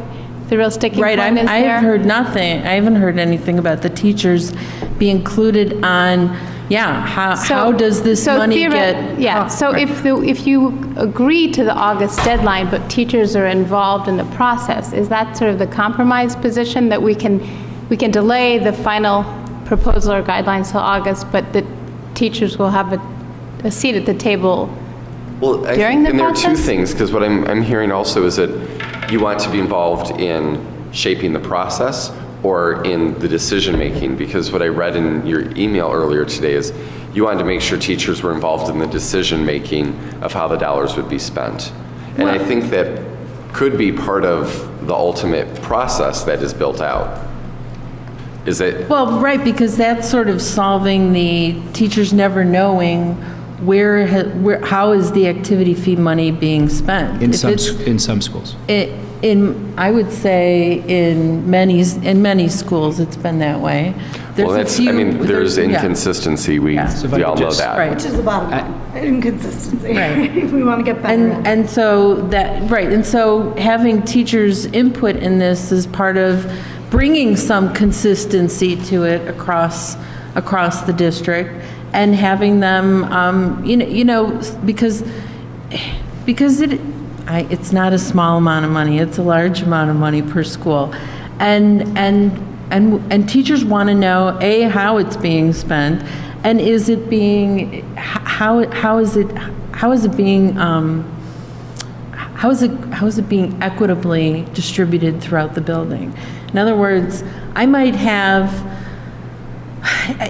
the real sticking Right, point is I there? have heard nothing, I haven't heard anything about the teachers be included on, how does this money get? Yeah, so if you agree to the August deadline, but teachers are involved in the process, is that sort of the compromise position, that we can delay the final proposal or guidelines till August, but the teachers will have a seat at the table Well, I during think, the and there are two process? things, because what I'm hearing also is that you want to be involved in shaping the process or in the decision-making, because what I read in your email earlier today is you wanted to make sure teachers were involved in the decision-making of how the dollars would be spent. And I think that could be part of the ultimate process that is built out. Is it? Well, right, because that's sort of solving the teachers never knowing how is the activity fee money being spent. In If some schools. I would say in many schools, it's been that way. Well, that's, I mean, there's inconsistency, we all know that. Right. Which is the bottom line, inconsistency. Right. We want to get better. And so and so having teachers' input in this is part of bringing some consistency to it across the district, and having them, because it's not a small amount of money, it's a large amount of money per school. And teachers want to know, A, how it's being spent, and is it being, how is it being equitably distributed throughout the building? In other words, I might have,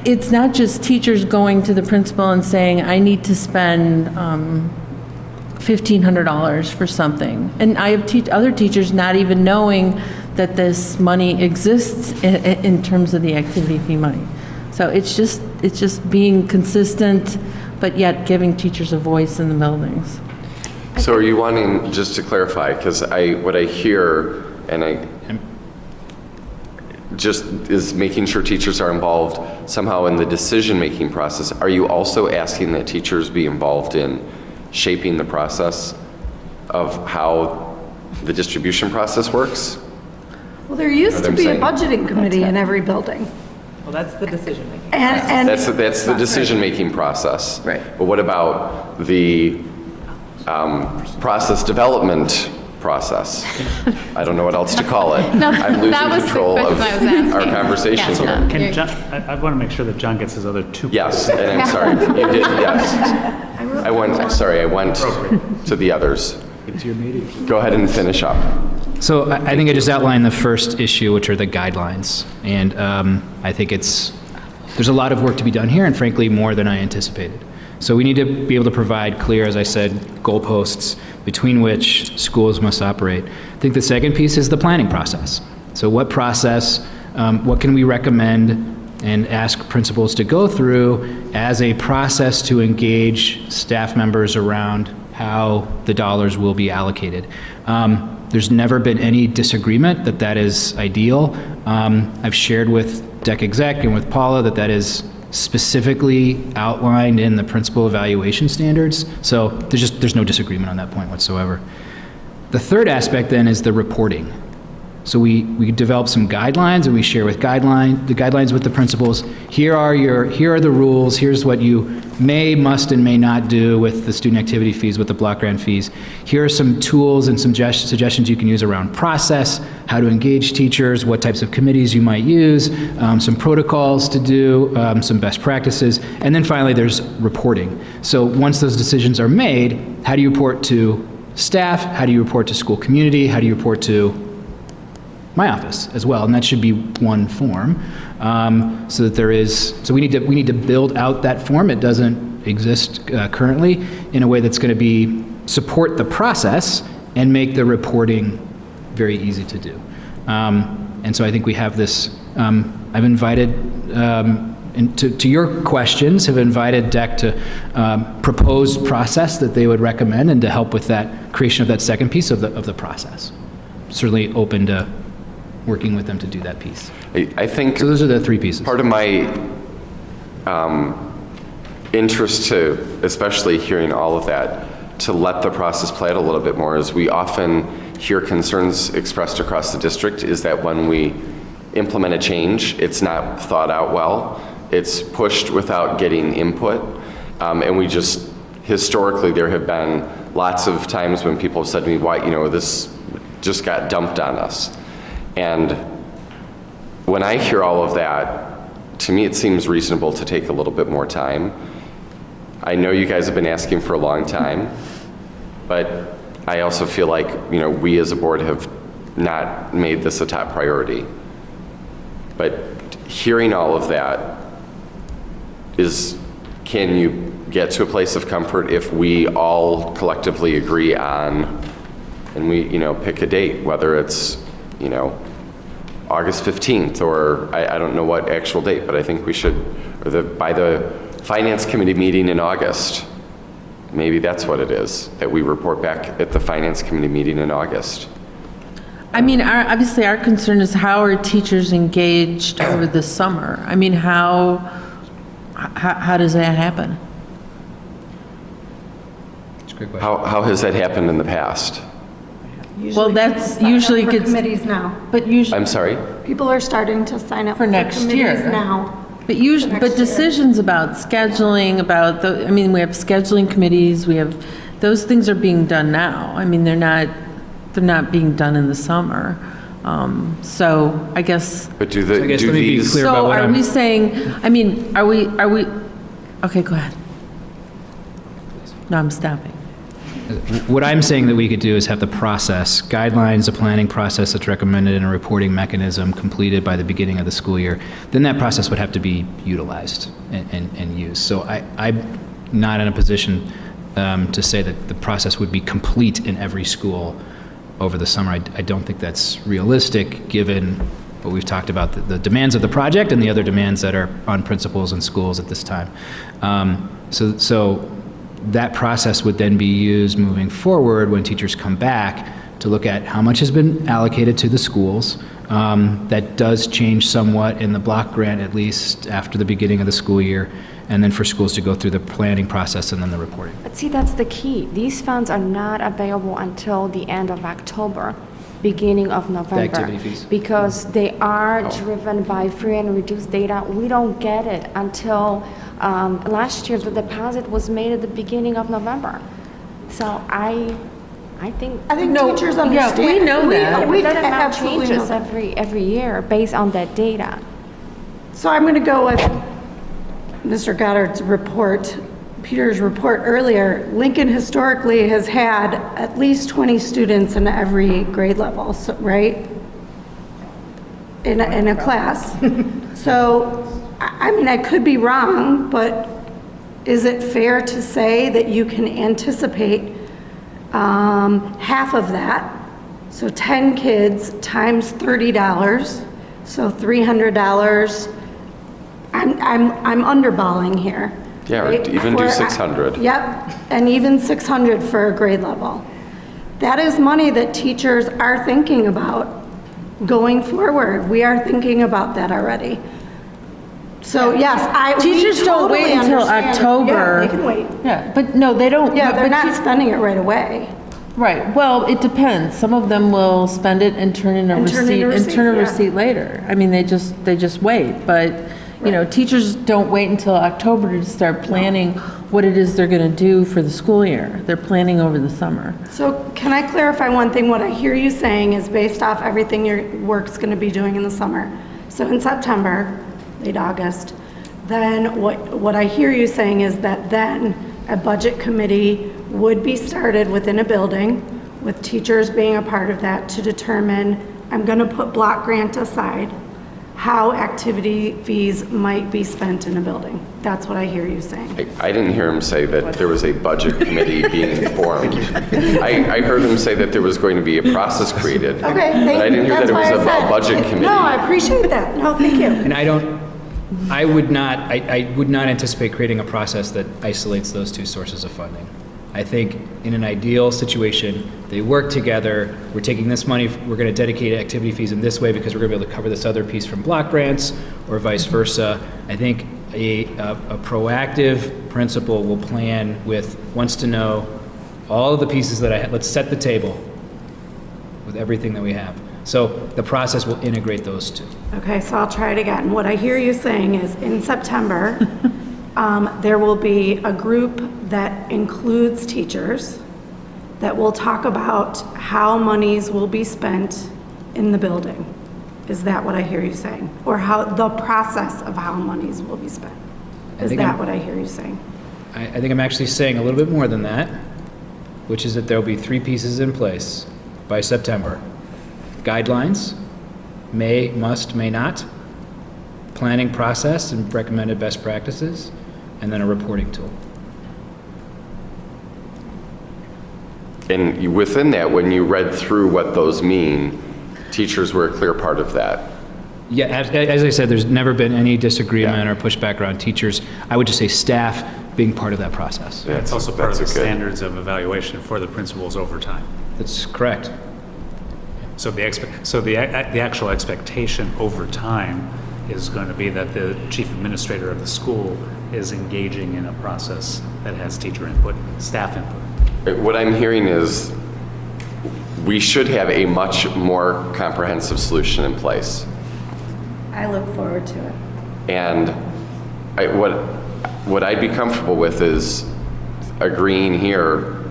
it's not just teachers going to the principal and saying, I need to spend $1,500 for something. And I have other teachers not even knowing that this money exists in terms of the activity fee money. So it's just being consistent, but yet giving teachers a voice in the buildings. So are you wanting, just to clarify, because what I hear, just is making sure teachers are involved somehow in the decision-making process. Are you also asking that teachers be involved in shaping the process of how the distribution process works? Well, there used Know to what be a I'm saying? budgeting committee in every building. Well, that's the decision-making. And That's the decision-making process. Right. But what about the process development process? I don't know what else to call it. No, I'm losing that was the control of question I was asking. our conversation Yeah. here. Can John, I want to make sure that John gets his other two. Yes, and I'm sorry, you did, yes. I went to the others. It's your meeting. Go ahead and finish up. So I think I just outlined the first issue, which are the guidelines. And I think there's a lot of work to be done here, and frankly, more than I anticipated. So we need to be able to provide clear, as I said, goalposts between which schools must operate. I think the second piece is the planning process. So what process, what can we recommend and ask principals to go through as a process to engage staff members around how the dollars will be allocated? There's never been any disagreement that that is ideal. I've shared with DEC Exec and with Paula that is specifically outlined in the principal evaluation standards. So there's no disagreement on that point whatsoever. The third aspect then is the reporting. So we develop some guidelines, and we share the guidelines with the principals. Here are the rules. Here's what you may, must, and may not do with the student activity fees, with the block grant fees. Here are some tools and some suggestions you can use around process, how to engage teachers, what types of committees you might use, some protocols to do, some best practices, and then finally there's reporting. So once those decisions are made, how do you report to staff? How do you report to school community? How do you report to my office as well? And that should be one form, so that there is. So we need to build out that form. It doesn't exist currently in a way that's going to support the process and make the reporting very easy to do. And so I think we have this. I've invited. And to your questions, have invited DEC to propose process that they would recommend, and to help with that creation of that second piece of the process. Certainly open to working with them to do that piece. I think so. Those are the three pieces. Part of my interest to, especially hearing all of that, to let the process play out a little bit more, as we often hear concerns expressed across the district, is that when we implement a change, it's not thought out well, it's pushed without getting input, and we just, historically, there have been lots of times when people have said to me, why, this just got dumped on us. And when I hear all of that, to me, it seems reasonable to take a little bit more time. I know you guys have been asking for a long time, but I also feel like, we as a board have not made this a top priority. But hearing all of that can you get to a place of comfort if we all collectively agree on, and we, pick a date, whether it's, August 15th, or I don't know what actual date, but I think we should, or by the Finance Committee meeting in August, maybe that's what it is, that we report back at the Finance Committee meeting in August. I mean, obviously our concern is how are teachers engaged over the summer? I mean, how does that happen? That's a great question. How has that happened in the past? Well, that's usually for gets, committees now. but usually, I'm sorry? People are starting to sign up For next committees year. now. but usually, next but year. decisions about scheduling, we have scheduling committees, those things are being done now. I mean, they're not being done in the summer. So I guess. But do I guess let me be these, clear about So what are I'm. we saying, I mean, are we, okay, go ahead. No, I'm stopping. What I'm saying that we could do is have the process, guidelines, a planning process that's recommended, and a reporting mechanism completed by the beginning of the school year. Then that process would have to be utilized and used. So I'm not in a position to say that the process would be complete in every school over the summer. I don't think that's realistic, given what we've talked about, the demands of the project and the other demands that are on principals and schools at this time. So that process would then be used moving forward when teachers come back to look at how much has been allocated to the schools. That does change somewhat in the block grant, at least after the beginning of the school year, and then for schools to go through the planning process and then the reporting. But see, that's the key. These funds are not available until the end of October, beginning of November. activity fees? Because they are driven by free and reduced data. We don't get it until last year. The deposit was made at the beginning of November. So I think teachers understand. Yeah, we know that. we let them have absolutely changes know that. every year based on that data. So I'm going to go with Mr. Goddard's report, Peter's report earlier. Lincoln historically has had at least 20 students in every grade level, so, right? In a class. So, I mean, I could be wrong, but is it fair to say that you can anticipate half of that? So 10 kids times $30, so $300. I'm underballing here. Yeah, or right? even do 600. Yep, and even 600 for a grade level. That is money that teachers are thinking about going forward. We are thinking about that already. So yes, Teachers don't wait until October. Yeah, they can wait. Yeah, but no, they don't. Yeah, they're but not spending it right away. Right, well, it depends. Some of them will spend it and turn in a receipt later. I mean, they just wait, but, teachers don't wait until October to start planning what it is they're gonna do for the school year. They're planning over the summer. So can I clarify one thing? What I hear you saying is based off everything your work's gonna be doing in the summer. So in September, late August, then what I hear you saying is that then a budget committee would be started within a building with teachers being a part of that to determine, I'm gonna put block grant aside, how activity fees might be spent in a building. That's what I hear you saying. I didn't hear him say that there was a budget committee being formed. I heard him say that there was going to be a process created. Okay, But I didn't hear that it was that's why I a said- budget committee. No, I appreciate that. No, thank you. And I would not anticipate creating a process that isolates those two sources of funding. I think in an ideal situation, they work together. We're taking this money, we're going to dedicate activity fees in this way because we're going to be able to cover this other piece from block grants or vice versa. I think a proactive principal will plan wants to know all of the pieces that let's set the table with everything that we have. So the process will integrate those two. Okay, so I'll try it again. What I hear you saying is in September, there will be a group that includes teachers that will talk about how monies will be spent in the building. Is that what I hear you saying? Or how the process of how monies will be spent? Is that what I hear you saying? I think I'm actually saying a little bit more than that, which is that there'll be 3 pieces in place by September. Guidelines, may, must, may not, planning process and recommended best practices, and then a reporting tool. And within that, when you read through what those mean, teachers were a clear part of that. Yeah, as I said, there's never been any disagreement or pushback around teachers. I would just say staff being part of that process. Yeah, It's also part of the standards of evaluation for the principals over time. That's correct. So the actual expectation over time is going to be that the chief administrator of the school is engaging in a process that has teacher input, staff input. What I'm hearing is we should have a much more comprehensive solution in place. I look forward to it. And what I'd be comfortable with is agreeing here,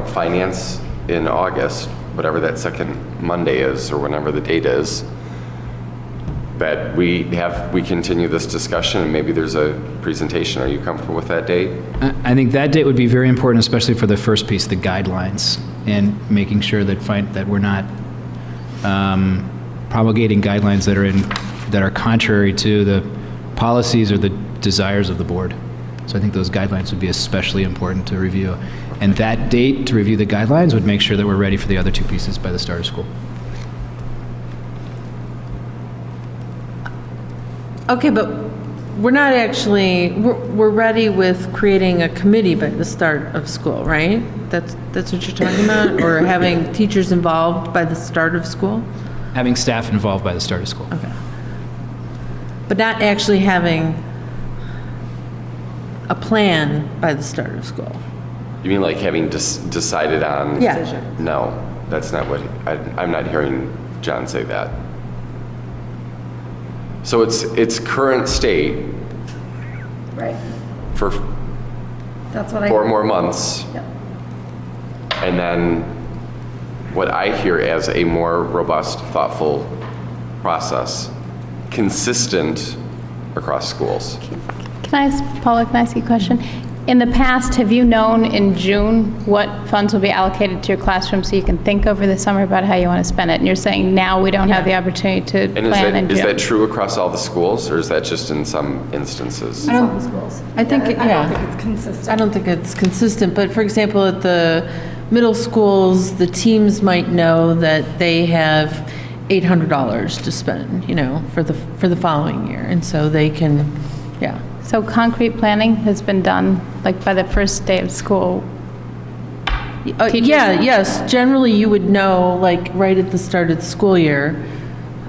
finance in August, whatever that second Monday is, or whenever the date is, that we continue this discussion and maybe there's a presentation. Are you comfortable with that date? I think that date would be very important, especially for the first piece, the guidelines, and making sure that we're not promulgating guidelines that are contrary to the policies or the desires of the board. So I think those guidelines would be especially important to review. And that date to review the guidelines would make sure that we're ready for the other 2 pieces by the start of school. Okay, but we're not actually, we're ready with creating a committee by the start of school, right? That's what you're talking about? Or having teachers involved by the start of school? Having staff involved by the start of school. Okay. But not actually having a plan by the start of school? You mean like having decided on? Yeah. No, that's not what, I'm not hearing John say that. So it's current state Right. for That's what I. 4 more months. Yep. And then what I hear as a more robust, thoughtful process, consistent across schools. Can I ask, Paula, can I ask you a question? In the past, have you known in June what funds will be allocated to your classroom so you can think over the summer about how you want to spend it? And you're saying now we don't have the opportunity to And plan in June? is that true across all the schools, or is that just in some instances? I don't think it's consistent. I don't think it's consistent, but for example, at the middle schools, the teams might know that they have $800 to spend, for the following year, and so they can, yeah. So concrete planning has been done, like by the first day of school? Yes, generally you would know, like, right at the start of the school year,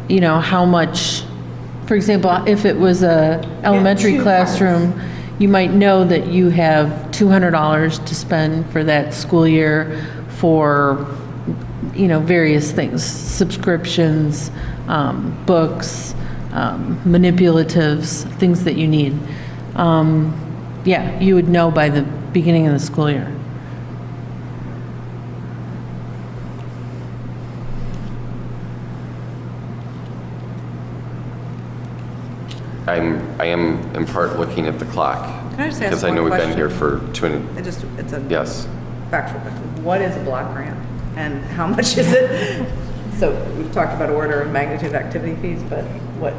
how much, for example, if it was a elementary classroom, you might know that you have $200 to spend for that school year for, various things, subscriptions, books, manipulatives, things that you need. You would know by the beginning of the school year. I am in part looking at the clock. Can I just ask Because I know one we've been here question? for 2 minutes. It's a Yes. factual question. What is a block grant and how much is it? So we've talked about order of magnitude activity fees, but what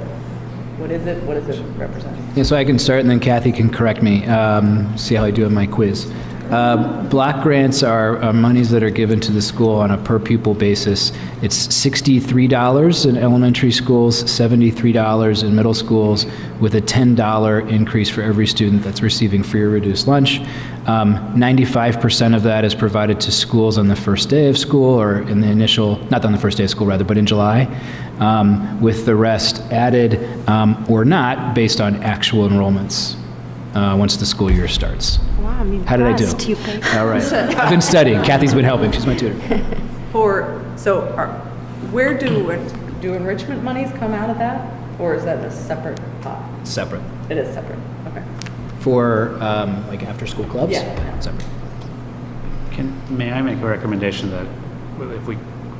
is it? What does it represent? Yeah, so I can start and then Kathy can correct me, see how I do on my quiz. Block grants are monies that are given to the school on a per pupil basis. It's $63 in elementary schools, $73 in middle schools, with a $10 increase for every student that's receiving free or reduced lunch. 95% of that is provided to schools on the first day of school, or in the initial, not on the first day of school rather, but in July, with the rest added or not based on actual enrollments once the school year starts. Wow, I'm impressed. How did I do? You paid. All right. I've been studying. Kathy's been helping. She's my tutor. Where do enrichment monies come out of that? Or is that a separate pot? Separate. It is separate, okay. For like after school clubs? Yeah. Separate. May I make a recommendation that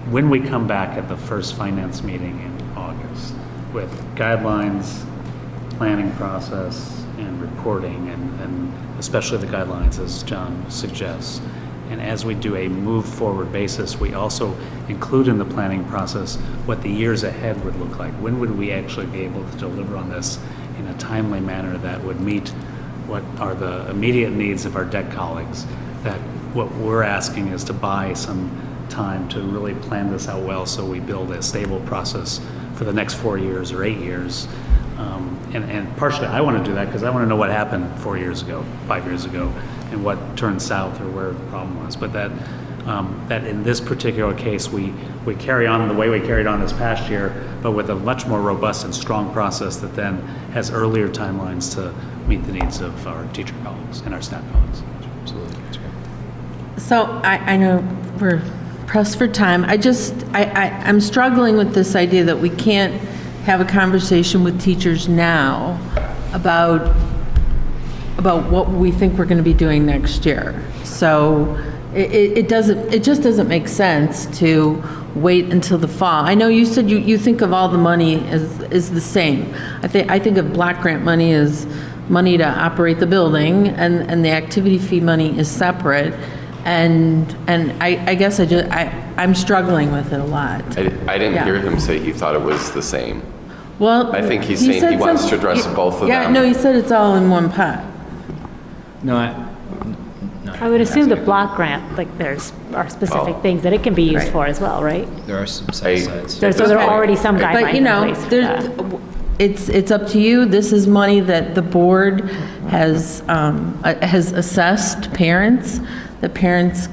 when we come back at the first finance meeting in August with guidelines, planning process, and reporting, and especially the guidelines as John suggests, and as we do a move forward basis, we also include in the planning process what the years ahead would look like. When would we actually be able to deliver on this in a timely manner that would meet what are the immediate needs of our debt colleagues? That what we're asking is to buy some time to really plan this out well, so we build a stable process for the next 4 years or 8 years. And partially I want to do that because I want to know what happened 4 years ago, 5 years ago, and what turned south or where the problem was. But that in this particular case, we carry on the way we carried on this past year, but with a much more robust and strong process that then has earlier timelines to meet the needs of our teacher colleagues and our staff colleagues. Absolutely. That's great. So I know we're pressed for time. I'm struggling with this idea that we can't have a conversation with teachers now about what we think we're going to be doing next year. So it just doesn't make sense to wait until the fall. I know you said you think of all the money as the same. I think of block grant money as money to operate the building, and the activity fee money is separate. And I guess I'm struggling with it a lot. I didn't hear him say he thought it was the same. Well, I think he's saying he wants to address both of them. Yeah, no, he said it's all in one pot. No, I would assume the block grant, like are specific things that it can be used for as well, right? there are some set asides. So there are already some guidelines But, you know, in place for that. it's up to you. This is money that the board has assessed parents, that parents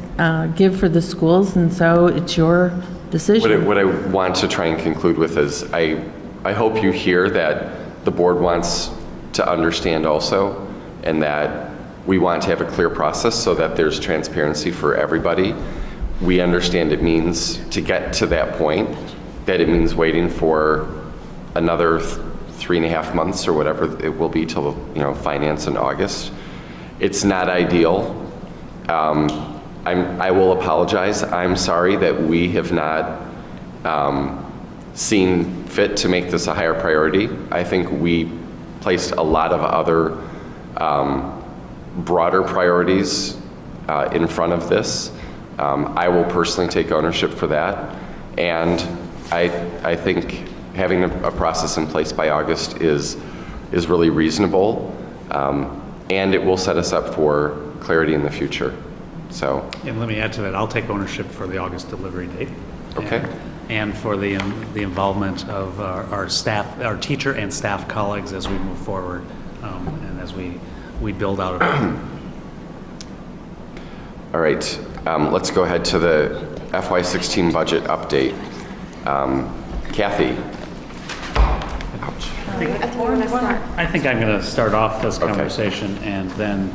give for the schools, and so it's your decision. What I want to try and conclude with is I hope you hear that the board wants to understand also, and that we want to have a clear process so that there's transparency for everybody. We understand it means to get to that point, that it means waiting for another 3.5 months or whatever it will be till finance in August. It's not ideal. I will apologize. I'm sorry that we have not seen fit to make this a higher priority. I think we placed a lot of other broader priorities in front of this. I will personally take ownership for that, and I think having a process in place by August is really reasonable, and it will set us up for clarity in the future. So. And let me add to that, I'll take ownership for the August delivery date. Okay. And for the involvement of our staff, our teacher and staff colleagues as we move forward, and as we build out. All right, let's go ahead to the FY16 budget update. Kathy. I think I'm going to start off this conversation, and then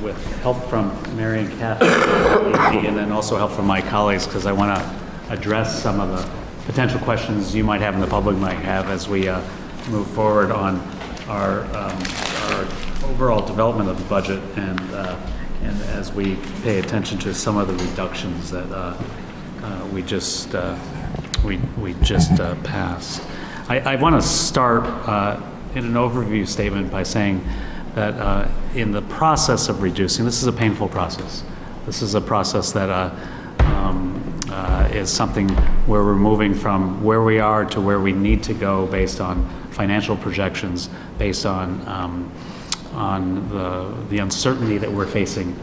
with help from Mary and Kathy, and then also help from my colleagues, because I want to address some of the potential questions you might have and the public might have as we move forward on our overall development of the budget, and as we pay attention to some of the reductions that we just passed. I want to start in an overview statement by saying that in the process of reducing, this is a painful process. This is a process that is something where we're moving from where we are to where we need to go based on financial projections, based on the uncertainty that we're facing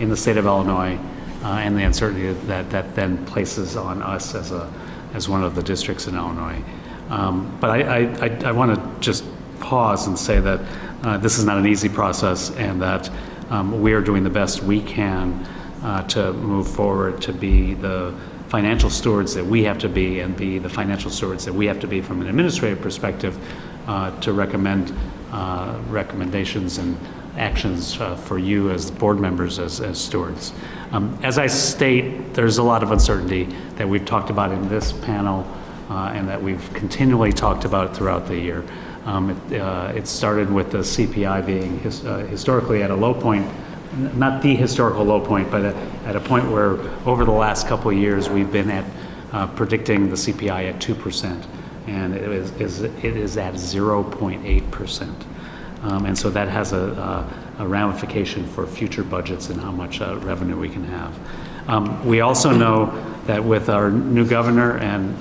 in the state of Illinois, and the uncertainty that then places on us as one of the districts in Illinois. But I want to just pause and say that this is not an easy process, and that we are doing the best we can to move forward to be the financial stewards that we have to be, and be the financial stewards that we have to be from an administrative perspective, to recommend recommendations and actions for you as board members, as stewards. As I state, there's a lot of uncertainty that we've talked about in this panel, and that we've continually talked about throughout the year. It started with the CPI being historically at a low point, not the historical low point, but at a point where over the last couple of years we've been at predicting the CPI at 2%, and it is at 0.8%. And so that has a ramification for future budgets and how much revenue we can have. We also know that with our new governor and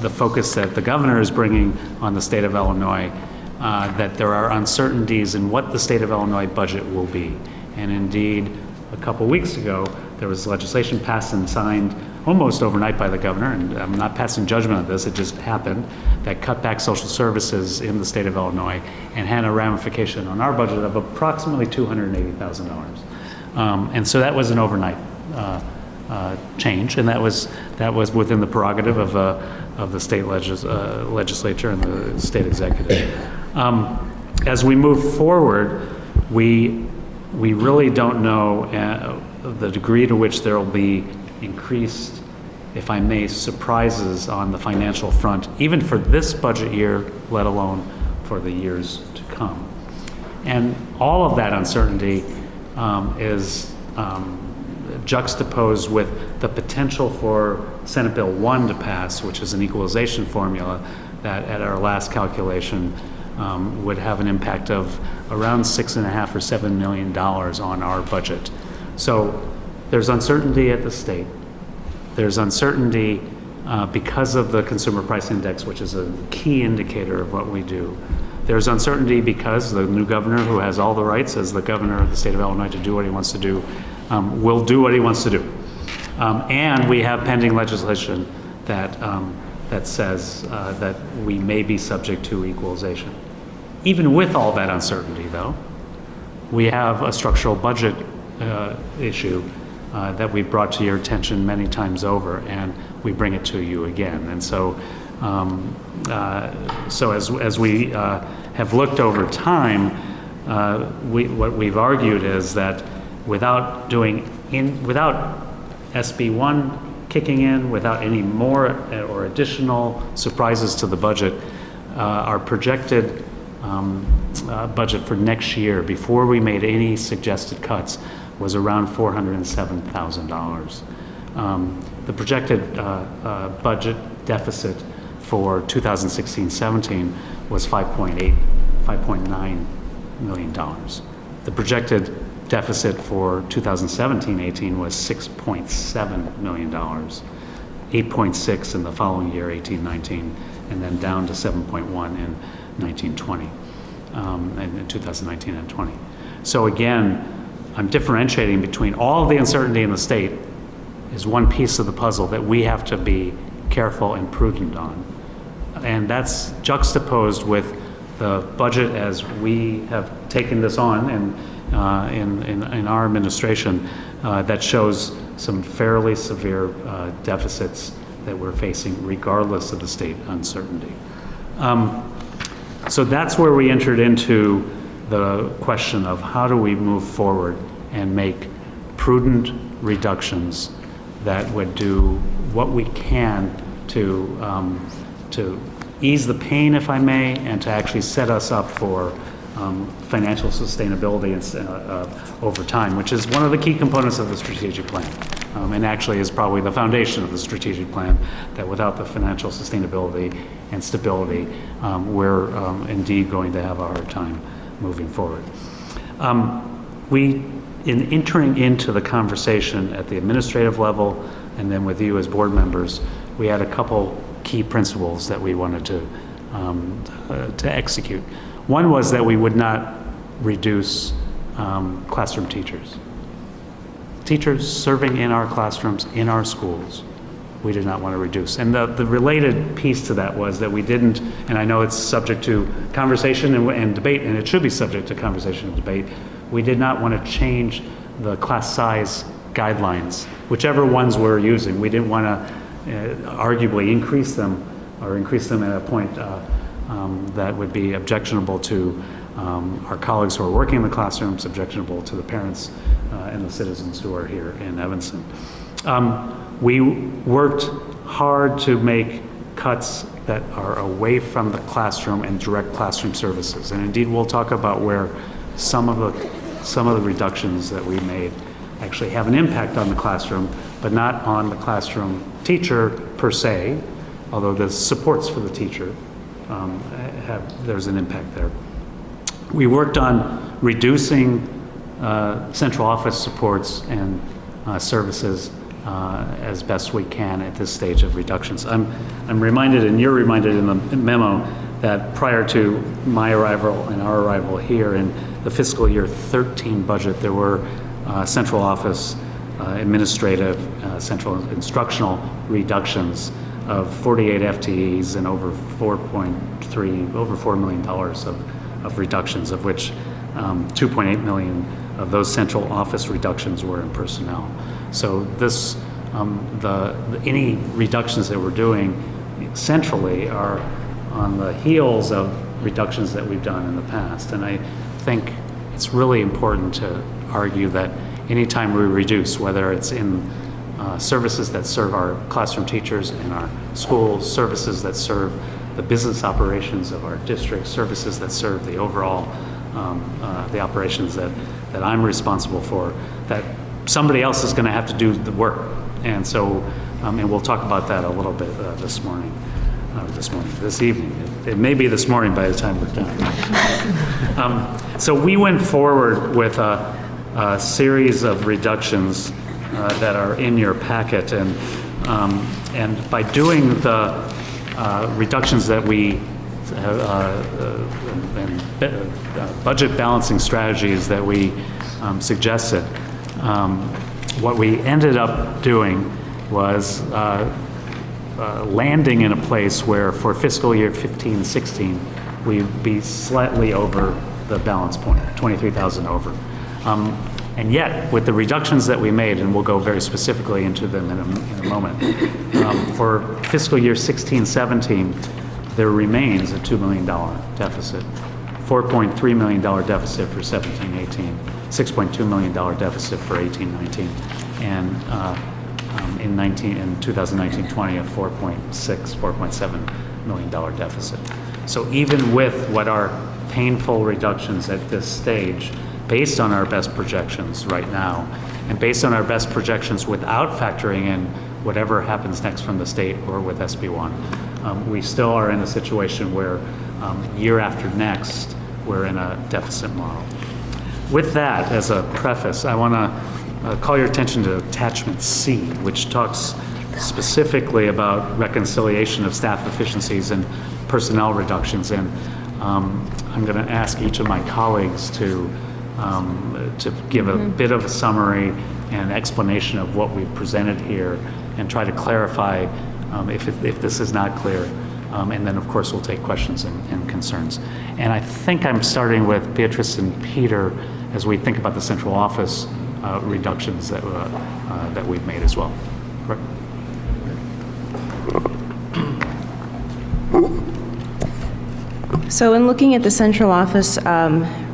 the focus that the governor is bringing on the state of Illinois, that there are uncertainties in what the state of Illinois budget will be. And indeed, a couple weeks ago, there was legislation passed and signed almost overnight by the governor, and I'm not passing judgment on this, it just happened, that cut back social services in the state of Illinois and had a ramification on our budget of approximately $280,000. And so that was an overnight change, and that was within the prerogative of the state legislature and the state executive. As we move forward, we really don't know the degree to which there will be increased, if I may, surprises on the financial front, even for this budget year, let alone for the years to come. And all of that uncertainty is juxtaposed with the potential for Senate Bill 1 to pass, which is an equalization formula that at our last calculation would have an impact of around $6.5 or $7 million on our budget. So there's uncertainty at the state. There's uncertainty because of the Consumer Price Index, which is a key indicator of what we do. There's uncertainty because the new governor, who has all the rights as the governor of the state of Illinois to do what he wants to do, will do what he wants to do. And we have pending legislation that says that we may be subject to equalization. Even with all that uncertainty, though, we have a structural budget issue that we've brought to your attention many times over, and we bring it to you again. And so, as we have looked over time, what we've argued is that without SB 1 kicking in, without any more or additional surprises to the budget, our projected budget for next year, before we made any suggested cuts, was around $407,000. The projected budget deficit for 2016-17 was $5.9 million. The projected deficit for 2017-18 was $6.7 million, 8.6 in the following year, 18-19, and then down to 7.1 in 19-20, and in 2019 and 20. So again, I'm differentiating between all of the uncertainty in the state is one piece of the puzzle that we have to be careful and prudent on. And that's juxtaposed with the budget as we have taken this on and in our administration that shows some fairly severe deficits that we're facing regardless of the state uncertainty. So that's where we entered into the question of how do we move forward and make prudent reductions that would do what we can to ease the pain, if I may, and to actually set us up for financial sustainability over time, which is one of the key components of the strategic plan, and actually is probably the foundation of the strategic plan, that without the financial sustainability and stability, we're indeed going to have a hard time moving forward. In entering into the conversation at the administrative level and then with you as board members, we had a couple key principles that we wanted to execute. One was that we would not reduce classroom teachers. teachers serving in our classrooms, in our schools, we did not want to reduce. And the related piece to that was that we didn't, and I know it's subject to conversation and debate, and it should be subject to conversation and debate, we did not want to change the class size guidelines, whichever ones we're using. We didn't want to arguably increase them at a point that would be objectionable to our colleagues who are working in the classrooms, objectionable to the parents and the citizens who are here in Evanston. We worked hard to make cuts that are away from the classroom and direct classroom services. And indeed, we'll talk about where some of the reductions that we made actually have an impact on the classroom, but not on the classroom teacher per se, although the supports for the teacher, there's an impact there. We worked on reducing central office supports and services as best we can at this stage of reductions. I'm reminded, and you're reminded in the memo, that prior to my arrival and our arrival here in the fiscal year 13 budget, there were central office administrative, central instructional reductions of 48 FTEs and over $4 million of reductions, of which 2.8 million of those central office reductions were in personnel. So this, any reductions that we're doing centrally are on the heels of reductions that we've done in the past. And I think it's really important to argue that anytime we reduce, whether it's in services that serve our classroom teachers in our schools, services that serve the business operations of our district, services that serve the overall, the operations that I'm responsible for, that somebody else is going to have to do the work. And so, and we'll talk about that a little bit this evening. It may be this morning by the time we're done. So we went forward with a series of reductions that are in your packet, and by doing the reductions that we and budget balancing strategies that we suggested, what we ended up doing was landing in a place where for fiscal year 15-16, we'd be slightly over the balance point, 23,000 over. And yet, with the reductions that we made, and we'll go very specifically into them in a moment, for fiscal year 16-17, there remains a $2 million deficit, $4.3 million deficit for 17-18, $6.2 million deficit for 18-19, and in 2019-20, a $4.7 million deficit. So even with what are painful reductions at this stage, based on our best projections right now, and based on our best projections without factoring in whatever happens next from the state or with SB1, we still are in a situation where year after next, we're in a deficit model. With that as a preface, I want to call your attention to attachment C, which talks specifically about reconciliation of staff efficiencies and personnel reductions. And I'm going to ask each of my colleagues to give a bit of a summary and explanation of what we've presented here and try to clarify if this is not clear. And then, of course, we'll take questions and concerns. And I think I'm starting with Beatrice and Peter as we think about the central office reductions that we've made as well. Correct? So in looking at the central office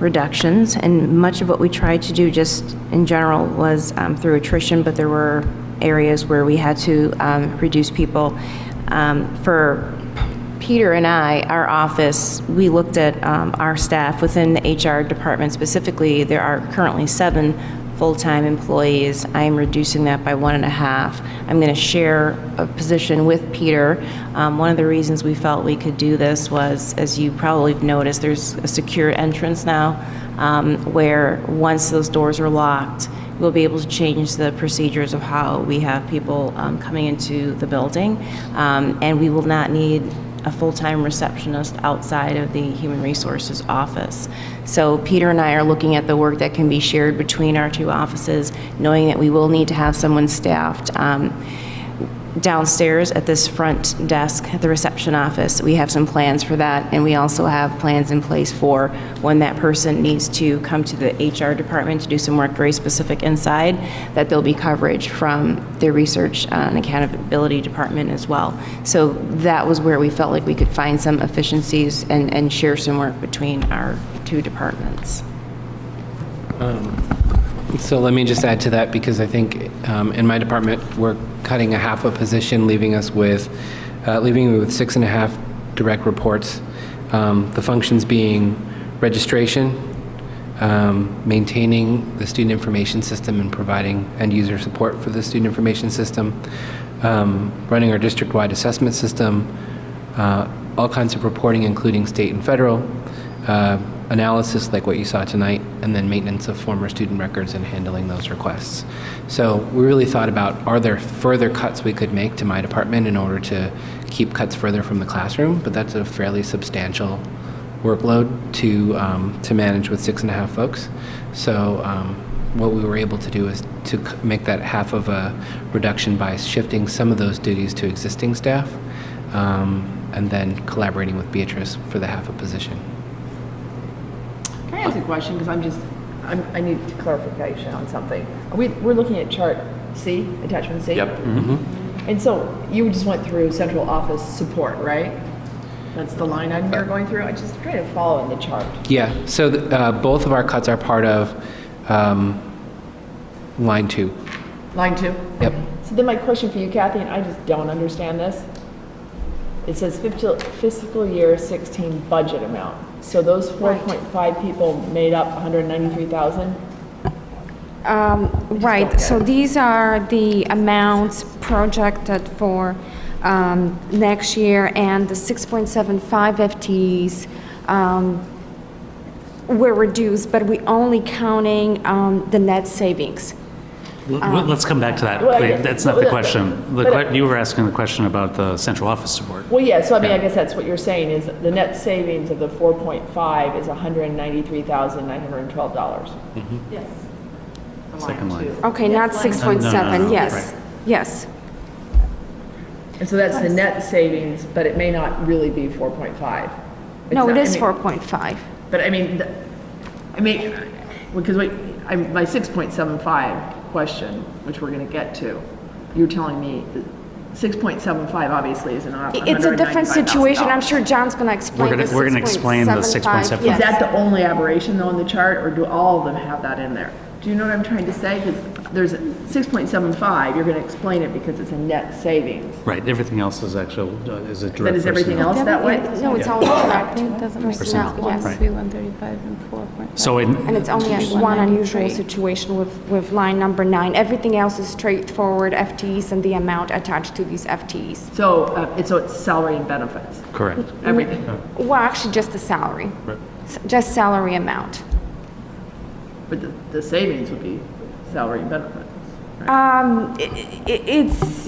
reductions, and much of what we tried to do just in general was through attrition, but there were areas where we had to reduce people. For Peter and I, our office, we looked at our staff within the HR department specifically. There are currently 7 full-time employees. I am reducing that by 1.5. I'm going to share a position with Peter. One of the reasons we felt we could do this was, as you probably have noticed, there's a secure entrance now where once those doors are locked, we'll be able to change the procedures of how we have people coming into the building. And we will not need a full-time receptionist outside of the Human Resources office. So Peter and I are looking at the work that can be shared between our two offices, knowing that we will need to have someone staffed downstairs at this front desk at the reception office. We have some plans for that, and we also have plans in place for when that person needs to come to the HR department to do some work very specific inside, that there'll be coverage from the research and accountability department as well. So that was where we felt like we could find some efficiencies and share some work between our two departments. So let me just add to that, because I think in my department, we're cutting a half a position, leaving me with 6.5 direct reports. The functions being registration, maintaining the student information system and providing end user support for the student information system, running our district-wide assessment system, all kinds of reporting, including state and federal, analysis like what you saw tonight, and then maintenance of former student records and handling those requests. So we really thought about, are there further cuts we could make to my department in order to keep cuts further from the classroom? But that's a fairly substantial workload to manage with 6.5 folks. So what we were able to do is to make that half of a reduction by shifting some of those duties to existing staff, and then collaborating with Beatrice for the half a position. Can I ask a question? Because I need clarification on something. We're looking at chart C, attachment C? Yep. And so you just went through central office support, right? That's the line item you're going through? I just try to follow in the chart. Yeah, so both of our cuts are part of line 2. Line 2? Yep. So then my question for you, Kathy, and I just don't understand this. It says fiscal year 16 budget amount. So those 4.5 people made up 193,000? Right, so these are the amounts projected for next year, and the 6.75 FTEs were reduced, but we only counting the net savings. Let's come back to that. Wait, that's not the question. You were asking the question about the central office support. Well, yeah, so I mean, I guess that's what you're saying is the net savings of the 4.5 is $193,912. Yes. Second line. Okay, not 6.7, No, yes, right. yes. And so that's the net savings, but it may not really be 4.5. No, it is 4.5. But I mean, because my 6.75 question, which we're going to get to, you're telling me 6.75 obviously is not It's a different situation. I'm sure John's going to explain the 6.75. We're going to explain the 6.75. Is that the only aberration though in the chart, or do all of them have that in there? Do you know what I'm trying to say? Because there's 6.75, you're going to explain it because it's a net savings. Right, everything else is actual, is a direct. But is everything else that way? No, it's all direct. It doesn't make sense. Personnel, yes. It should be 135 and 4.5. So And it's only one unusual 193. situation with line number 9. Everything else is straightforward FTEs and the amount attached to these FTEs. So it's salary and benefits, Correct. everything. Well, actually, just the salary. Right. Just salary amount. But the savings would be salary and benefits.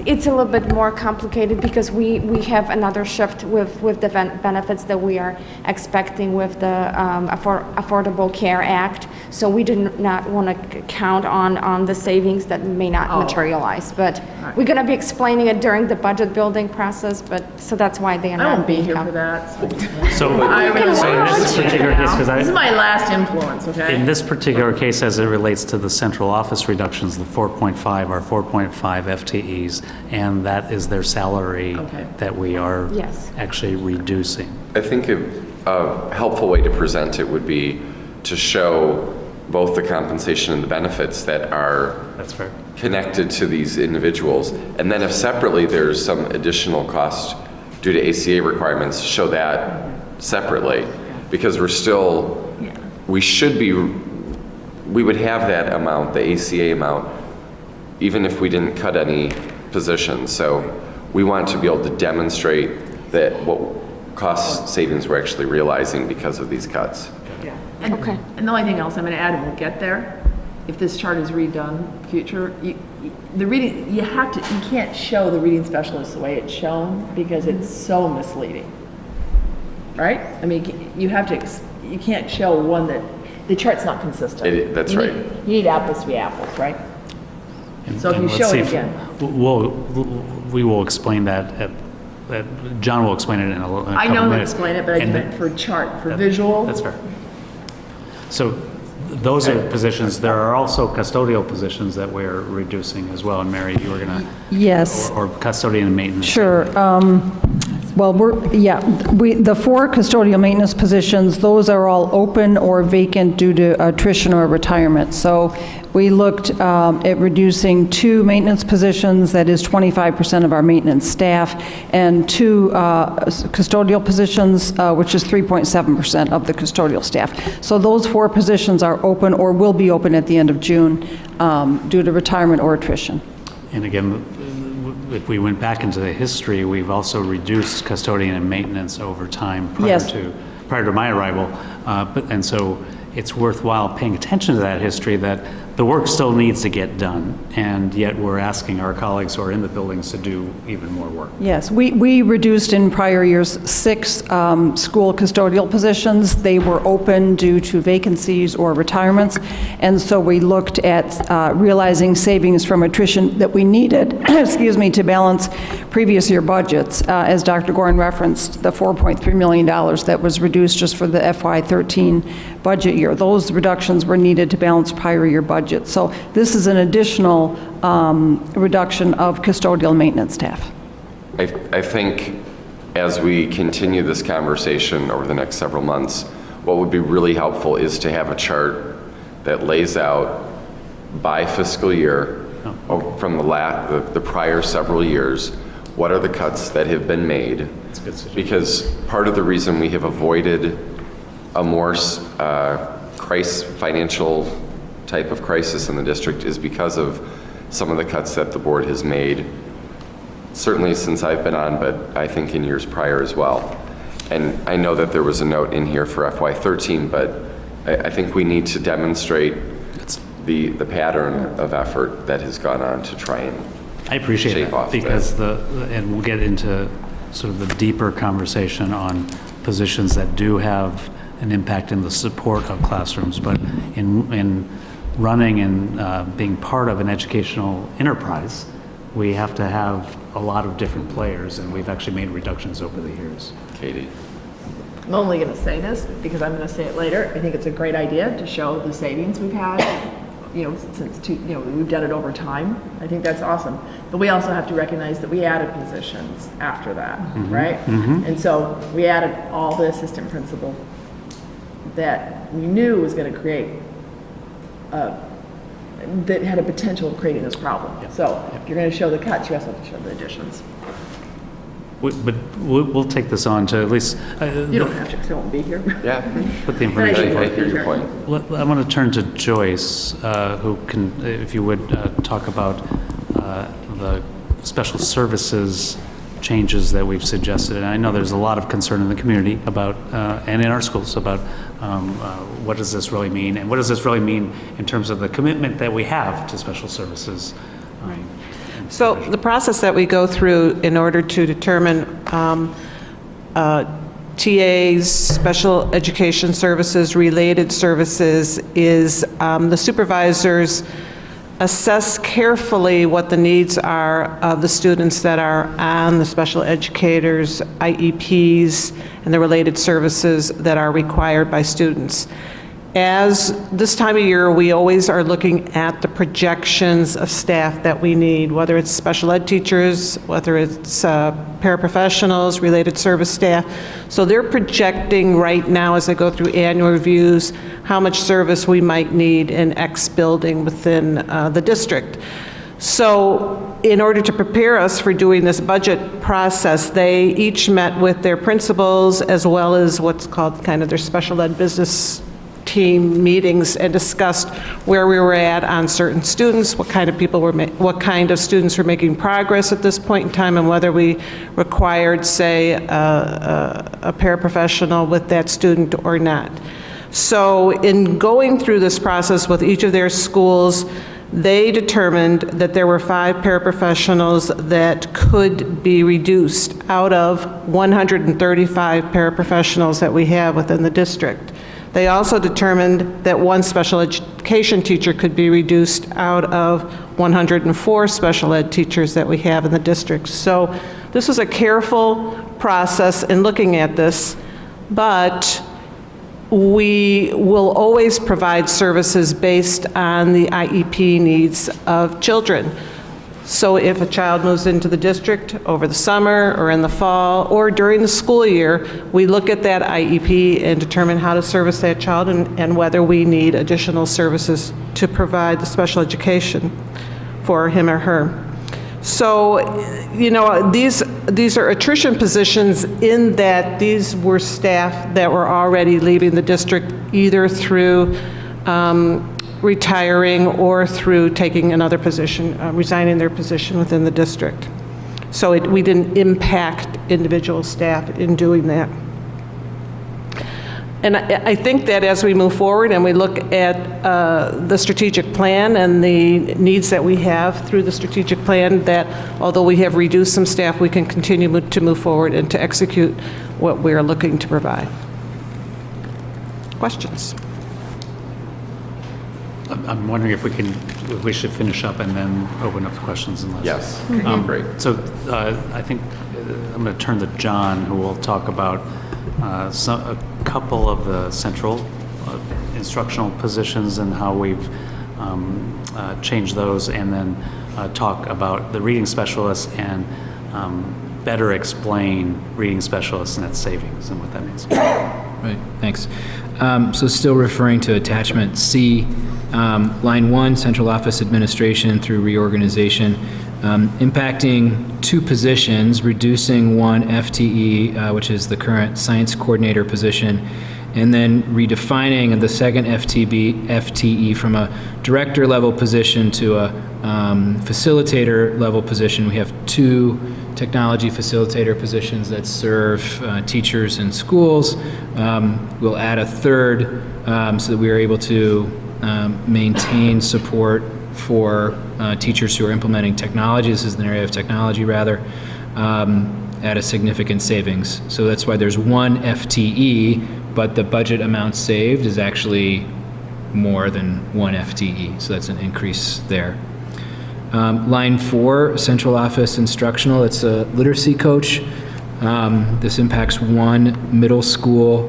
It's a little bit more complicated because we have another shift with the benefits that we are expecting with the Affordable Care Act. So we do not want to count on the savings that may not materialize. But we're going to be explaining it during the budget building process. So that's why they are I not won't be being here counted. for that. So I really so in want this to particular now. case, because This is my last influence, okay? in this particular case, as it relates to the central office reductions, the 4.5 are 4.5 FTEs, and that is their salary that we are Yes. actually reducing. I think a helpful way to present it would be to show both the compensation and the benefits that are That's fair. connected to these individuals. And then if separately there's some additional cost due to ACA requirements, show that separately. Because we would have that amount, the ACA amount, even if we didn't cut any positions. So we want to be able to demonstrate that what cost savings we're actually realizing because of these cuts. Yeah. And the only thing else I'm going to add, and we'll get there, if this chart is redone future, you can't show the reading specialist the way it's shown because it's so misleading. right? I mean, you have to, you can't show one that, the chart's not consistent. That's You right. need- You need apples to be apples, right? So if you let's show see it if- again. We will explain that John will explain it in a couple I minutes. know to explain it, but I And meant for chart, for visual. That's fair. So those are positions. There are also custodial positions that we're reducing as well. And Mary, you were going to... Yes. Or custodian and maintenance. Sure. Well, the 4 custodial maintenance positions, those are all open or vacant due to attrition or retirement. So we looked at reducing 2 maintenance positions, that is 25% of our maintenance staff, and 2 custodial positions, which is 3.7% of the custodial staff. So those 4 positions are open or will be open at the end of June due to retirement or attrition. And again, if we went back into the history, we've also reduced custodian and maintenance over time Yes. prior to my arrival. And so it's worthwhile paying attention to that history, that the work still needs to get done, and yet we're asking our colleagues who are in the buildings to do even more work. Yes, we reduced in prior years 6 school custodial positions. They were open due to vacancies or retirements, and so we looked at realizing savings from attrition that we needed, excuse me, to balance previous year budgets. As Dr. Gorin referenced, the $4.3 million that was reduced just for the FY13 budget year. Those reductions were needed to balance prior year budget. So this is an additional reduction of custodial maintenance staff. I think as we continue this conversation over the next several months, what would be really helpful is to have a chart that lays out by fiscal year from the prior several years, what are the cuts that have been made? Because part of the reason we have avoided a more financial type of crisis in the district is because of some of the cuts that the board has made, certainly since I've been on, but I think in years prior as well. And I know that there was a note in here for FY13, but I think we need to demonstrate the pattern of effort that has gone on to try and I appreciate shape that, off because and we'll get into sort of the deeper conversation on positions that do have an impact in the support of classrooms, but in running and being part of an educational enterprise, we have to have a lot of different players, and we've actually made reductions over the years. Katie. I'm only going to say this because I'm going to say it later. I think it's a great idea to show the savings we've had, since we've done it over time. I think that's awesome. But we also have to recognize that we added positions after that, right? And so we added all the assistant principal that we knew was going to create, that had a potential of creating this problem. So if you're going to show the cuts, you also have to show the additions. But we'll take this on to at least... You don't have to, because I won't be here. Yeah. Put the information I hear your point. I want to turn to Joyce, who can, if you would, talk about the special services changes that we've suggested. And I know there's a lot of concern in the community about, and in our schools, about what does this really mean? And what does this really mean in terms of the commitment that we have to special services? So the process that we go through in order to determine TAs, special education services, related services, is the supervisors assess carefully what the needs are of the students that are on the special educators, IEPs, and the related services that are required by students. As this time of year, we always are looking at the projections of staff that we need, whether it's special ed teachers, whether it's paraprofessionals, related service staff. So they're projecting right now, as they go through annual reviews, how much service we might need in X building within the district. So in order to prepare us for doing this budget process, they each met with their principals as well as what's called kind of their special ed business team meetings, and discussed where we were at on certain students, what kind of people were, what kind of students were making progress at this point in time, and whether we required, say, a paraprofessional with that student or not. So in going through this process with each of their schools, They determined that there were 5 paraprofessionals that could be reduced out of 135 paraprofessionals that we have within the district. They also determined that 1 special education teacher could be reduced out of 104 special ed teachers that we have in the district. So this was a careful process in looking at this, but we will always provide services based on the IEP needs of children. So if a child moves into the district over the summer or in the fall or during the school year, we look at that IEP and determine how to service that child and whether we need additional services to provide the special education for him or her. So, you know, these are attrition positions in that these were staff that were already leaving the district either through retiring or through taking another position, resigning their position within the district. So we didn't impact individual staff in doing that. And I think that as we move forward and we look at the strategic plan and the needs that we have through the strategic plan, that although we have reduced some staff, we can continue to move forward and to execute what we're looking to provide. Questions? I'm wondering if we should finish up and then open up the questions unless. Yes, great. So I think I'm going to turn to John, who will talk about a couple of the central instructional positions and how we've changed those, and then talk about the reading specialists and better explain reading specialists and its savings and what that means. Right, thanks. So still referring to attachment C, line 1, central office administration through reorganization, impacting 2 positions, reducing 1 FTE, which is the current science coordinator position, and then redefining the second FTE from a director level position to a facilitator level position. We have 2 technology facilitator positions that serve teachers in schools. We'll add a 3rd so that we are able to maintain support for teachers who are implementing technology. This is an area of technology, rather, at a significant savings. So that's why there's 1 FTE, but the budget amount saved is actually more than 1 FTE. So that's an increase there. Line 4, central office instructional, it's a literacy coach. This impacts 1 middle school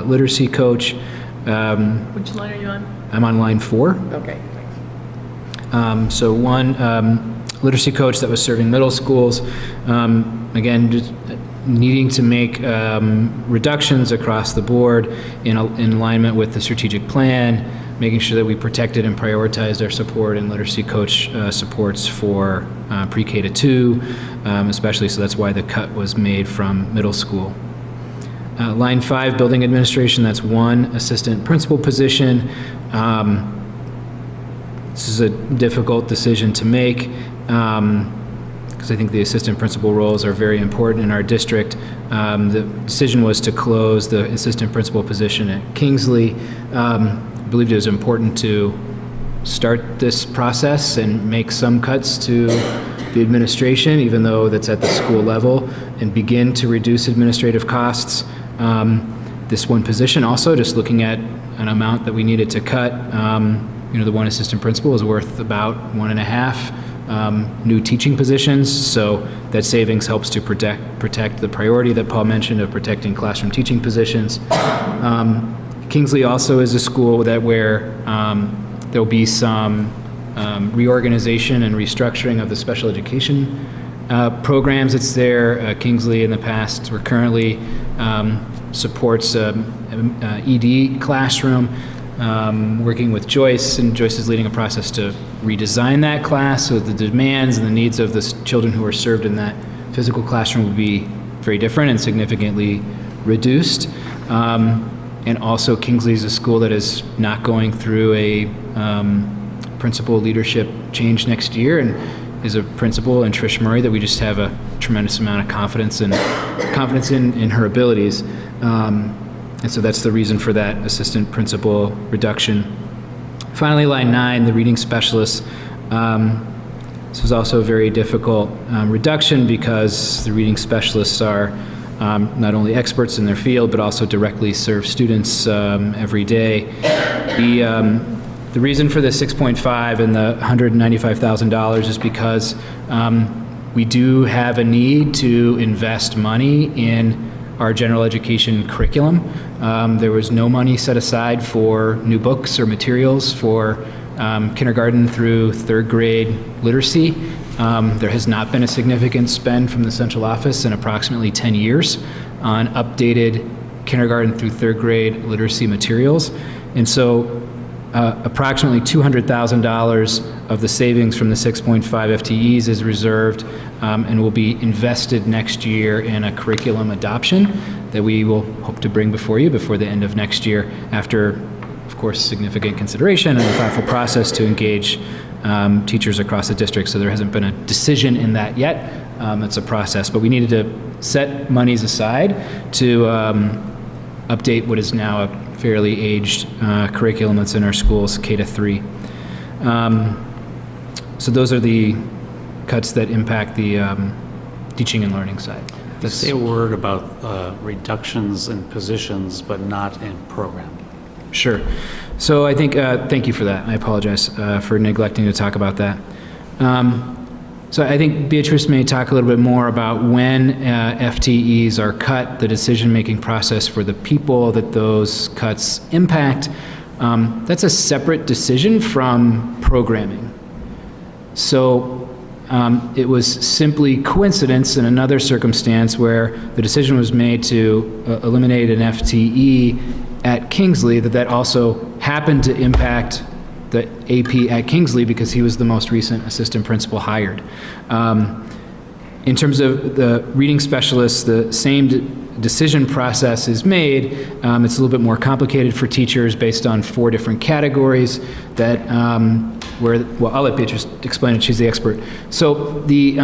literacy coach. Which line are you on? I'm on line 4. Okay. So 1 literacy coach that was serving middle schools. Again, just needing to make reductions across the board in alignment with the strategic plan, making sure that we protected and prioritized our support and literacy coach supports for pre-K to 2, especially, so that's why the cut was made from middle school. Line 5, building administration, that's 1 assistant principal position. This is a difficult decision to make because I think the assistant principal roles are very important in our district. The decision was to close the assistant principal position at Kingsley. Believed it was important to start this process and make some cuts to the administration, even though that's at the school level, and begin to reduce administrative costs. This 1 position also, just looking at an amount that we needed to cut, the 1 assistant principal is worth about 1.5 new teaching positions, so that savings helps to protect the priority that Paul mentioned of protecting classroom teaching positions. Kingsley also is a school where there'll be some reorganization and restructuring of the special education programs that's there. Kingsley in the past or currently supports ED classroom, working with Joyce, and Joyce is leading a process to redesign that class so that the demands and the needs of the children who are served in that physical classroom would be very different and significantly reduced. And also Kingsley is a school that is not going through a principal leadership change next year, and is a principal in Trish Murray that we just have a tremendous amount of confidence in her abilities. And so that's the reason for that assistant principal reduction. Finally, line 9, the reading specialists. This was also a very difficult reduction because the reading specialists are not only experts in their field, but also directly serve students every day. The reason for the 6.5 and the $195,000 is because we do have a need to invest money in our general education curriculum. There was no money set aside for new books or materials for kindergarten through third grade literacy. There has not been a significant spend from the central office in approximately 10 years on updated kindergarten through third grade literacy materials. And so approximately $200,000 of the savings from the 6.5 FTEs is reserved and will be invested next year in a curriculum adoption that we will hope to bring before you before the end of next year after, of course, significant consideration and a thoughtful process to engage teachers across the district. So there hasn't been a decision in that yet. It's a process, but we needed to set monies aside to update what is now a fairly aged curriculum that's in our schools, K to 3. So those are the cuts that impact the teaching and learning side. Say a word about reductions in positions, but not in program. Sure. So I think, thank you for that. I apologize for neglecting to talk about that. So I think Beatrice may talk a little bit more about when FTEs are cut, the decision-making process for the people that those cuts impact. That's a separate decision from programming. So it was simply coincidence in another circumstance where the decision was made to eliminate an FTE at Kingsley that also happened to impact the AP at Kingsley because he was the most recent assistant principal hired. In terms of the reading specialists, the same decision process is made. It's a little bit more complicated for teachers based on 4 different categories that well, I'll let Beatrice explain it. She's the expert. So the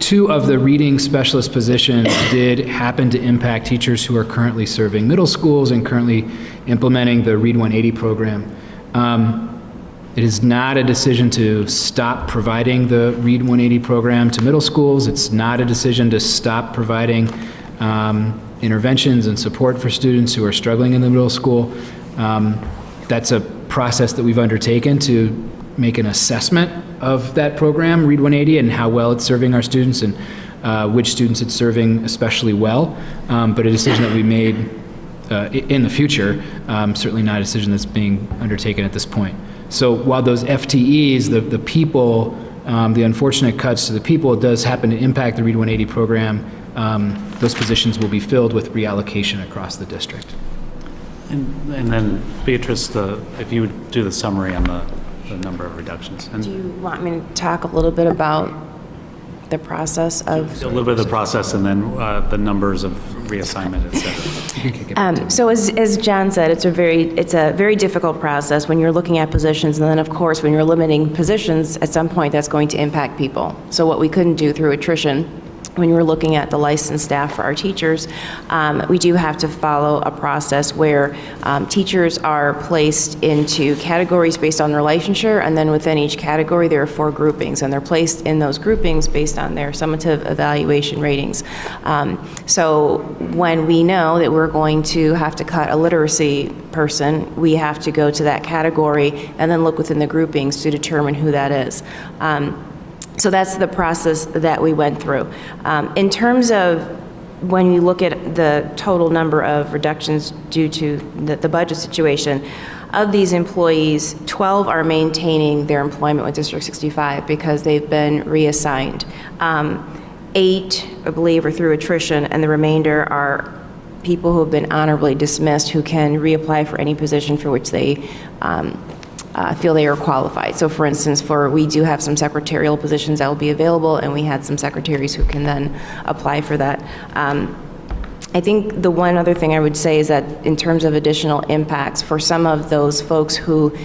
2 of the reading specialist positions did happen to impact teachers who are currently serving middle schools and currently implementing the Read 180 program. It is not a decision to stop providing the Read 180 program to middle schools. It's not a decision to stop providing interventions and support for students who are struggling in the middle school. That's a process that we've undertaken to make an assessment of that program, Read 180, and how well it's serving our students and which students it's serving especially well. But a decision that we made in the future, certainly not a decision that's being undertaken at this point. So while those FTEs, the people, the unfortunate cuts to the people, it does happen to impact the Read 180 program, those positions will be filled with reallocation across the district. And then Beatrice, if you would do the summary on the number of reductions. And do you want me to talk a little bit about the process of? A little bit of the process and then the numbers of reassignment, et cetera. So as John said, it's a very difficult process when you're looking at positions, and then of course when you're limiting positions, at some point that's going to impact people. So what we couldn't do through attrition, when you're looking at the licensed staff for our teachers, we do have to follow a process where teachers are placed into categories based on their licensure, and then within each category there are 4 groupings, and they're placed in those groupings based on their summative evaluation ratings. So when we know that we're going to have to cut a literacy person, we have to go to that category and then look within the groupings to determine who that is. So that's the process that we went through. In terms of when you look at the total number of reductions due to the budget situation, of these employees, 12 are maintaining their employment with District 65 because they've been reassigned. 8, I believe, are through attrition, and the remainder are people who have been honorably dismissed who can reapply for any position for which they feel they are qualified. So for instance, we do have some secretarial positions that will be available, and we had some secretaries who can then apply for that. I think the one other thing I would say is that in terms of additional impacts, for some of those folks who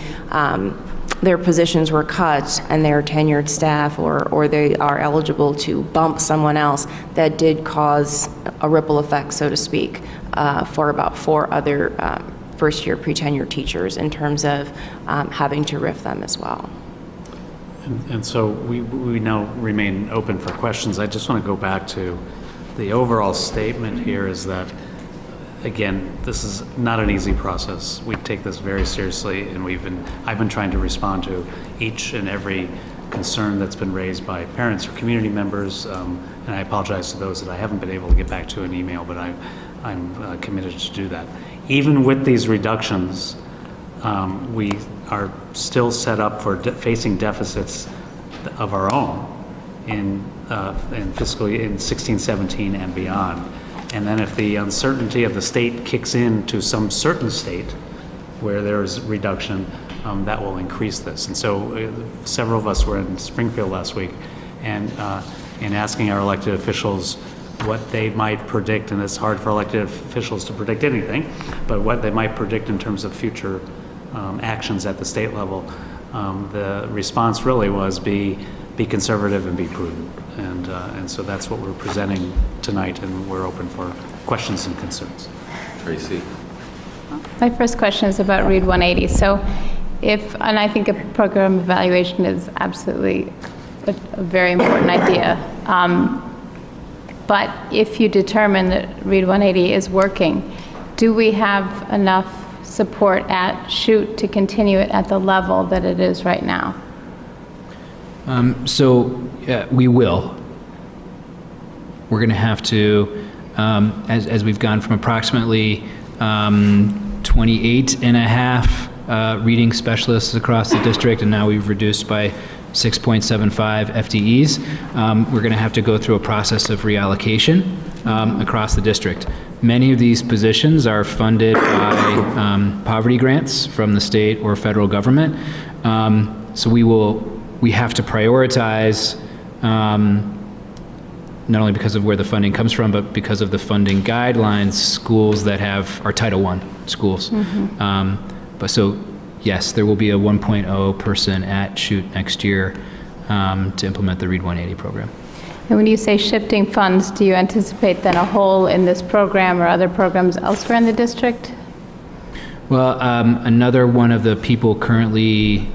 their positions were cut and they're tenured staff or they are eligible to bump someone else, that did cause a ripple effect, so to speak, for about 4 other first-year pre-tenure teachers in terms of having to RIF them as well. And so we now remain open for questions. I just want to go back to the overall statement here is that, again, this is not an easy process. We take this very seriously, and I've been trying to respond to each and every concern that's been raised by parents or community members, and I apologize to those that I haven't been able to get back to in email, but I'm committed to do that. Even with these reductions, we are still set up for facing deficits of our own in fiscal year in 16, 17, and beyond. And then if the uncertainty of the state kicks in to some certain state where there is reduction, that will increase this. And so several of us were in Springfield last week and asking our elected officials what they might predict, and it's hard for elected officials to predict anything, but what they might predict in terms of future actions at the state level. The response really was be conservative and be prudent. And so that's what we're presenting tonight, and we're open for questions and concerns. Tracy? My first question is about Read 180. So and I think a program evaluation is absolutely a very important idea. But if you determine that Read 180 is working, do we have enough support at Chute to continue it at the level that it is right now? We will. We're going to have to, as we've gone from approximately 28 and a half reading specialists across the district, and now we've reduced by 6.75 FTEs. We're going to have to go through a process of reallocation across the district. Many of these positions are funded by poverty grants from the state or federal government. So we have to prioritize, not only because of where the funding comes from, but because of the funding guidelines, schools that are Title I schools. Yes, there will be a 1.0 person at Chute next year to implement the Read 180 program. And when you say shifting funds, do you anticipate then a hole in this program or other programs elsewhere in the district? Well, another one of the people currently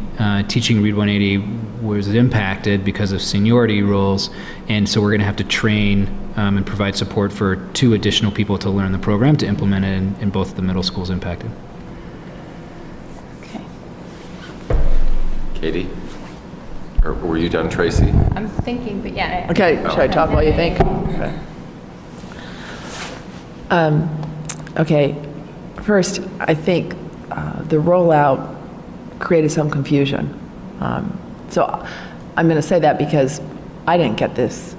teaching Read 180 was impacted because of seniority roles, and so we're going to have to train and provide support for 2 additional people to learn the program to implement it in both of the middle schools impacted. Katie? Or were you done, Tracy? I'm thinking, but yeah. Okay, should I talk while you think? Okay. First, I think the rollout created some confusion. So I'm going to say that because I didn't get this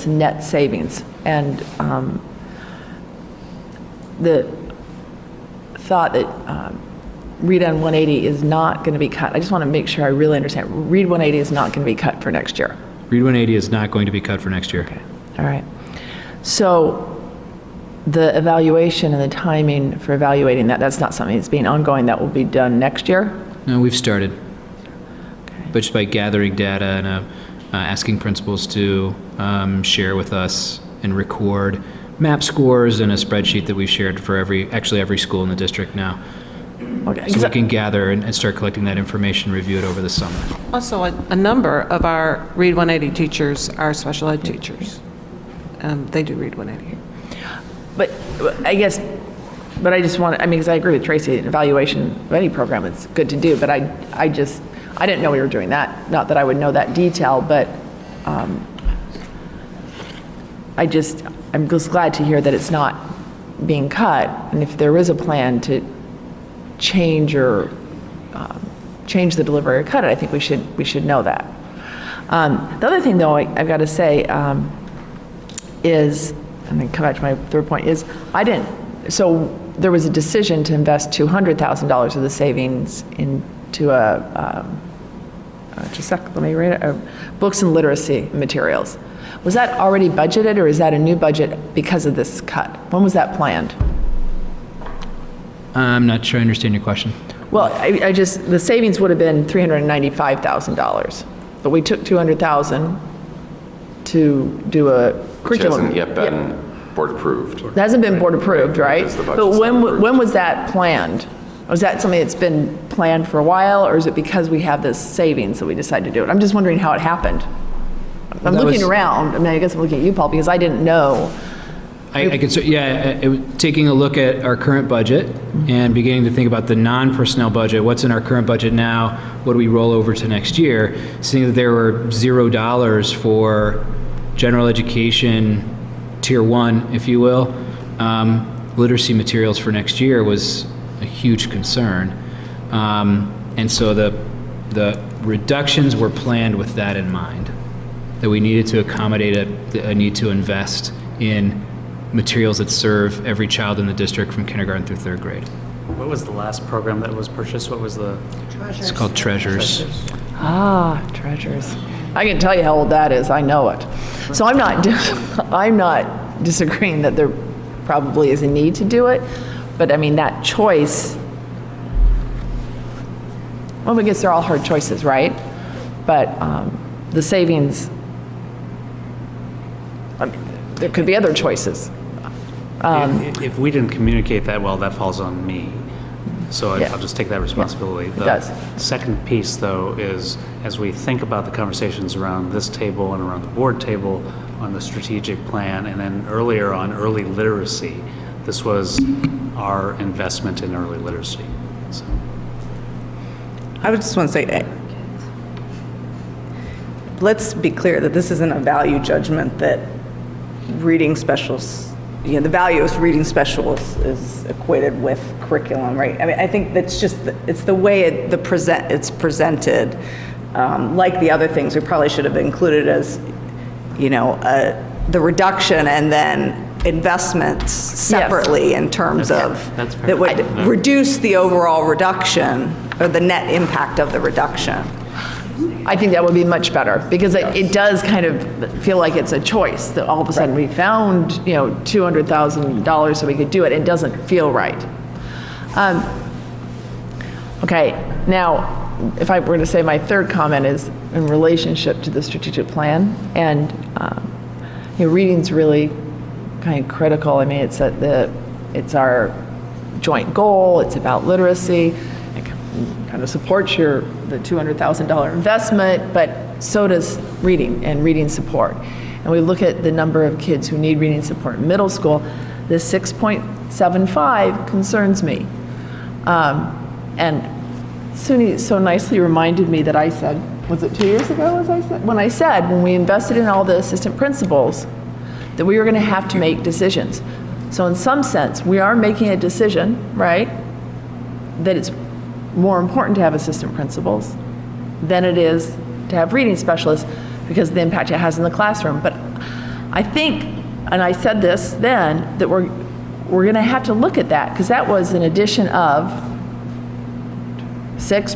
net savings, and the thought that Read 180 is not going to be cut. I just want to make sure I really understand. Read 180 is not going to be cut for next year. Read 180 is not going to be cut for next year. Okay. All right. So the evaluation and the timing for evaluating that's not something that's being ongoing. That will be done next year? No, we've started. Okay. But just by gathering data and asking principals to share with us and record MAP scores and a spreadsheet that we've shared for every school in the district now. Okay. So we can gather and start collecting that information, review it over the summer. Also, a number of our Read 180 teachers are special ed teachers. They do Read 180. But I just want to, because I agree with Tracy, an evaluation of any program is good to do, but I didn't know we were doing that. Not that I would know that detail, but I'm just glad to hear that it's not being cut, and if there is a plan to change the delivery or cut it, I think we should know that. The other thing, though, I've got to say is, and then come back to my third point, is so there was a decision to invest $200,000 of the savings into just a sec, let me read it, books and literacy materials. Was that already budgeted, or is that a new budget because of this cut? When was that planned? I'm not sure I understand your question. Well, the savings would have been $395,000, but we took $200,000 to do a curriculum. Which hasn't yet been board approved. It hasn't been board approved, right? Because the But budget's not approved. when was that planned? Was that something that's been planned for a while, or is it because we have this savings that we decided to do it? I'm just wondering how it happened. I'm That looking was- around, I mean, I guess I'm looking at you, Paul, because I didn't know. I could, taking a look at our current budget and beginning to think about the non-personnel budget, what's in our current budget now, what do we roll over to next year, seeing that there were $0 for general education, tier 1, if you will, literacy materials for next year was a huge concern. And so the reductions were planned with that in mind, that we needed to accommodate a need to invest in materials that serve every child in the district from kindergarten through 3rd grade. What was the last program that was purchased? What was the? It's called Treasures. Ah, Treasures. I can tell you how old that is, I know it. So I'm not, I'm not disagreeing that there probably is a need to do it, but I mean, that choice, well, I guess they're all hard choices, right? But the savings, I mean, there could be other choices. If we didn't communicate that well, that falls on me. So Yeah. I'll just take that responsibility. it does. The second piece, though, is as we think about the conversations around this table and around the board table on the strategic plan, and then earlier on early literacy, this was our investment in early literacy. So. I would just want to say, let's be clear that this isn't a value judgment that reading specialists, the value of reading specialists is equated with curriculum, right? I mean, I think that's just, it's the way it's presented. Like the other things, we probably should have included as, the reduction and then investments separately in terms of, That's fair. that would reduce the overall reduction or the net impact of the reduction. I think that would be much better, because it does kind of feel like it's a choice, that all of a sudden we found, $200,000 so we could do it. It doesn't feel right. Okay, now, if I were to say my third comment is in relationship to the strategic plan, and reading's really kind of critical. I mean, it's our joint goal. It's about literacy. It kind of supports the $200,000 investment, but so does reading and reading support. And we look at the number of kids who need reading support in middle school. This 6.75 concerns me. And SUNY so nicely reminded me that I said, was it 2 years ago, when we invested in all the assistant principals, that we were going to have to make decisions. So in some sense, we are making a decision, right, that it's more important to have assistant principals than it is to have reading specialists because of the impact it has in the classroom. But I think, and I said this then, that we're going to have to look at that, because that was an addition of six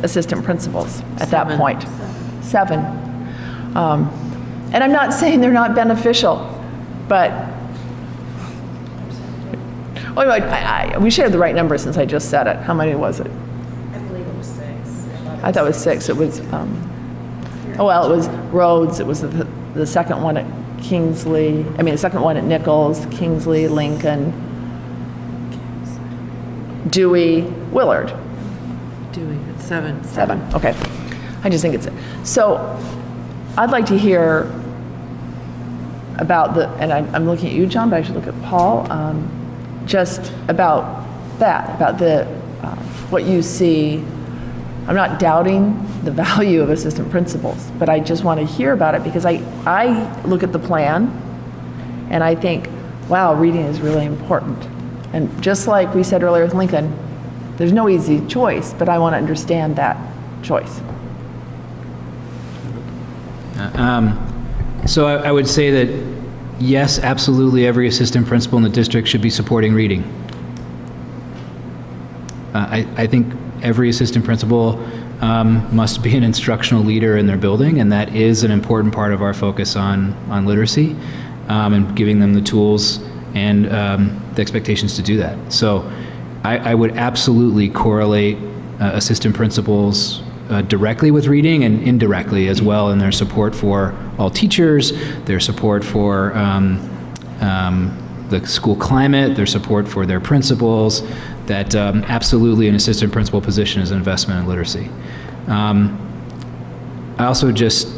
assistant principals at that point. Seven. And I'm not saying they're not beneficial, but we should have the right number since I just said it. How many was it? I believe it was 6. I thought it was 6. It was, it was Rhodes. It was the second one at Kingsley. The second one at Nichols, Kingsley, Lincoln, Dewey, Willard. Dewey, it's 7. 7, okay. I just think it's, so I'd like to hear about and I'm looking at you, John, but I should look at Paul, just about that, about what you see. I'm not doubting the value of assistant principals, but I just want to hear about it, because I look at the plan and I think, wow, reading is really important. And just like we said earlier with Lincoln, there's no easy choice, but I want to understand that choice. So I would say that, yes, absolutely, every assistant principal in the district should be supporting reading. I think every assistant principal must be an instructional leader in their building, and that is an important part of our focus on literacy, and giving them the tools and the expectations to do that. So I would absolutely correlate assistant principals directly with reading and indirectly as well in their support for all teachers, their support for the school climate, their support for their principals, that absolutely an assistant principal position is an investment in literacy. I also just, so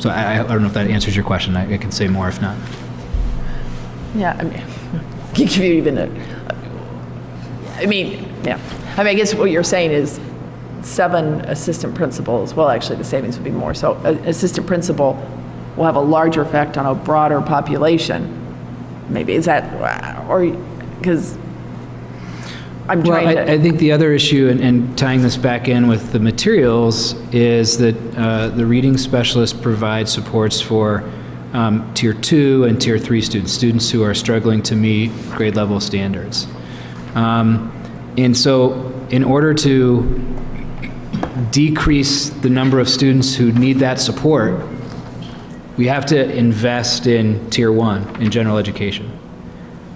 I don't know if that answers your question. I can say more if not. Yeah, I mean, give you even a, I mean, yeah. I mean, I guess what you're saying is 7 assistant principals, well, actually, the savings would be more. So an assistant principal will have a larger effect on a broader population. Maybe, is that, or, because I'm trying to. I think the other issue, and tying this back in with the materials, is that the reading specialist provides supports for Tier 2 and Tier 3 students who are struggling to meet grade level standards. And so in order to decrease the number of students who need that support, we have to invest in Tier 1 in general education.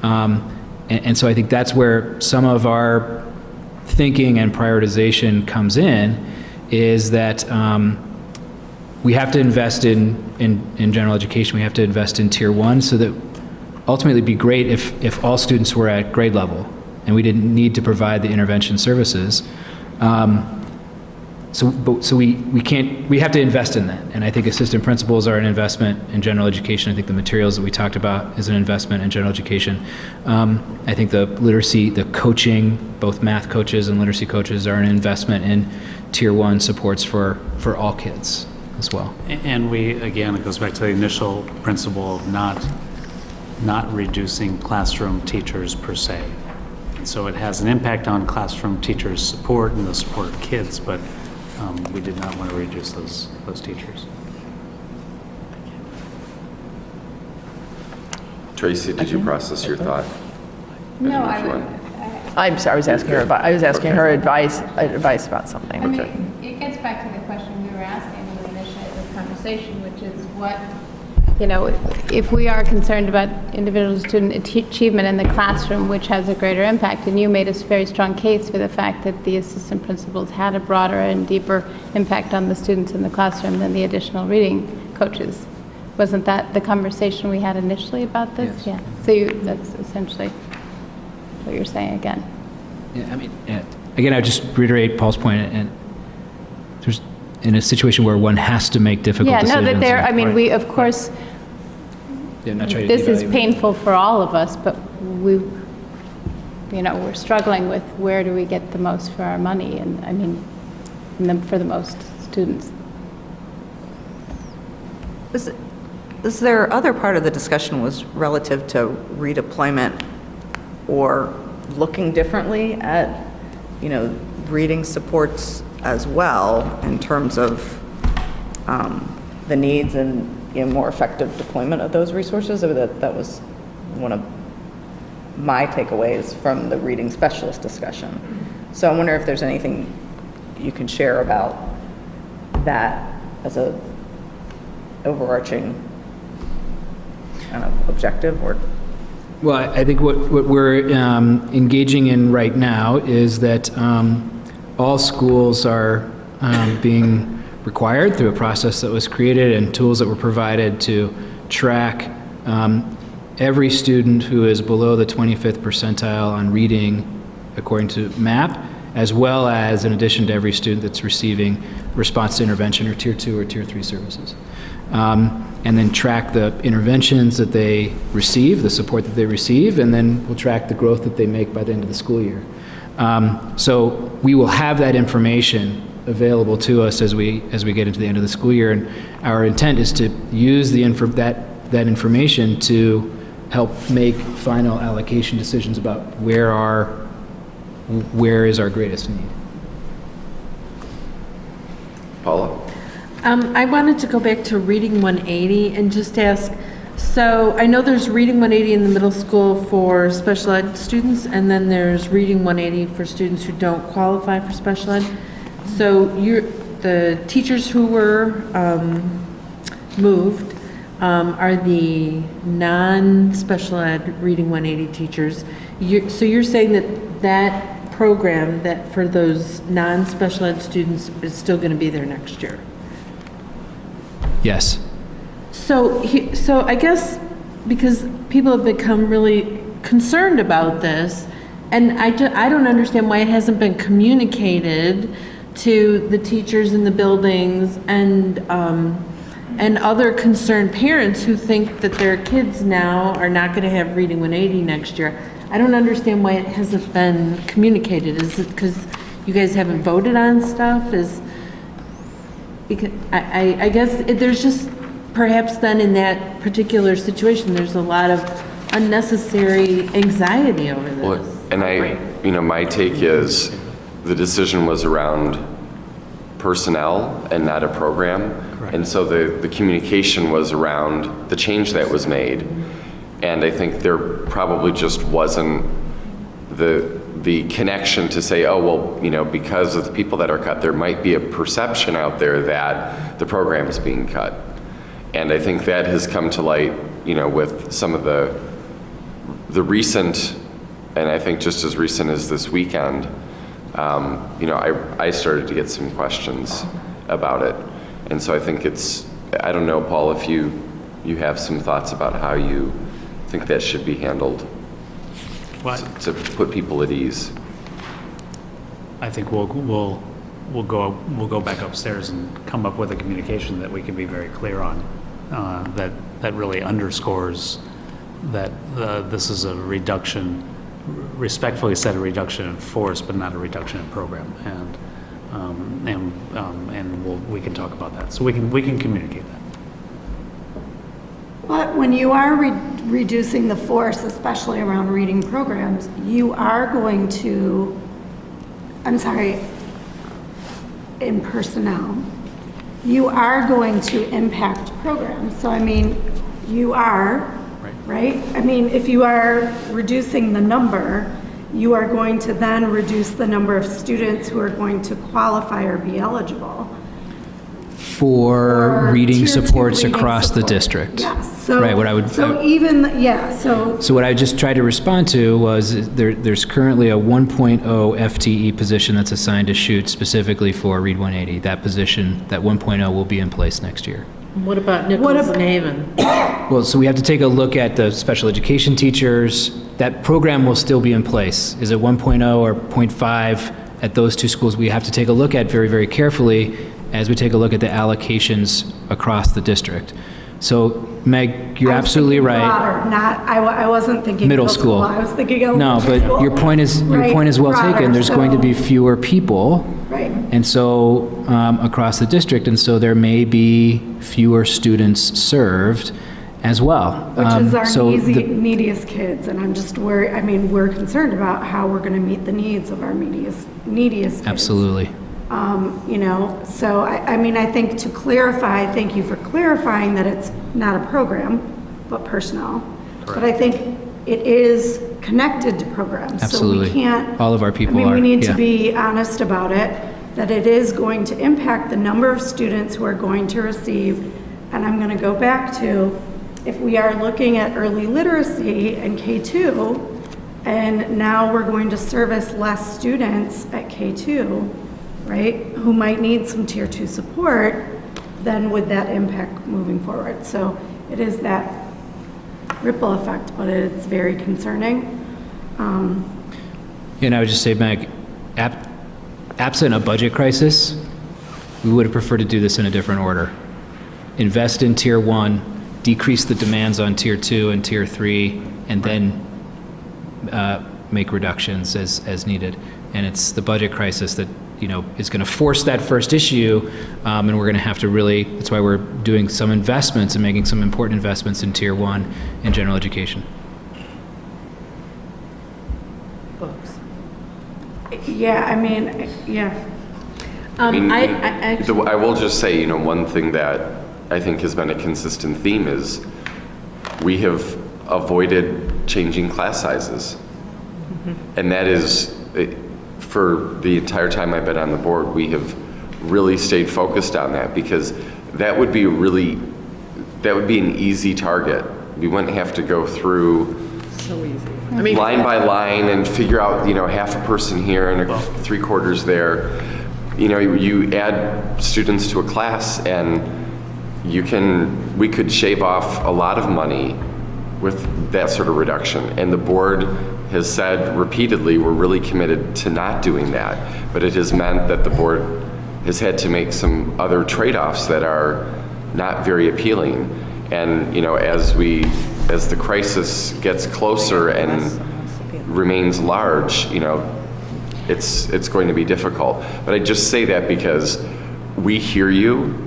And so I think that's where some of our thinking and prioritization comes in, is that we have to invest in general education. We have to invest in Tier 1, so that ultimately it'd be great if all students were at grade level and we didn't need to provide the intervention services. So we have to invest in that. And I think assistant principals are an investment in general education. I think the materials that we talked about is an investment in general education. I think the literacy, the coaching, both math coaches and literacy coaches are an investment in Tier 1 supports for all kids as well. And we, again, it goes back to the initial principle of not reducing classroom teachers per se. And so it has an impact on classroom teachers' support and the support of kids, but we did not want to reduce those teachers. Tracy, did you process your thought? No, I'm sorry, I was asking her advice about something. I mean, it gets back to the question we were asking when we initiated this conversation, which is what, you know, if we are concerned about individual student achievement in the classroom, which has a greater impact, and you made a very strong case for the fact that the assistant principals had a broader and deeper impact on the students in the classroom than the additional reading coaches. Wasn't that the conversation we had initially about this? Yes. Yeah. So that's essentially what you're saying again. Yeah, I mean, again, I would just reiterate Paul's point, and there's, in a situation where one has to make difficult decisions. Yeah, no, that there, I mean, we, of course, Yeah, not trying to this is devalue it. painful for all of us, but we, you know, we're struggling with where do we get the most for our money, and I mean, for the most students. Is there other part of the discussion was relative to redeployment or looking differently at, you know, reading supports as well in terms of the needs and, you know, more effective deployment of those resources? Or that was one of my takeaways from the reading specialist discussion. So I wonder if there's anything you can share about that as a overarching kind of objective or. Well, I think what we're engaging in right now is that all schools are being required through a process that was created and tools that were provided to track every student who is below the 25th percentile on reading according to MAP, as well as in addition to every student that's receiving response to intervention or Tier 2 or Tier 3 services. And then track the interventions that they receive, the support that they receive, and then we'll track the growth that they make by the end of the school year. So we will have that information available to us as we get into the end of the school year, and our intent is to use that information to help make final allocation decisions about where is our greatest need. Paula? I wanted to go back to Reading 180 and just ask, so I know there's Reading 180 in the middle school for special ed students, and then there's Reading 180 for students who don't qualify for special ed. So the teachers who were moved are the non-special ed Reading 180 teachers. So you're saying that program that for those non-special ed students is still going to be there next year? Yes. So I guess because people have become really concerned about this, and I don't understand why it hasn't been communicated to the teachers in the buildings and other concerned parents who think that their kids now are not going to have Reading 180 next year. I don't understand why it hasn't been communicated. Is it because you guys haven't voted on stuff? Because I guess there's just, perhaps then in that particular situation, there's a lot of unnecessary anxiety over this. Well, and my take is the decision was around personnel and not a program. Correct. And so the communication was around the change that was made. And I think there probably just wasn't the connection to say, oh, well, because of the people that are cut, there might be a perception out there that the program is being cut. And I think that has come to light, with some of the recent, and I think just as recent as this weekend, I started to get some questions about it. And so I think I don't know, Paul, if you have some thoughts about how you think that should be handled. What? To put people at ease. I think we'll go back upstairs and come up with a communication that we can be very clear on, that really underscores that this is a reduction, respectfully said, a reduction in force, but not a reduction in program, and we can talk about that. So we can communicate that. But when you are reducing the force, especially around reading programs, you are going to, in personnel, you are going to impact programs. So, you are, right? If you are reducing the number, you are going to then reduce the number of students who are going to qualify or be eligible. For reading Tier 2 supports reading across support. the district. Yes. So, Right, what I would- So what I just tried to respond to was there's currently a 1.0 FTE position that's assigned to shoot specifically for Read 180. That position, that 1.0 will be in place next year. What about Nichols and Haven? Well, so we have to take a look at the special education teachers. That program will still be in place. Is it 1.0 or 0.5 at those two schools? We have to take a look at very, very carefully as we take a look at the allocations across the district. So, Meg, you're absolutely right. broader, I wasn't thinking Middle school. I was thinking No, elementary school. but your point is well broader, taken. There's going to be fewer people. Right. And so, across the district, and so there may be fewer students served as well. Which is our so the- neediest kids, and I'm just worried, we're concerned about how we're going to meet the needs of our neediest kids. Absolutely. So I think to clarify, thank you for clarifying that it's not a program, but personnel. But I think it is connected to programs. Absolutely. So we can't. All of our people are. We need to yeah. be honest about it, that it is going to impact the number of students who are going to receive. And I'm going to go back to, if we are looking at early literacy and K2, and now we're going to service less students at K2, right, who might need some tier 2 support, then would that impact moving forward? So it is that ripple effect, but it's very concerning. And I would just say, Meg, absent a budget crisis, we would have preferred to do this in a different order. Invest in tier 1, decrease the demands on tier 2 and tier 3, and then make reductions as needed. And it's the budget crisis that is going to force that first issue, and we're going to have to really, that's why we're doing some investments and making some important investments in tier 1 in general education. Books. Yeah. I will just say, one thing that I think has been a consistent theme is we have avoided changing class sizes. And that is, for the entire time I've been on the board, we have really stayed focused on that, because that would be an easy target. We wouldn't have to go through So easy. line by line and figure out, half a person here and 3/4 there. You add students to a class and we could shave off a lot of money with that sort of reduction. And the board has said repeatedly, we're really committed to not doing that. But it has meant that the board has had to make some other trade-offs that are not very appealing. And, you know, as the crisis gets closer and remains large, you know, it's going to be difficult. But I just say that because we hear you.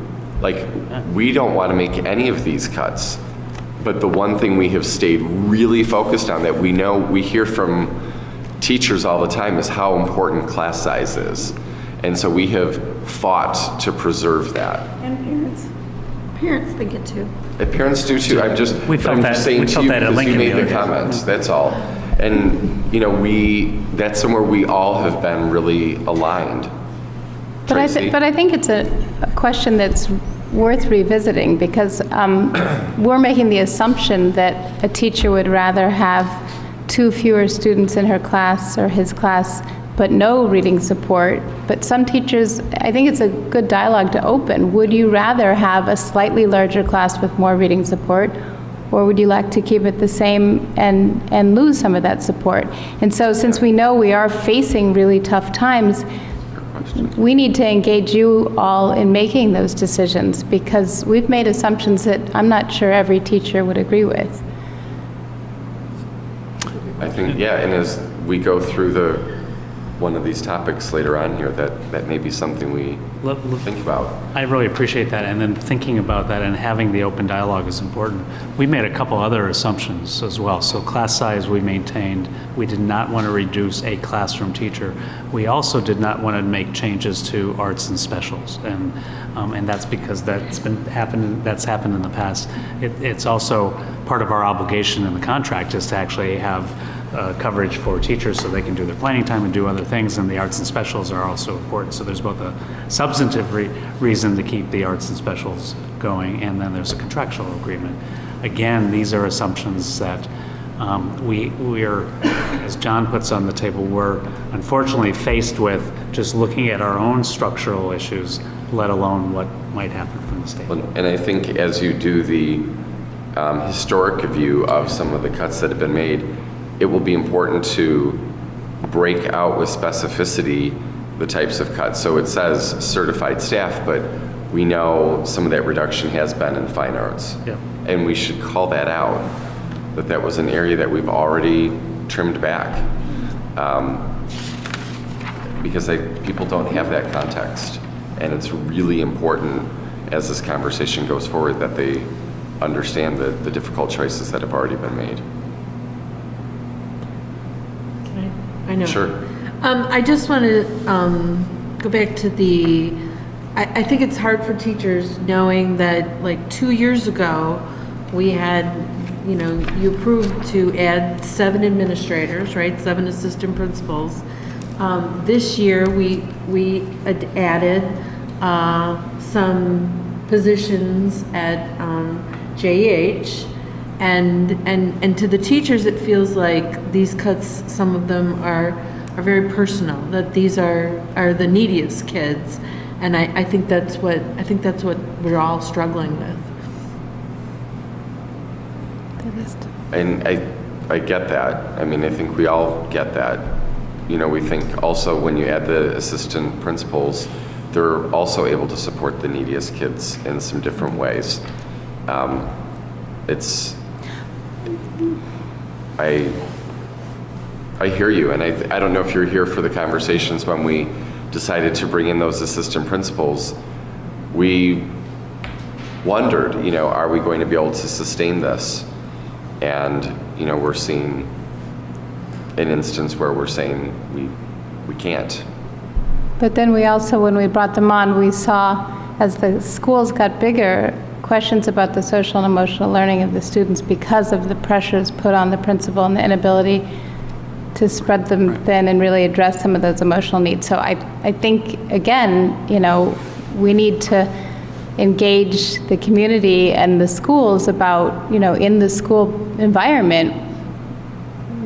Like, we don't want to make any of these cuts. But the one thing we have stayed really focused on that we hear from teachers all the time is how important class size is. And so we have fought to preserve that. And parents. Parents think it too. And parents do too. I'm just saying to you because you made the comments, that's all. And, you know, that's somewhere we all have been really aligned. But I think it's a question that's worth revisiting, because we're making the assumption that a teacher would rather have 2 fewer students in her class or his class, but no reading support. But some teachers, I think it's a good dialogue to open. Would you rather have a slightly larger class with more reading support, or would you like to keep it the same and lose some of that support? And so since we know we are facing really tough times, we need to engage you all in making those decisions, because we've made assumptions that I'm not sure every teacher would agree with. I think, yeah, and as we go through one of these topics later on here, that may be something we think about. I really appreciate that, and then thinking about that and having the open dialogue is important. We made a couple other assumptions as well. So class size we maintained. We did not want to reduce a classroom teacher. We also did not want to make changes to arts and specials, and that's because that's happened in the past. It's also part of our obligation in the contract is to actually have coverage for teachers so they can do their planning time and do other things, and the arts and specials are also important. So there's both a substantive reason to keep the arts and specials going, and then there's a contractual agreement. Again, these are assumptions that we are, as John puts on the table, we're unfortunately faced with just looking at our own structural issues, let alone what might happen from the state. And I think as you do the historic view of some of the cuts that have been made, it will be important to break out with specificity the types of cuts. So it says certified staff, but we know some of that reduction has been in fine arts. Yeah. And we should call that out, that was an area that we've already trimmed back. Because people don't have that context. And it's really important as this conversation goes forward that they understand the difficult choices that have already been made. I know. Sure. I just want to go back to I think it's hard for teachers knowing that like 2 years ago, we had, you know, you approved to add 7 administrators, right? 7 assistant principals. This year, we added some positions at JEH. And to the teachers, it feels like these cuts, some of them are very personal, that these are the neediest kids. And I think that's what we're all struggling with. And I get that. I mean, I think we all get that. You know, we think also when you add the assistant principals, they're also able to support the neediest kids in some different ways. I hear you, and I don't know if you're here for the conversations when we decided to bring in those assistant principals. We wondered, you know, are we going to be able to sustain this? And, you know, we're seeing an instance where we're saying we can't. But then we also, when we brought them on, we saw as the schools got bigger, questions about the social and emotional learning of the students because of the pressures put on the principal and the inability to spread them thin and really address some of those emotional needs. So I think, again, you know, we need to engage the community and the schools about, you know, in the school environment,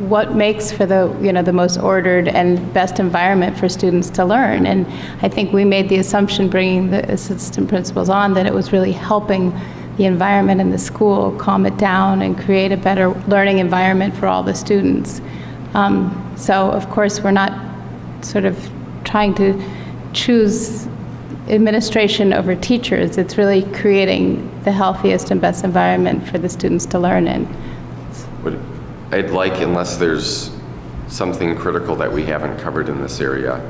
what makes for the, you know, the most ordered and best environment for students to learn. And I think we made the assumption bringing the assistant principals on that it was really helping the environment in the school, calm it down, and create a better learning environment for all the students. So of course, we're not sort of trying to choose administration over teachers. It's really creating the healthiest and best environment for the students to learn in. I'd like, unless there's something critical that we haven't covered in this area,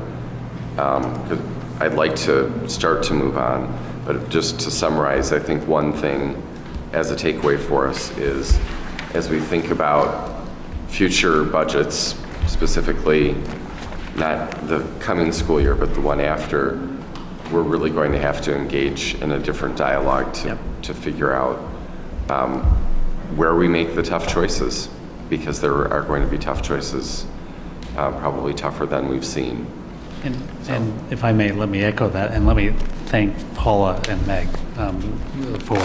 I'd like to start to move on. But just to summarize, I think one thing as a takeaway for us is, as we think about future budgets, specifically not the coming school year, but the one after, we're really going to have to engage in a different dialogue to figure out where we make the tough choices, because there are going to be tough choices, probably tougher than we've seen. And if I may, let me echo that, and let me thank Paula and Meg for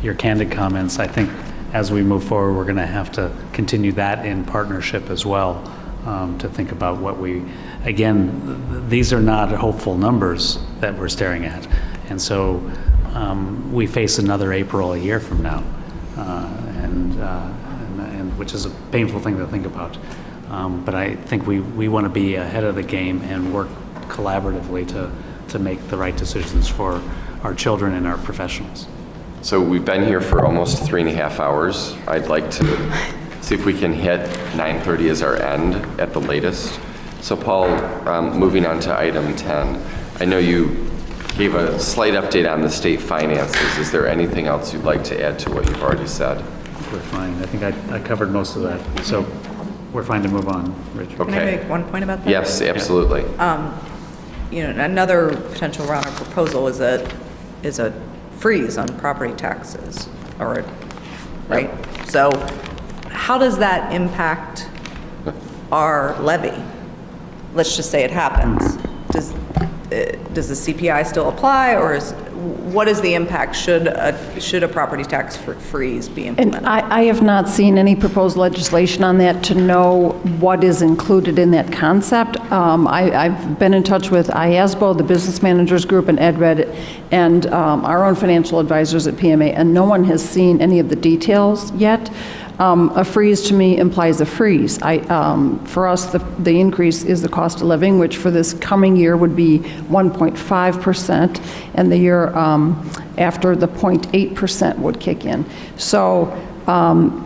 your candid comments. I think as we move forward, we're going to have to continue that in partnership as well, to think about what we, again, these are not hopeful numbers that we're staring at. And so we face another April a year from now, and which is a painful thing to think about. But I think we want to be ahead of the game and work collaboratively to make the right decisions for our children and our professionals. So we've been here for almost 3.5 hours. I'd like to see if we can hit 9:30 as our end at the latest. So Paul, moving on to item 10, I know you gave a slight update on the state finances. Is there anything else you'd like to add to what you've already said? We're fine. I think I covered most of that. So we're fine to move on, Richard. Okay. Can I make one point about that? Yes, absolutely. Another potential round of proposal is a freeze on property taxes, right? So how does that impact our levy? Let's just say it happens. Does the CPI still apply, or what is the impact should a property tax freeze be implemented? And I have not seen any proposed legislation on that to know what is included in that concept. I've been in touch with IASBO, the Business Managers Group, and EdRed, and our own financial advisors at PMA, and no one has seen any of the details yet. A freeze to me implies a freeze. For us, the increase is the cost of living, which for this coming year would be 1.5%, and the year after, the 0.8% would kick in. So,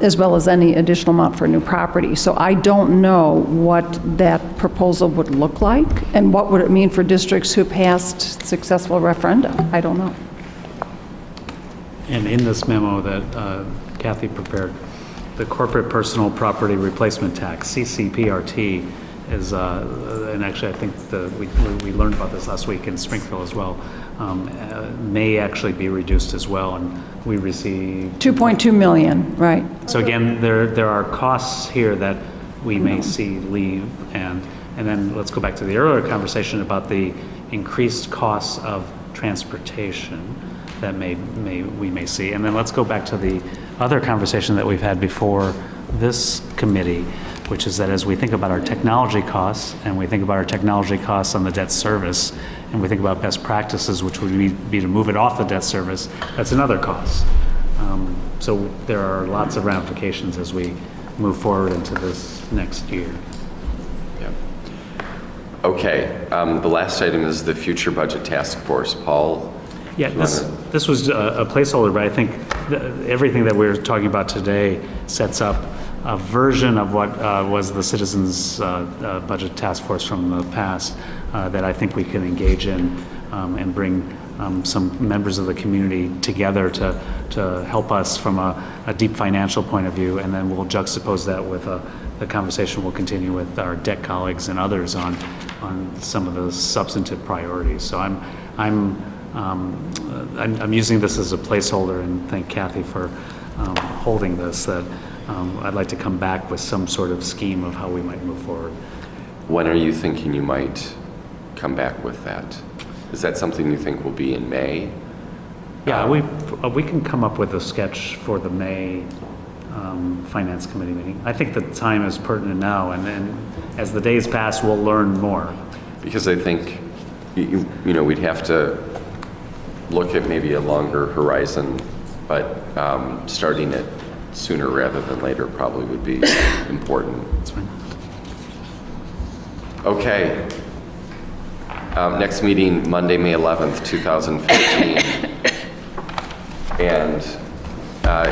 as well as any additional amount for new property. So I don't know what that proposal would look like, and what would it mean for districts who passed successful referenda. I don't know. And in this memo that Kathy prepared, the corporate personal property replacement tax, CCPRT, is, and actually I think we learned about this last week in Springfield as well, may actually be reduced as well, and we received 2.2 million, right. So again, there are costs here that we may see leave, and then let's go back to the earlier conversation about the increased costs of transportation that we may see. And then let's go back to the other conversation that we've had before this committee, which is that as we think about our technology costs, and we think about our technology costs on the debt service, and we think about best practices, which would be to move it off the debt service, that's another cost. So there are lots of ramifications as we move forward into this next year. Yeah. Okay, the last item is the Future Budget Task Force. Paul? Yeah, this was a placeholder, but I think everything that we're talking about today sets up a version of what was the Citizens Budget Task Force from the past that I think we can engage in and bring some members of the community together to help us from a deep financial point of view, and then we'll juxtapose that with the conversation we'll continue with our debt colleagues and others on some of the substantive priorities. So I'm using this as a placeholder, and thank Kathy for holding this, that I'd like to come back with some sort of scheme of how we might move forward. When are you thinking you might come back with that? Is that something you think will be in May? Yeah, we can come up with a sketch for the May Finance Committee meeting. I think the time is pertinent now, and then as the days pass, we'll learn more. Because I think, we'd have to look at maybe a longer horizon but starting it sooner rather than later probably would be important. Okay. Next meeting, Monday, May 11th, 2015. And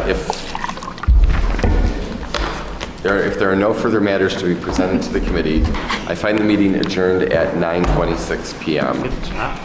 if there are no further matters to be presented to the committee, I find the meeting adjourned at 9:26 p.m. Good job.